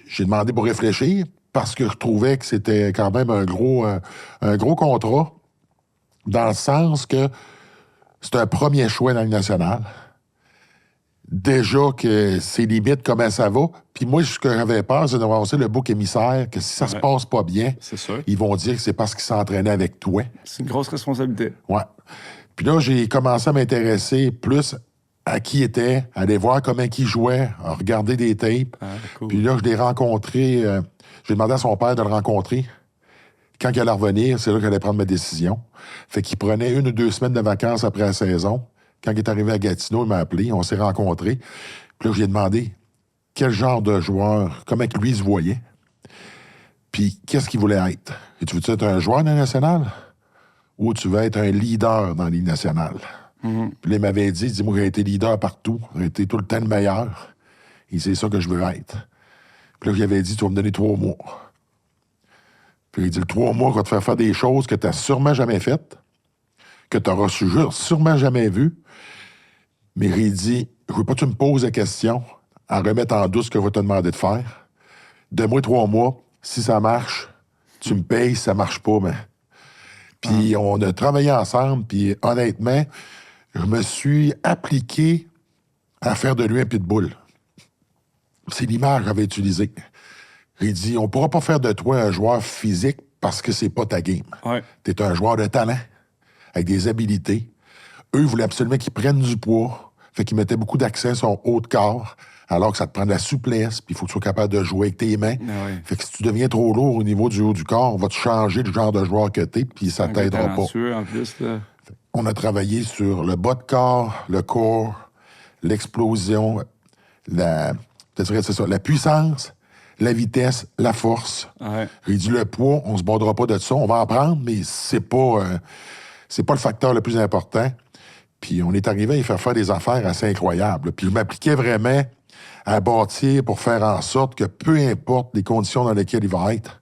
j'ai demandé pour réfléchir parce que je trouvais que c'était quand même un gros contrat dans le sens que c'est un premier choix dans la Ligue nationale. Déjà que c'est limite comment ça va. Puis moi, ce que j'avais peur, c'est d'avoir aussi le bouc émissaire, que si ça se passe pas bien, C'est sûr. ils vont dire que c'est parce qu'ils s'entraînaient avec toi. C'est une grosse responsabilité. Ouais. Puis là, j'ai commencé à m'intéresser plus à qui était, à aller voir comment il jouait, à regarder des tapes. Ah, cool. Puis là, je l'ai rencontré. J'ai demandé à son père de le rencontrer. Quand il allait revenir, c'est là que j'allais prendre ma décision. Fait qu'il prenait 1 ou 2 semaines de vacances après la saison. Quand il est arrivé à Gatineau, il m'a appelé, on s'est rencontrés. Puis là, je lui ai demandé quel genre de joueur, comment lui se voyait. Puis, qu'est-ce qu'il voulait être? Et tu veux être un joueur dans la nationale? Ou tu veux être un leader dans la Ligue nationale? Puis là, il m'avait dit, dis-moi, j'ai été leader partout, j'ai été tout le temps le meilleur. Et c'est ça que je veux être. Puis là, j'avais dit, tu vas me donner 3 mois. Puis il dit, le 3 mois, je vais te faire des choses que tu n'as sûrement jamais faites, que tu n'auras sûrement jamais vues. Mais il dit, je veux pas que tu me poses la question en remettre en doute ce que je vais te demander de faire. Donne-moi 3 mois. Si ça marche, tu me payes. Si ça marche pas, ben... Puis on a travaillé ensemble, puis honnêtement, je me suis appliqué à faire de lui un pitbull. C'est l'image que j'avais utilisée. Il dit, on pourra pas faire de toi un joueur physique parce que c'est pas ta game. Ouais. T'es un joueur de talent, avec des habilités. Eux, ils voulaient absolument qu'ils prennent du poids. Fait qu'ils mettaient beaucoup d'accent sur son haut de corps, alors que ça te prend de la souplesse, puis il faut que tu sois capable de jouer avec tes mains. Ah ouais. Fait que si tu deviens trop lourd au niveau du haut du corps, on va te changer le genre de joueur que t'es, puis ça t'aidera pas. En plus, là. On a travaillé sur le bas de corps, le corps, l'explosion, la puissance, la vitesse, la force. Ouais. J'ai dit le poids, on se bordera pas de ça. On va en prendre, mais c'est pas le facteur le plus important. Puis on est arrivé à y faire des affaires assez incroyables. Puis je m'appliquais vraiment à bâtir pour faire en sorte que peu importe les conditions dans lesquelles il va être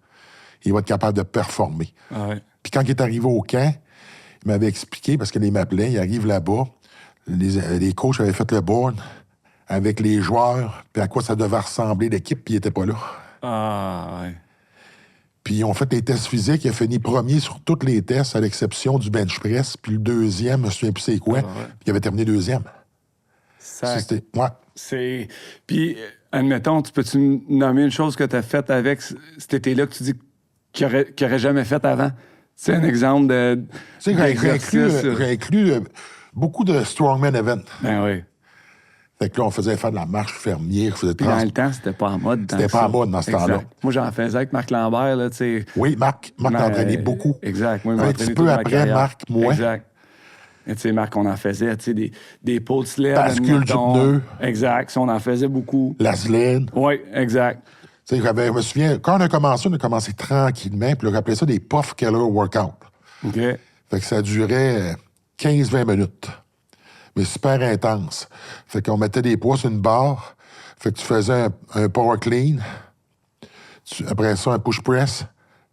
capable de performer. Ouais. Puis quand il est arrivé au camp, il m'avait expliqué, parce qu'il m'appelait, il arrive là-bas, les coachs avaient fait le board avec les joueurs, puis à quoi ça devait ressembler l'équipe, puis il était pas là. Ah, ouais. Puis ils ont fait les tests physiques, il a fini premier sur tous les tests, à l'exception du bench press, puis le deuxième, je me souviens plus c'est quoi, puis il avait terminé deuxième. Ça, c'était... Ouais. C'est... Puis, admettons, peux-tu me nommer une chose que tu as faite avec cet été-là que tu dis qu'il n'aurait jamais fait avant? C'est un exemple de... Tu sais, j'ai inclus beaucoup de strongman events. Ben oui. Fait que là, on faisait faire de la marche fermière. Puis dans le temps, c'était pas en mode. C'était pas en mode dans ce temps-là. Moi, j'en faisais avec Marc Lambert, là, tu sais. Oui, Marc t'entraînait beaucoup. Exact. Moi, un petit peu après, Marc, moi. Exact. Tu sais, Marc, on en faisait, tu sais, des pots de sled. Bascule du pneu. Exact. On en faisait beaucoup. La sled. Oui, exact. Tu sais, je me souviens, quand on a commencé tranquillement, puis on appelait ça des Puff Keller Workout. OK. Fait que ça durait 15-20 minutes. Mais super intense. Fait qu'on mettait des poids sur une barre. Fait que tu faisais un power clean. Après ça, un push press.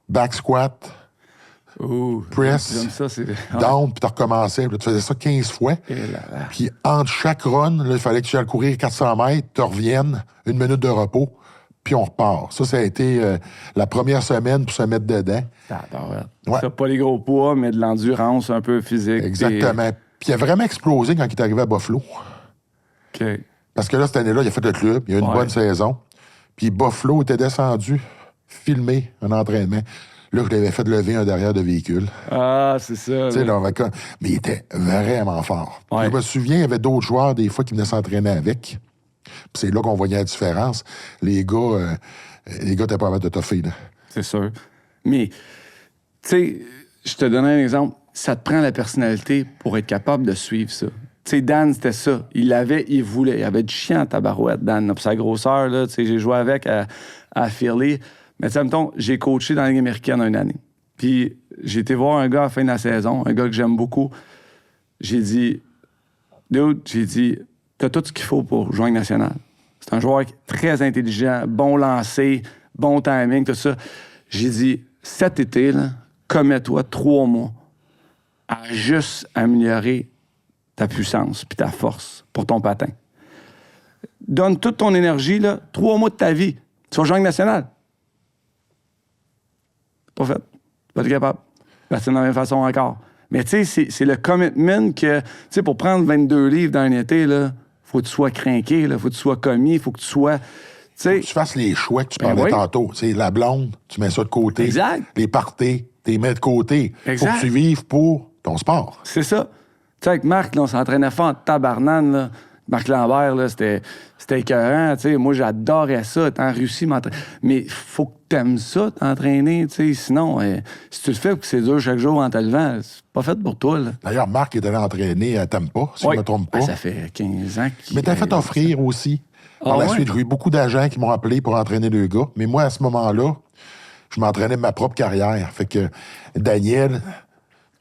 Back squat. Ouh, press. J'aime ça, c'est... Down, puis tu recommençais. Puis tu faisais ça 15 fois. Puis entre chaque run, là, il fallait que tu ailles courir 400 mètres, tu reviennes, 1 minute de repos, puis on repart. Ça a été la première semaine pour se mettre dedans. Ouais. Ça, pas les gros poids, mais de l'endurance un peu physique. Exactement. Puis il a vraiment explosé quand il est arrivé à Buffalo. OK. Parce que là, cette année-là, il a fait le club, il a eu une bonne saison. Puis Buffalo était descendu, filmé un entraînement. Là, je l'avais fait lever un derrière de véhicule. Ah, c'est ça. Tu sais, là, mais il était vraiment fort. Ouais. Je me souviens, il y avait d'autres joueurs, des fois, qui venaient s'entraîner avec. Puis c'est là qu'on voyait la différence. Les gars étaient pas capables de toffer, là. C'est sûr. Mais, tu sais, je te donne un exemple. Ça te prend la personnalité pour être capable de suivre ça. Tu sais, Dan, c'était ça. Il voulait. Il avait du chien en tabarouette, Dan. Puis sa grosseur, là, tu sais, j'ai joué avec à Philly. Mais tu sais, mettons, j'ai coaché dans la Ligue américaine 1 année. Puis j'ai été voir un gars à la fin de la saison, un gars que j'aime beaucoup. J'ai dit, dude, t'as tout ce qu'il faut pour jouer en Ligue nationale. C'est un joueur très intelligent, bon lancer, bon timing, tout ça. J'ai dit, cet été, là, commets-toi 3 mois à juste améliorer ta puissance puis ta force pour ton patin. Donne toute ton énergie, là, 3 mois de ta vie. Tu vas jouer en Ligue nationale. Pas fait. Pas capable. C'est de la même façon encore. Mais tu sais, c'est le commitment que, tu sais, pour prendre 22 livres dans un été, là, faut que tu sois crinqué, là, faut que tu sois commis, faut que tu sois... Faut que tu fasses les choix que tu parlais tantôt. Tu sais, la blonde, tu mets ça de côté. Exact. Les parties, tu les mets de côté. Exact. Faut que tu vives pour ton sport. C'est ça. Tu sais, avec Marc, là, on s'entraînait fort en tabarnane, là. Marc Lambert, là, c'était écœurant, tu sais. Moi, j'adorais ça, être en Russie, m'entraîner. Mais faut que t'aimes ça, t'entraîner, tu sais. Sinon, si tu le fais et que c'est dur chaque jour en te levant, c'est pas fait pour toi, là. D'ailleurs, Marc est allé entraîner à Tampa, si je ne me trompe pas. Ça fait 15 ans qu'il... Mais t'as fait offrir aussi. Par la suite, j'ai eu beaucoup d'agents qui m'ont appelé pour entraîner 2 gars. Mais moi, à ce moment-là, je m'entraînais ma propre carrière. Fait que Daniel...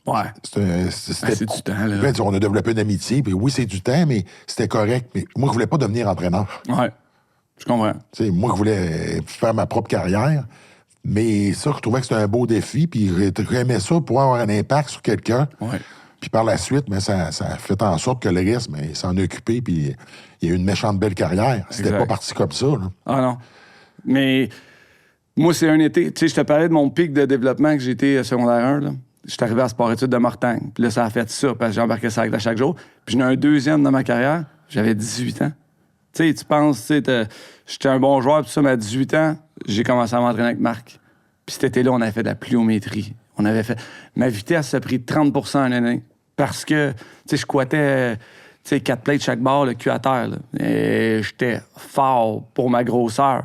Ouais. C'est du temps, là. Ben, on a développé une amitié, puis oui, c'est du temps, mais c'était correct. Mais moi, je voulais pas devenir entraîneur. Ouais, je comprends. T'sais, moi, je voulais faire ma propre carrière, mais ça, je trouvais que c'était un beau défi, puis j'aimais ça pour avoir un impact sur quelqu'un. Ouais. Puis par la suite, mais ça a fait en sorte que le reste, mais, s'en occupait, puis il y a eu une méchante belle carrière. C'était Exact. pas parti comme ça. Là. Ah non. Mais moi, c'est un été. Tu sais, je te parlais de mon pic de développement que j'étais secondaire 1, là. Je suis arrivé à Sport-Études de Mortagne. Puis là, ça a fait ça, parce que j'ai embarqué ça à chaque jour. Puis j'en ai un deuxième dans ma carrière. J'avais 18 ans. Tu sais, tu penses, tu sais, j'étais un bon joueur, tout ça, mais à 18 ans, j'ai commencé à m'entraîner avec Marc. Puis cet été-là, on avait fait de la pliométrie. On avait fait... Ma vitesse a pris 30 % en année. Parce que, tu sais, je squattais, tu sais, 4 plates chaque barre, le cul à terre, là. Et j'étais fort pour ma grosseur.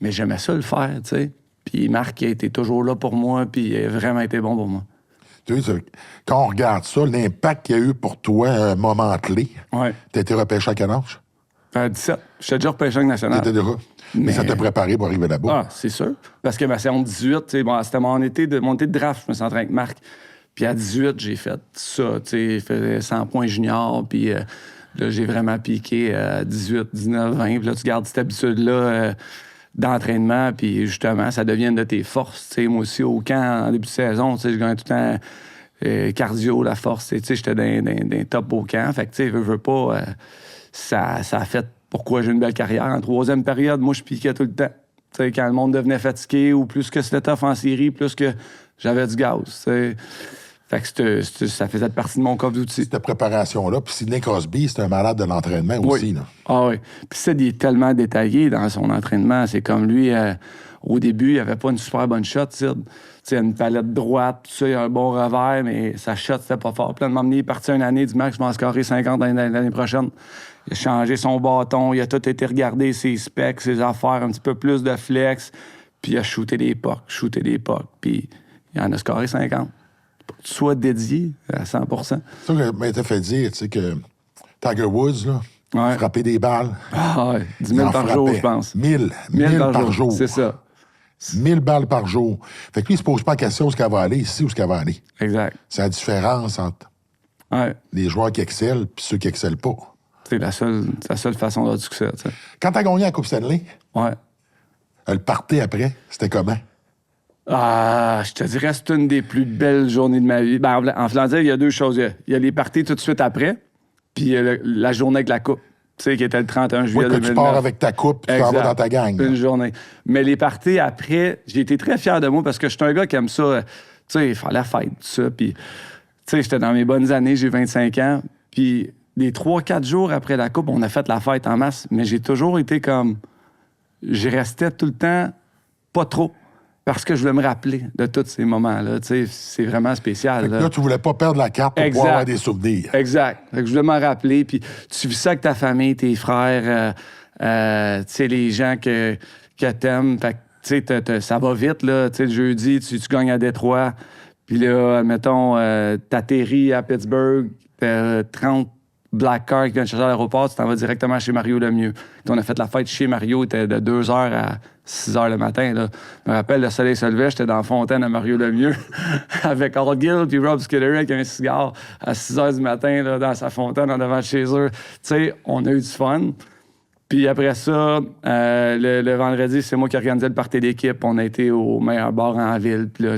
Mais j'aimais ça le faire, tu sais. Puis Marc a été toujours là pour moi, puis il a vraiment été bon pour moi. Tu sais, quand on regarde ça, l'impact qu'il y a eu pour toi à un moment clé, Ouais. t'as été repêché à quel âge? 17. J'étais déjà repêché avec national. T'étais déjà... Mais ça t'a préparé pour arriver là-bas. Ah, c'est sûr. Parce que ma saison 18, tu sais, bon, c'était mon été de draft, je me suis entraîné avec Marc. Puis à 18, j'ai fait ça, tu sais, fait 100 points junior, puis là, j'ai vraiment piqué à 18, 19, 20. Puis là, tu gardes cette habitude-là d'entraînement, puis justement, ça devient de tes forces. Tu sais, moi aussi, au camp, en début de saison, tu sais, je gagnais tout le temps cardio, la force. Tu sais, j'étais dans top au camp. Fait que, tu sais, veux pas, ça a fait pourquoi j'ai une belle carrière. En troisième période, moi, je piquais tout le temps. Tu sais, quand le monde devenait fatigué ou plus que c'était tough en série, plus que j'avais du gaz, tu sais. Fait que ça faisait partie de mon coffre d'outils. Cette préparation-là. Puis Sidney Crosby, c'est un malade de l'entraînement aussi. Là. Ah oui. Puis Sid, il est tellement détaillé dans son entraînement. C'est comme lui, au début, il avait pas une super bonne shot, Sid. Tu sais, une palette droite, tout ça, il a un bon revers, mais sa shot, c'était pas fort. Puis là, de m'emmener, il est parti une année, du max, je vais en scorer 50 l'année prochaine. Il a changé son bâton, il a tout été regarder ses specs, ses affaires, un petit peu plus de flex, puis il a shooté des pucks, puis il en a scoré 50. Soit dédié à 100 %. C'est ça que m'était fait dire, tu sais, que Tiger Woods, là, Ouais. frappait des balles. Ah ouais, 10 000 par jour, je pense. 1000 par jour. C'est ça. 1000 balles par jour. Fait que lui, il se pose pas la question où est-ce qu'elle va aller, ici où est-ce qu'elle va aller. Exact. C'est la différence entre les joueurs qui excellent et ceux qui excellent pas. C'est la seule façon d'avoir du succès, tu sais. Quand t'as gagné la Coupe Stanley, Ouais. le party après, c'était comment? Ah, je te dirais que c'est une des plus belles journées de ma vie. Ben, en Flandre, il y a deux choses. Il y a les parties tout de suite après, puis la journée avec la coupe, tu sais, qui était le 31 juillet Oui, que 2009. tu pars avec ta coupe et tu t'en vas dans ta gang. Une journée. Mais les parties après, j'ai été très fier de moi parce que je suis un gars qui aime ça, tu sais, faire la fête, tout ça. Puis, tu sais, j'étais dans mes bonnes années, j'ai 25 ans. Puis, les 3-4 jours après la coupe, on a fait la fête en masse. Mais j'ai toujours été comme... Je restais tout le temps pas trop. Parce que je voulais me rappeler de tous ces moments-là. Tu sais, c'est vraiment spécial. Là, tu voulais pas perdre la carte pour pouvoir avoir des souvenirs. Exact. Fait que je voulais m'en rappeler. Puis tu vis ça avec ta famille, tes frères, tu sais, les gens que t'aimes. Fait que, tu sais, ça va vite, là. Tu sais, le jeudi, tu gagnes à Détroit. Puis là, mettons, t'atterris à Pittsburgh, t'as 30 Black Car qui viennent te chercher à l'aéroport, tu t'en vas directement chez Mario Lemieux. Puis on a fait la fête chez Mario, il était de 2h à 6h le matin. Là. Je me rappelle, le soleil se levait, j'étais dans la fontaine à Mario Lemieux avec Al Gill puis Rob Skillery avec un cigare à 6h du matin là, dans sa fontaine en devant de chez eux. Tu sais, on a eu du fun. Puis après ça, le vendredi, c'est moi qui organisais le party d'équipe. On a été au meilleur bar en ville. Puis là,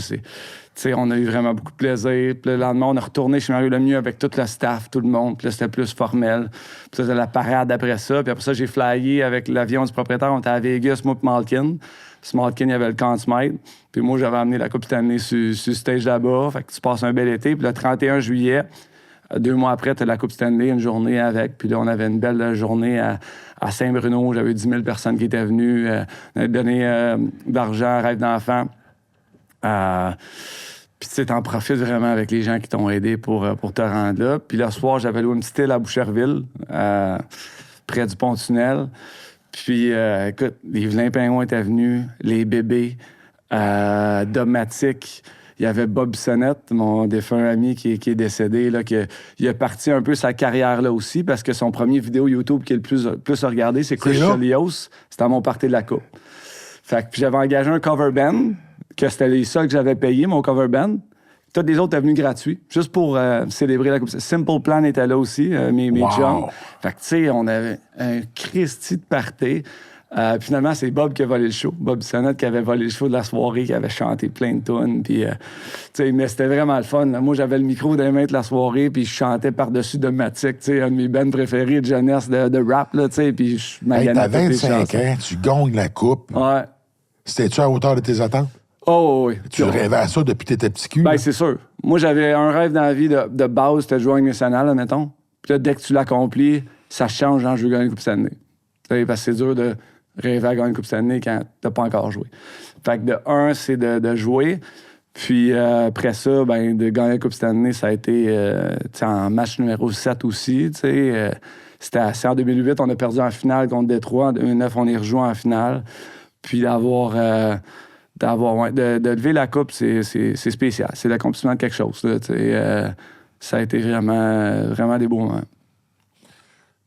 t'sais, on a eu vraiment beaucoup de plaisir. Puis le lendemain, on est retourné chez Mario Lemieux avec tout le staff, tout le monde. Puis là, c'était plus formel. Puis ça, c'était la parade après ça. Puis après ça, j'ai flyé avec l'avion du propriétaire. On était à Vegas, moi et Malkin. Puis Malkin, il y avait le Conn Smythe. Puis moi, j'avais amené la Coupe Stanley sur le stage là-bas. Fait que tu passes un bel été. Puis le 31 juillet, 2 mois après, tu as la Coupe Stanley, une journée avec. Puis là, on avait une belle journée à Saint-Bruno. J'avais 10 000 personnes qui étaient venues. On avait donné d'argent, rêve d'enfant. Puis tu t'en profites vraiment avec les gens qui t'ont aidé pour te rendre là. Puis le soir, j'avais loué une petite île à Boucherville, près du pont-tunnel. Puis, écoute, les vilains pingouins étaient venus, les bébés, Domatic. Il y avait Bob Bissonnette, mon défunt ami qui est décédé, là, il a parti un peu sa carrière là aussi, parce que son premier vidéo YouTube qui est le plus regardé, c'est Chris Chelios. C'était à mon party de la coupe. Fait que j'avais engagé un cover band que c'était les seuls que j'avais payés, mon cover band. Tous les autres étaient venus gratuits, juste pour célébrer la Coupe. Simple Plan était là aussi, mes chums. Fait que, tu sais, on avait un Christy de party. Finalement, c'est Bob qui a volé le show. Bob Bissonnette qui avait volé le show de la soirée, qui avait chanté plein de tunes. Puis, mais c'était vraiment le fun. Là. Moi, j'avais le micro dans les mains de la soirée, puis je chantais par-dessus Domatic, un de mes bands préférés de jeunesse de rap. Là, puis je maganais t'as 25 ans, tu gagnes la coupe. Ouais. C'était-tu à la hauteur de tes attentes? Oh oui. Tu rêvais à ça depuis que t'étais petit cul? Ben, c'est sûr. Moi, j'avais un rêve dans la vie de base, c'était de jouer en Ligue nationale, admettons. Puis là, dès que tu l'accomplis, ça change en je veux gagner une Coupe Stanley. Parce que c'est dur de rêver à gagner une Coupe Stanley quand t'as pas encore joué. Fait que de un, c'est de jouer. Puis après ça, ben, de gagner la Coupe Stanley, ça a été en match numéro 7 aussi. C'était en 2008, on a perdu en finale contre Détroit. En 2009, on est rejoint en finale. Puis de lever la coupe, c'est spécial. C'est l'accomplissement de quelque chose. Là, ça a été vraiment des beaux moments.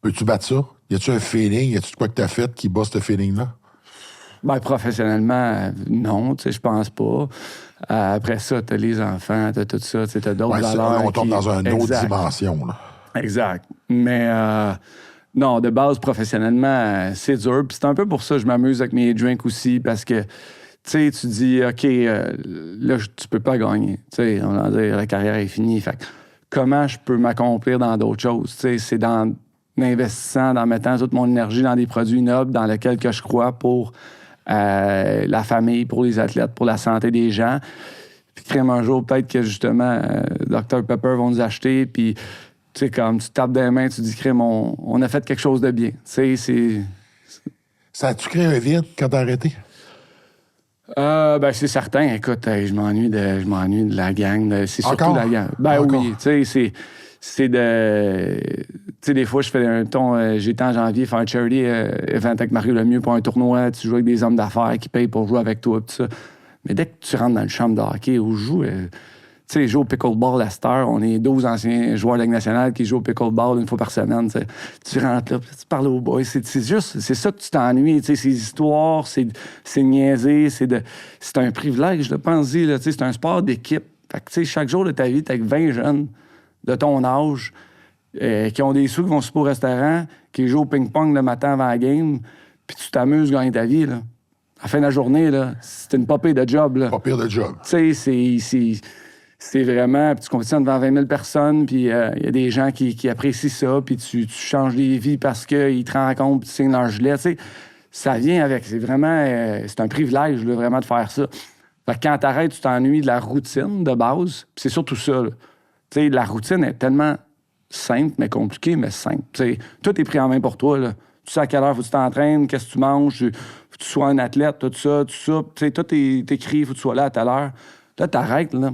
Peux-tu battre ça? Y a-tu un feeling? Y a-tu de quoi que t'as fait qui bat ce feeling-là? Ben, professionnellement, non, je pense pas. Après ça, t'as les enfants, t'as tout ça, t'as d'autres valeurs. On tombe dans une autre dimension. Là. Exact. Mais non, de base, professionnellement, c'est dur. Puis c'est un peu pour ça que je m'amuse avec mes drinks aussi, parce que tu dis, OK, là, tu peux pas gagner. On va dire, la carrière est finie. Fait que, comment je peux m'accomplir dans d'autres choses? C'est dans investissant, en mettant toute mon énergie dans des produits nobles dans lesquels que je crois pour la famille, pour les athlètes, pour la santé des gens. Puis crème un jour, peut-être que justement, Dr Pepper vont nous acheter, puis tu sais, comme tu tapes des mains, tu dis, crème, on a fait quelque chose de bien. Ça a-tu créé un vide quand t'as arrêté? Ben, c'est certain. Écoute, je m'ennuie de la gang. C'est surtout Encore? la gang. Ben Encore? oui, tu sais, c'est de... Tu sais, des fois, je fais un ton... J'étais en janvier faire un charity event avec Mario Lemieux pour un tournoi. Tu joues avec des hommes d'affaires qui payent pour jouer avec toi, tout ça. Mais dès que tu rentres dans le champ de hockey où je joue... tu sais, je joue au pickleball à cette heure. On est 12 anciens joueurs de la Ligue nationale qui jouent au pickleball une fois par semaine. T'sais. Tu rentres là, tu parles aux boys. C'est ça que tu t'ennuies. Ces histoires, c'est niaiser, c'est un privilège, pense-y. C'est un sport d'équipe. Fait que, chaque jour de ta vie, t'es avec 20 jeunes de ton âge qui ont des sous, qui vont super au restaurant, qui jouent au ping-pong le matin avant la game, puis tu t'amuses à gagner ta vie. Là. À la fin de la journée, là, c'est une pas pire de job. Là. Pas pire de job. Tu sais, c'est vraiment... Puis tu compétitionnes devant 20 000 personnes, puis il y a des gens qui apprécient ça, puis tu changes des vies parce qu'ils te rencontrent, puis tu signes leur gilet. Tu sais, ça vient avec... C'est vraiment... c'est un privilège, là, vraiment, de faire ça. Fait que quand t'arrêtes, tu t'ennuies de la routine de base, puis c'est surtout ça. Tu sais, la routine est tellement simple, mais compliquée, mais simple. Tu sais, tout est pris en main pour toi, là. Tu sais à quelle heure faut que tu t'entraînes, qu'est-ce que tu manges, faut que tu sois un athlète, tout ça. Tu sais, tout est écrit, faut que tu sois là à telle heure. Là, t'arrêtes, là.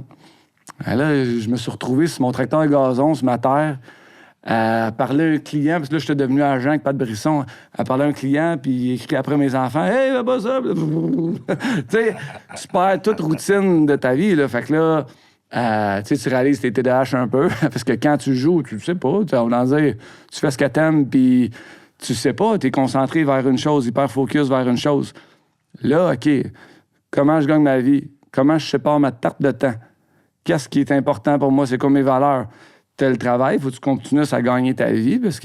Là, je me suis retrouvé sur mon tracteur de gazon, sur ma terre, à parler à un client, parce que là, j'étais devenu agent avec Pat Brisson, à parler à un client, puis il écrit après mes enfants, « Hey, va pas ça! » Tu sais, tu perds toute routine de ta vie, là. Fait que là, tu réalises tes TDAH un peu, parce que quand tu joues, tu sais pas, on va dire, tu fais ce que t'aimes, puis tu sais pas, t'es concentré vers une chose, hyper focus vers une chose. Là, OK, comment je gagne ma vie? Comment je sépare ma tarte de temps? Qu'est-ce qui est important pour moi? C'est quoi mes valeurs? Tel travail, faut que tu continues à gagner ta vie, parce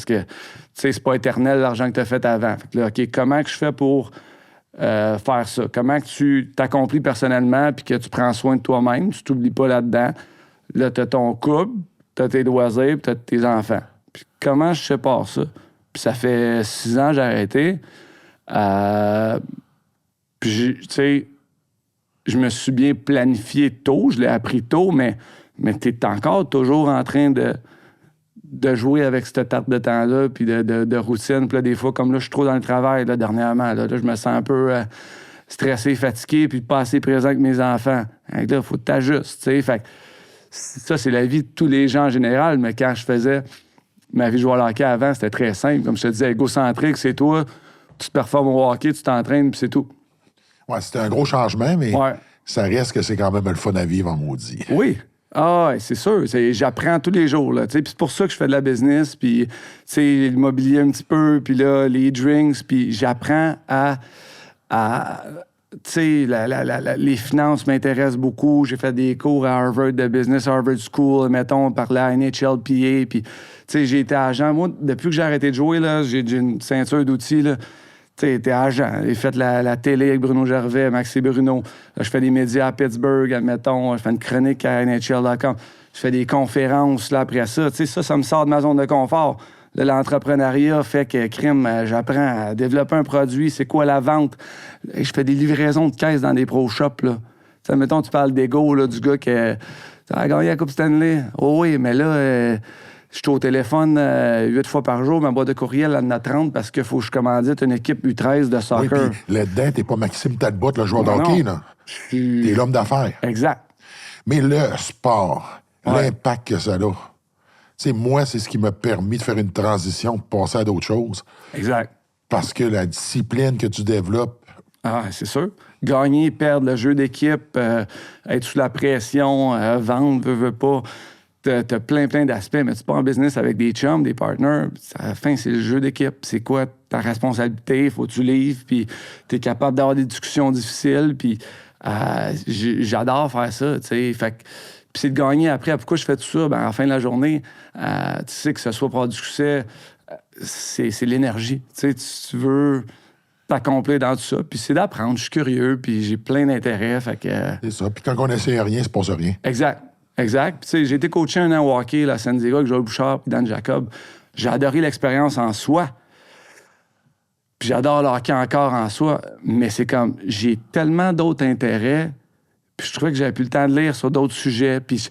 que c'est pas éternel l'argent que tu as fait avant. Fait que là, OK, comment que je fais pour faire ça? Comment que tu t'accomplis personnellement puis que tu prends soin de toi-même, tu t'oublies pas là-dedans? Là, t'as ton couple, t'as tes loisirs, puis t'as tes enfants. Puis comment je sépare ça? Puis ça fait 6 ans que j'ai arrêté. Puis, tu sais, je me suis bien planifié tôt, je l'ai appris tôt, mais tu es encore toujours en train de jouer avec cette tarte de temps-là, puis de routine. Puis là, des fois, comme là, je suis trop dans le travail, là, dernièrement, là, je me sens un peu stressé, fatigué, puis pas assez présent avec mes enfants. Là, il faut que tu ajustes, tu sais. Fait que ça, c'est la vie de tous les gens en général, mais quand je faisais ma vie de joueur de hockey avant, c'était très simple. Comme je te disais, égocentrique, c'est toi, tu te performes au hockey, tu t'entraînes, puis c'est tout. Ouais, c'était un gros changement, mais ça reste que c'est quand même le fun à vivre en maudit. Oui. Ah, c'est sûr. J'apprends tous les jours. Là, puis c'est pour ça que je fais de la business, puis l'immobilier un petit peu, puis là, les drinks, puis j'apprends à tu sais, les finances m'intéressent beaucoup. J'ai fait des cours à Harvard de business, Harvard School, mettons, par la NHLPA. Puis, tu sais, j'ai été agent. Moi, depuis que j'ai arrêté de jouer, là, j'ai une ceinture d'outils, là. Tu sais, j'ai été agent. J'ai fait la télé avec Bruno Gervais, Maxime Bruno. Je fais des médias à Pittsburgh, admettons. Je fais une chronique à NHL.com. Je fais des conférences, là, après ça. Tu sais, ça me sort de ma zone de confort. Là, l'entrepreneuriat fait que, j'apprends à développer un produit. C'est quoi la vente? Et je fais des livraisons de caisses dans des pro shops, là. Tu sais, mettons, tu parles d'ego, là, du gars qui a gagné la Coupe Stanley. Oh oui, mais là, je suis au téléphone 8 fois par jour. Ma boîte de courriel, elle en a 30 parce qu'il faut que je commandite une équipe U13 de soccer. Oui, puis là-dedans, t'es pas Maxime Talbot, le joueur de hockey, là. T'es l'homme d'affaires. Exact. Mais le sport, l'impact que ça a... Tu sais, moi, c'est ce qui m'a permis de faire une transition, de passer à d'autres choses. Exact. Parce que la discipline que tu développes... Ah, c'est sûr. Gagner, perdre, le jeu d'équipe, être sous la pression, vendre, veux pas. T'as plein d'aspects, mais tu pars en business avec des chums, des partners. À la fin, c'est le jeu d'équipe. C'est quoi ta responsabilité? Faut que tu livres, puis t'es capable d'avoir des discussions difficiles, puis j'adore faire ça, tu sais. Fait que... Puis c'est de gagner après. Pourquoi je fais tout ça? Ben, à la fin de la journée, tu sais que ce soit pour du succès, c'est l'énergie. Tu sais, tu veux t'accomplir dans tout ça. Puis c'est d'apprendre. Je suis curieux, puis j'ai plein d'intérêts. Fait que... C'est ça. Puis quand on essaie rien, il se passe rien. Exact. Puis tu sais, j'ai été coaché un an au hockey là, à San Diego avec Joël Bouchard puis Dan Jacob. J'ai adoré l'expérience en soi. Puis j'adore le hockey encore en soi. Mais c'est comme, j'ai tellement d'autres intérêts. Puis je trouvais que j'avais plus le temps de lire sur d'autres sujets. Puis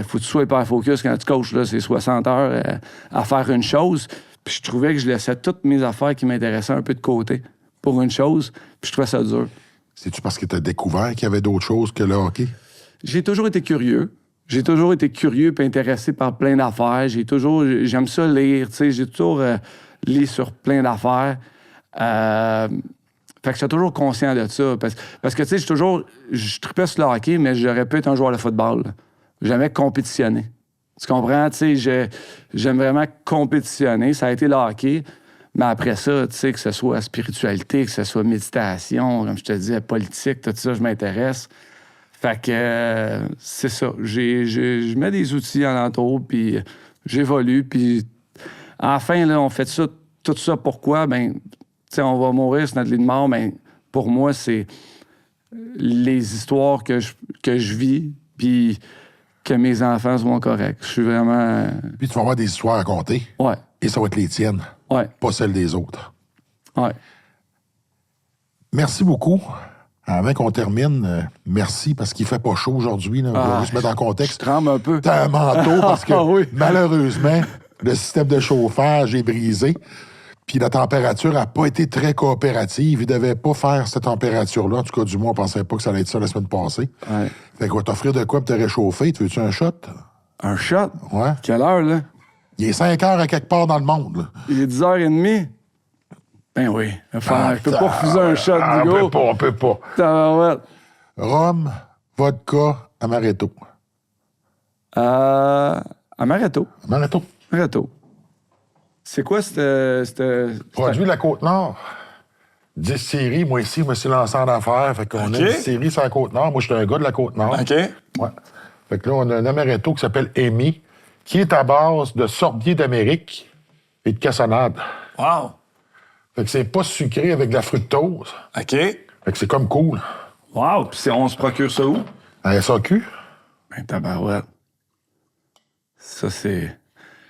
faut que tu sois hyper focus quand tu coaches, là, c'est 60 heures à faire une chose. Puis je trouvais que je laissais toutes mes affaires qui m'intéressaient un peu de côté pour une chose. Puis je trouvais ça dur. C'est-tu parce que tu as découvert qu'il y avait d'autres choses que le hockey? J'ai toujours été curieux. J'ai toujours été curieux et intéressé par plein d'affaires. J'aime ça lire, tu sais. J'ai toujours lu sur plein d'affaires. Fait que je suis toujours conscient de ça. Parce que, tu sais, je tripais sur le hockey, mais j'aurais pu être un joueur de football. Là. Jamais compétitionner. Tu comprends? Tu sais, j'aime vraiment compétitionner. Ça a été le hockey. Mais après ça, tu sais, que ce soit spiritualité, que ce soit méditation, comme je te disais, politique, tout ça, je m'intéresse. Fait que c'est ça. Je mets des outils alentour, puis j'évolue. Puis à la fin, là, on fait ça, tout ça pourquoi? Ben, tu sais, on va mourir sur notre lit de mort, mais pour moi, c'est les histoires que je vis, puis que mes enfants soient corrects. Je suis vraiment... Puis tu vas avoir des histoires à raconter. Ouais. Et ça va être les tiennes. Ouais. Pas celles des autres. Ouais. Merci beaucoup. Avant qu'on termine, merci, parce qu'il fait pas chaud aujourd'hui. On va juste mettre en contexte. Je tremble un peu. T'as un manteau, parce que oui. malheureusement, le système de chauffage est brisé. Puis la température n'a pas été très coopérative. Il devait pas faire cette température-là. En tout cas, du moins, on pensait pas que ça allait être ça la semaine passée. Ouais. Fait qu'on va t'offrir de quoi pour te réchauffer. Tu veux-tu un shot? Un shot? Ouais. Quelle heure, là? Il est 5 heures à quelque part dans le monde, là. Il est 10h30? Ben oui. Je peux pas refuser un shot, du go. On peut pas. Tabarouette. Rhum, vodka, amaretto. Amaretto. Amaretto. C'est quoi cette... Produit de la Côte-Nord. 10 séries. Moi, ici, je me suis lancé en affaires. Fait qu'on a 10 séries sur la Côte-Nord. Moi, je suis un gars de la Côte-Nord. OK. Ouais. Fait que là, on a un amaretto qui s'appelle Amy, qui est à base de sorbier d'Amérique et de cassonade. Wow. Fait que c'est pas sucré avec de la fructose. OK. Fait que c'est comme cool. Wow. Puis on se procure ça où? À SAQ. Ben, tabarouette. Ça, c'est...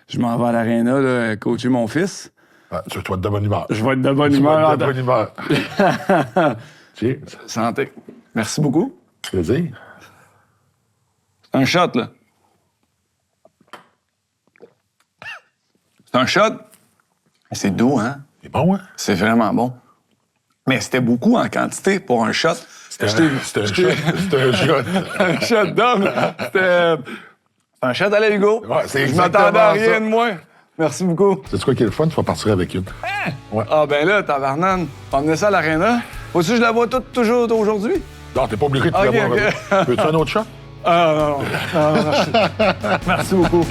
Je m'en vais à l'aréna, là, coacher mon fils. Ah, tu vas être de bonne humeur. Je vais être de bonne humeur. De bonne humeur. Cheers. Santé. Merci beaucoup. Plaisir. C'est un shot, là. C'est un shot. C'est doux, hein? C'est bon, hein? C'est vraiment bon. Mais c'était beaucoup en quantité pour un shot. C'était un shot. Un shot d'homme. C'était un shot à la Hugo. Ouais, c'est je m'attendais à rien ça. de moins. Merci beaucoup. C'est quoi qui est le fun? Tu vas partir avec une. Hein? Ouais. Ah ben là, tabarnane, on emmenait ça à l'aréna. Faut-tu que je la vois toute toujours aujourd'hui? Non, t'es pas obligé de te l'avoir. Okay. Veux-tu un autre shot? Ah non. Merci beaucoup.